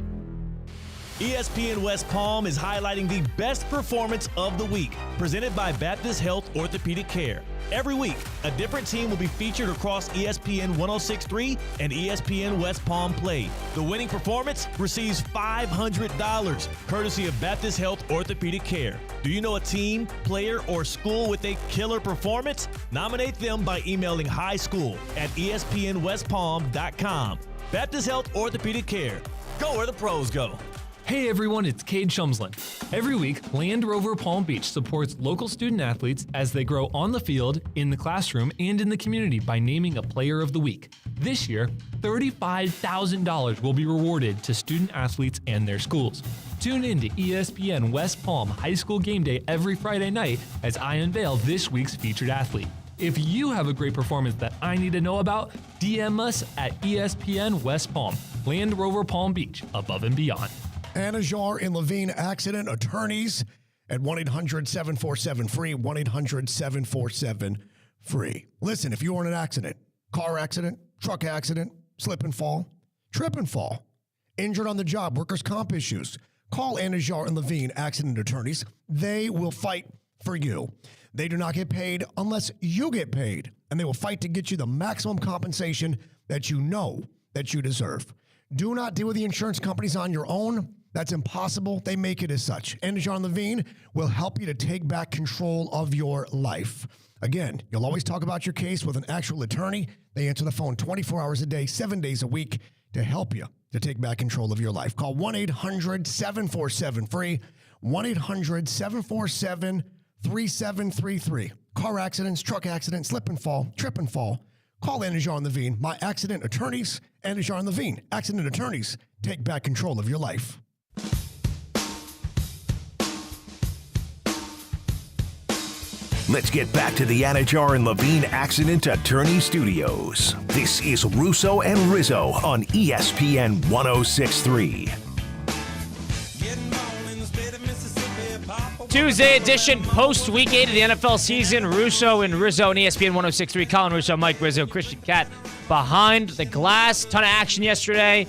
ESPN West Palm is highlighting the best performance of the week, presented by Baptist Health Orthopedic Care. Every week, a different team will be featured across ESPN 106.3 and ESPN West Palm Play. The winning performance receives $500, courtesy of Baptist Health Orthopedic Care. Do you know a team, player, or school with a killer performance? Nominate them by emailing highschool@espnwestpalm.com. Baptist Health Orthopedic Care. Go where the pros go. Hey everyone, it's Cade Shumsland. Every week, Land Rover Palm Beach supports local student athletes as they grow on the field, in the classroom, and in the community by naming a Player of the Week. This year, $35,000 will be rewarded to student athletes and their schools. Tune in to ESPN West Palm High School Game Day every Friday night as I unveil this week's featured athlete. If you have a great performance that I need to know about, DM us at ESPN West Palm. Land Rover Palm Beach, above and beyond. Anajar and Levine Accident Attorneys at 1-800-747-FREE, 1-800-747-FREE. Listen, if you were in an accident, car accident, truck accident, slip and fall, trip and fall, injured on the job, workers' comp issues, call Anajar and Levine Accident Attorneys. They will fight for you. They do not get paid unless you get paid, and they will fight to get you the maximum compensation that you know that you deserve. Do not deal with the insurance companies on your own. That's impossible. They make it as such. Anajar and Levine will help you to take back control of your life. Again, you'll always talk about your case with an actual attorney. They answer the phone 24 hours a day, 7 days a week to help you to take back control of your life. Call 1-800-747-FREE, 1-800-747-3733. Car accidents, truck accidents, slip and fall, trip and fall. Call Anajar and Levine, my accident attorneys. Anajar and Levine, accident attorneys. Take back control of your life. Let's get back to the Anajar and Levine Accident Attorney Studios. This is Russo and Rizzo on ESPN 106.3. Tuesday edition, post Week 8 of the NFL season. Russo and Rizzo on ESPN 106.3. Colin Russo, Mike Rizzo, Christian Cat behind the glass. Ton of action yesterday.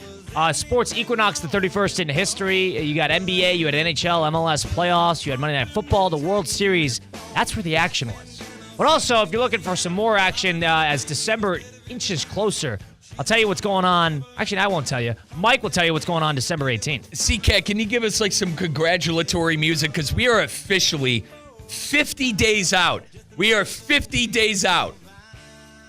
Sports Equinox, the 31st in history. You got NBA, you had NHL, MLS playoffs, you had Monday Night Football, the World Series. That's where the action was. But also, if you're looking for some more action as December inches closer, I'll tell you what's going on. Actually, I won't tell you. Mike will tell you what's going on December 18th. CCAT, can you give us like some congratulatory music? Because we are officially 50 days out. We are 50 days out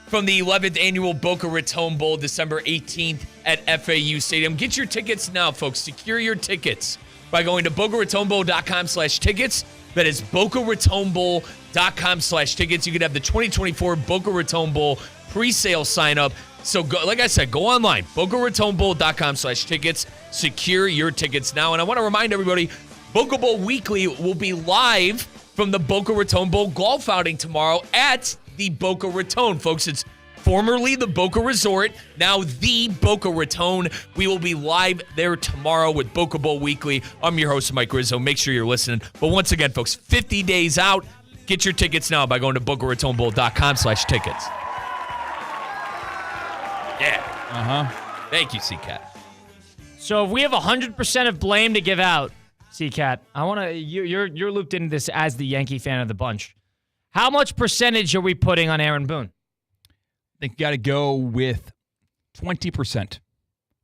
from the 11th annual Boca Raton Bowl, December 18th at FAU Stadium. Get your tickets now, folks. Secure your tickets by going to BocaRatonBowl.com/tickets. That is BocaRatonBowl.com/tickets. You can have the 2024 Boca Raton Bowl pre-sale sign up. So, go, like I said, go online, BocaRatonBowl.com/tickets. Secure your tickets now. And I want to remind everybody, Boca Bowl Weekly will be live from the Boca Raton Bowl golf outing tomorrow at the Boca Raton. Folks, it's formerly the Boca Resort, now the Boca Raton. We will be live there tomorrow with Boca Bowl Weekly. I'm your host, Mike Rizzo. Make sure you're listening. But once again, folks, 50 days out. Get your tickets now by going to BocaRatonBowl.com/tickets. Yeah. Thank you, CCAT. So if we have 100% of blame to give out, CCAT, I want to. You're looped into this as the Yankee fan of the bunch. How much percentage are we putting on Aaron Boone? I think you got to go with 20%.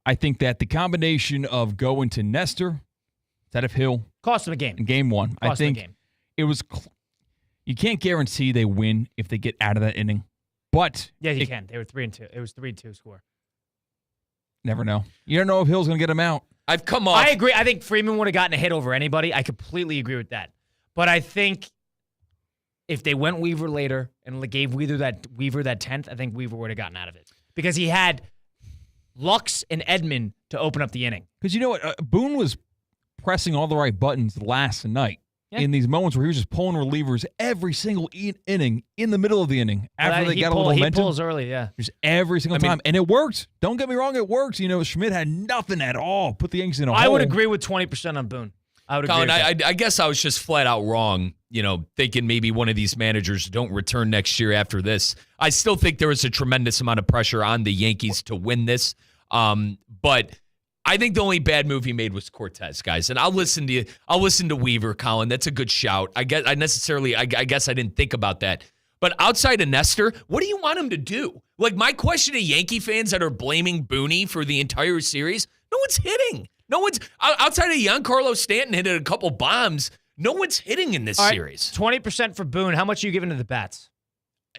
I think that the combination of going to Nestor instead of Hill cost him a game in game one. I think it was. You can't guarantee they win if they get out of that inning, but yeah, you can. They were 3-2. It was 3-2 score. Never know. You don't know if Hill's going to get him out. I've come off. I agree. I think Freeman would have gotten a hit over anybody. I completely agree with that. But I think if they went Weaver later and gave Weaver that 10th, I think Weaver would have gotten out of it because he had Lux and Edman to open up the inning. Because you know what? Boone was pressing all the right buttons last night in these moments where he was just pulling relievers every single inning in the middle of the inning after they got a little momentum. He pulls early, yeah. Just every single time. And it worked. Don't get me wrong, it works. You know, Schmidt had nothing at all. Put the Yankees in a hole. I would agree with 20% on Boone. I would agree Colin, with that. I guess I was just flat out wrong, thinking maybe one of these managers don't return next year after this. I still think there was a tremendous amount of pressure on the Yankees to win this. But I think the only bad move he made was Cortez, guys. And I'll listen to Weaver, Colin. That's a good shout. I guess I didn't think about that. But outside of Nestor, what do you want him to do? Like, my question to Yankee fans that are blaming Booney for the entire series, no one's hitting. No one's outside of Giancarlo Stanton hitting a couple bombs. No one's hitting in this series. 20% for Boone. How much are you giving to the bats?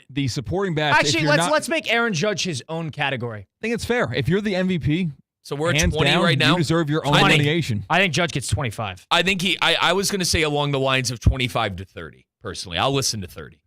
The supporting bats. Actually, let's make Aaron Judge his own category. I think it's fair. If you're the MVP, so we're at 20 down, right now. You deserve your own nomination. I think Judge gets 25. I think I was going to say along the lines of 25 to 30. Personally, I'll listen to 30.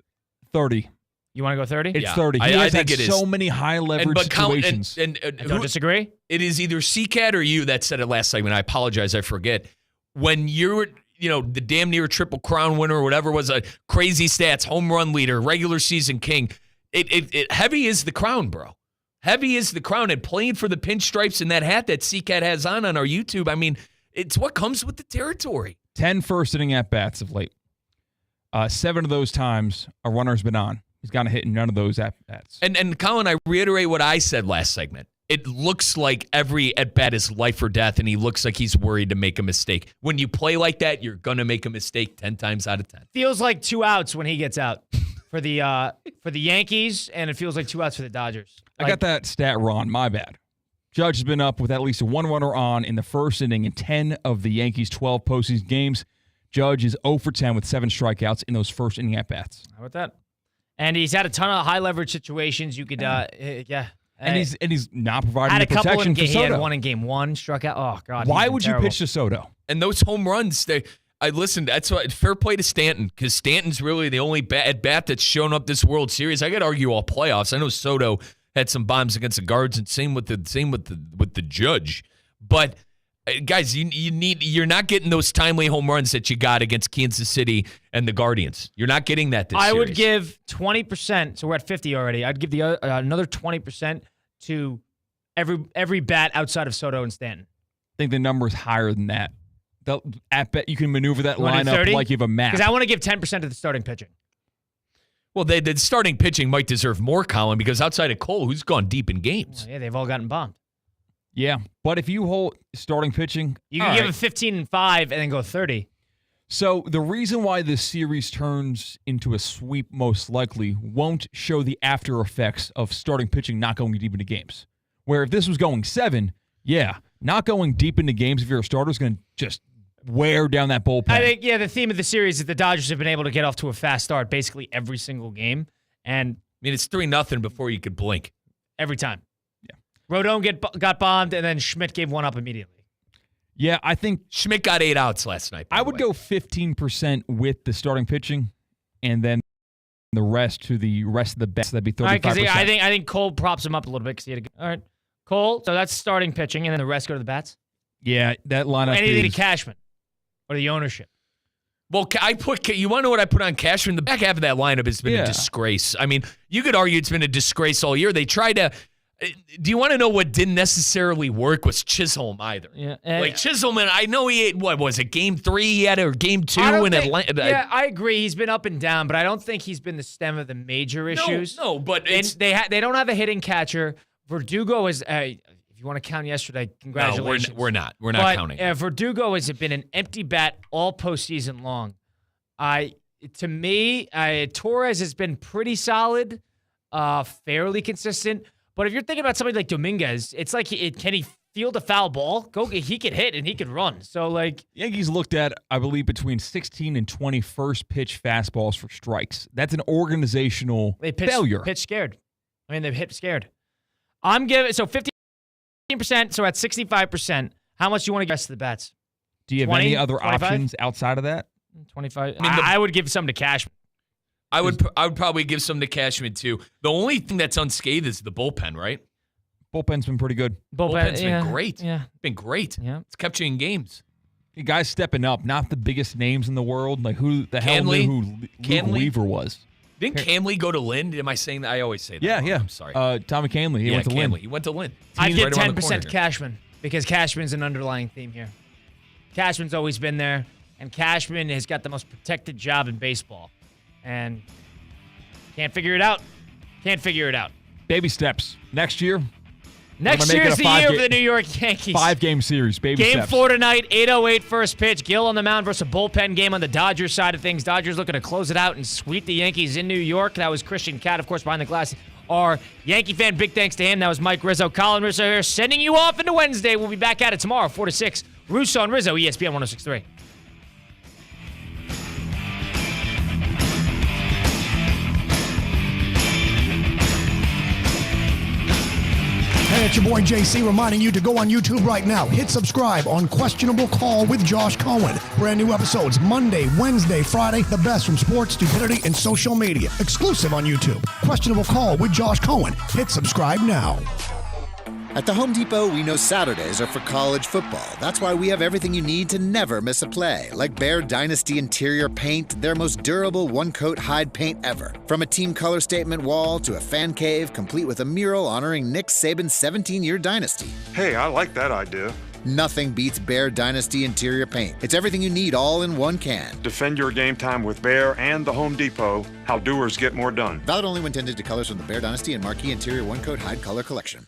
30. You want to go 30? It's 30. I think it is. So many high leverage situations. I don't disagree. It is either CCAT or you that said it last segment. I apologize. I forget. When you're, the damn near Triple Crown winner or whatever was a crazy stats, home run leader, regular season king, it heavy is the crown, bro. Heavy as the crown and playing for the pinstripes and that hat that C-Cat has on our YouTube. I mean, it's what comes with the territory. 10 first-inning at-bats of late. 7 of those times a runner's been on. He's gotten a hit in none of those at-bats. And Colin, I reiterate what I said last segment. It looks like every at-bat is life or death, and he looks like he's worried to make a mistake. When you play like that, you're going to make a mistake 10 times out of 10. Feels like 2 outs when he gets out for the Yankees, and it feels like 2 outs for the Dodgers. I got that stat wrong. My bad. Judge has been up with at least 1 runner on in the first inning in 10 of the Yankees' 12 postseason games. Judge is 0 for 10 with 7 strikeouts in those first inning at-bats. How about that? And he's had a ton of high-leverage situations. You could, yeah. And he's not providing had the protection for Soto. He had one in game 1, struck out. Oh, God. Why would you pitch to Soto? And those home runs, I listened. That's what fair play to Stanton, because Stanton's really the only at bat that's shown up this World Series. I got to argue all playoffs. I know Soto had some bombs against the guards, and same with the Judge. But guys, you're not getting those timely home runs that you got against Kansas City and the Guardians. You're not getting that this series. I would give 20%. So we're at 50 already. I'd give another 20% to every bat outside of Soto and Stanton. I think the number is higher than that. At bet you can maneuver that lineup like you have a map. Because I want to give 10% to the starting pitching. Well, the starting pitching might deserve more, Colin, because outside of Cole, who's gone deep in games. Well, yeah, they've all gotten bombed. Yeah, but if you hold starting pitching, you can give them 15-5 and then go 30. So the reason why this series turns into a sweep most likely won't show the after effects of starting pitching not going deep into games. Where if this was going 7, yeah, not going deep into games if you're a starter is going to just wear down that bullpen. I think, the theme of the series is the Dodgers have been able to get off to a fast start basically every single game. And I mean, it's 3-0 before you could blink. Every time. Yeah. Rodon got bombed, and then Schmidt gave one up immediately. Yeah, I think Schmidt got 8 outs last night. I would go 15% with the starting pitching, and then the rest to the rest of the bets. That'd be 35%. All right, I think Cole props him up a little bit because he had all right, Cole. So that's starting pitching, and then the rest go to the bats. Yeah, that lineup. Anything to Cashman or the ownership. Well, you want to know what I put on Cashman? The back half of that lineup has been a disgrace. I mean, you could argue it's been a disgrace all year. They tried to. Do you want to know what didn't necessarily work was Chisholm either? Yeah, like Chisholm, and I know he ate, what was it, game 3 he had, or game 2 in Atlanta? Yeah, I agree. He's been up and down, but I don't think he's been the stem of the major issues. No, but they don't have a hitting catcher. Verdugo is. If you want to count yesterday, congratulations. No, we're not. We're not counting. Verdugo has been an empty bat all postseason long. To me, Torres has been pretty solid, fairly consistent. But if you're thinking about somebody like Dominguez, it's like, can he field a foul ball? He could hit and he could run. So, like, Yankees looked at, I believe, between 16 and 20 first pitch fastballs for strikes. That's an organizational failure. Pitch scared. I mean, they've hit scared. I'm giving 15%. So at 65%, how much do you want to give the rest of the bats? Do you have 20, any other 25? options outside of that? 25. I would give some to Cashman. I would probably give some to Cashman too. The only thing that's unscathed is the bullpen, right? Bullpen's been pretty good. Bullpen's been great. Yeah. Been great. Yeah. It's kept you in games. You guys stepping up, not the biggest names in the world. Like who the hell knew who Luke Weaver was? Didn't Camley go to Lynn? Am I saying that? I always say that. Yeah, wrong. yeah. I'm sorry. Tommy Camley. He went to Lynn. He went to Lynn. I'd give 10% to Cashman because Cashman's an underlying theme here. Cashman's always been there, and Cashman has got the most protected job in baseball. And can't figure it out. Baby steps. Next year is the year for the New York Yankees. 5-game series. Baby steps. Game 4 tonight, 8:08 first pitch. Gill on the mound versus a bullpen game on the Dodgers side of things. Dodgers looking to close it out and sweep the Yankees in New York. That was Christian Cat, of course, behind the glass. Our Yankee fan, big thanks to him. That was Mike Rizzo. Colin Rizzo here, sending you off into Wednesday. We'll be back at it tomorrow, 4 to 6. Russo and Rizzo, ESPN 106.3. Hey, it's your boy JC reminding you to go on YouTube right now. Hit subscribe on Questionable Call with Josh Cohen. Brand new episodes Monday, Wednesday, Friday. The best from sports, stupidity, and social media. Exclusive on YouTube. Questionable Call with Josh Cohen. Hit subscribe now. At the Home Depot, we know Saturdays are for college football. That's why we have everything you need to never miss a play, like Bear Dynasty interior paint, their most durable one-coat hide paint ever. From a team color statement wall to a fan cave, complete with a mural honoring Nick Saban's 17-year dynasty. Hey, I like that idea. Nothing beats Bear Dynasty interior paint. It's everything you need all in one can. Defend your game time with Bear and the Home Depot. How doers get more done. Valid only when tinted to colors from the Bear Dynasty and Marquee Interior one-coat hide color collection.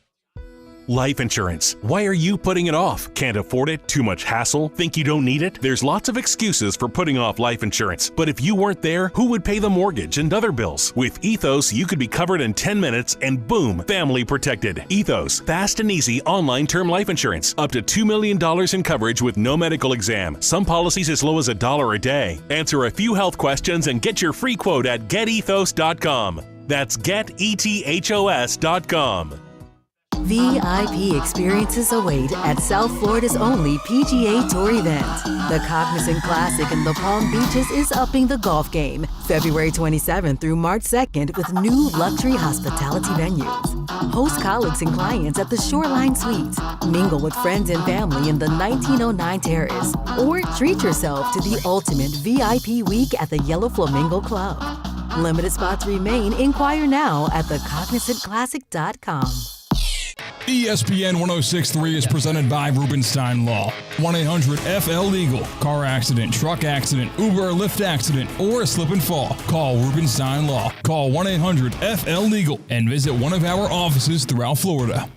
Life insurance. Why are you putting it off? Can't afford it? Too much hassle? Think you don't need it? There's lots of excuses for putting off life insurance. But if you weren't there, who would pay the mortgage and other bills? With Ethos, you could be covered in 10 minutes and boom, family protected. Ethos, fast and easy online term life insurance. Up to $2 million in coverage with no medical exam. Some policies as low as $1 a day. Answer a few health questions and get your free quote at getethos.com. That's getethos.com. VIP experiences await at South Florida's only PGA Tour event. The Cognizant Classic in the Palm Beaches is upping the golf game February 27th through March 2nd with new luxury hospitality venues. Host colleagues and clients at the Shoreline Suites. Mingle with friends and family in the 1909 Terrace. Or treat yourself to the ultimate VIP week at the Yellow Flamingo Club. Limited spots remain. Inquire now at thecognizantclassic.com. ESPN 106.3 is presented by Rubenstein Law. 1-800-FL-LEGAL. Car accident, truck accident, Uber or Lyft accident, or a slip and fall. Call Rubenstein Law. Call 1-800-FL-LEGAL and visit one of our offices throughout Florida.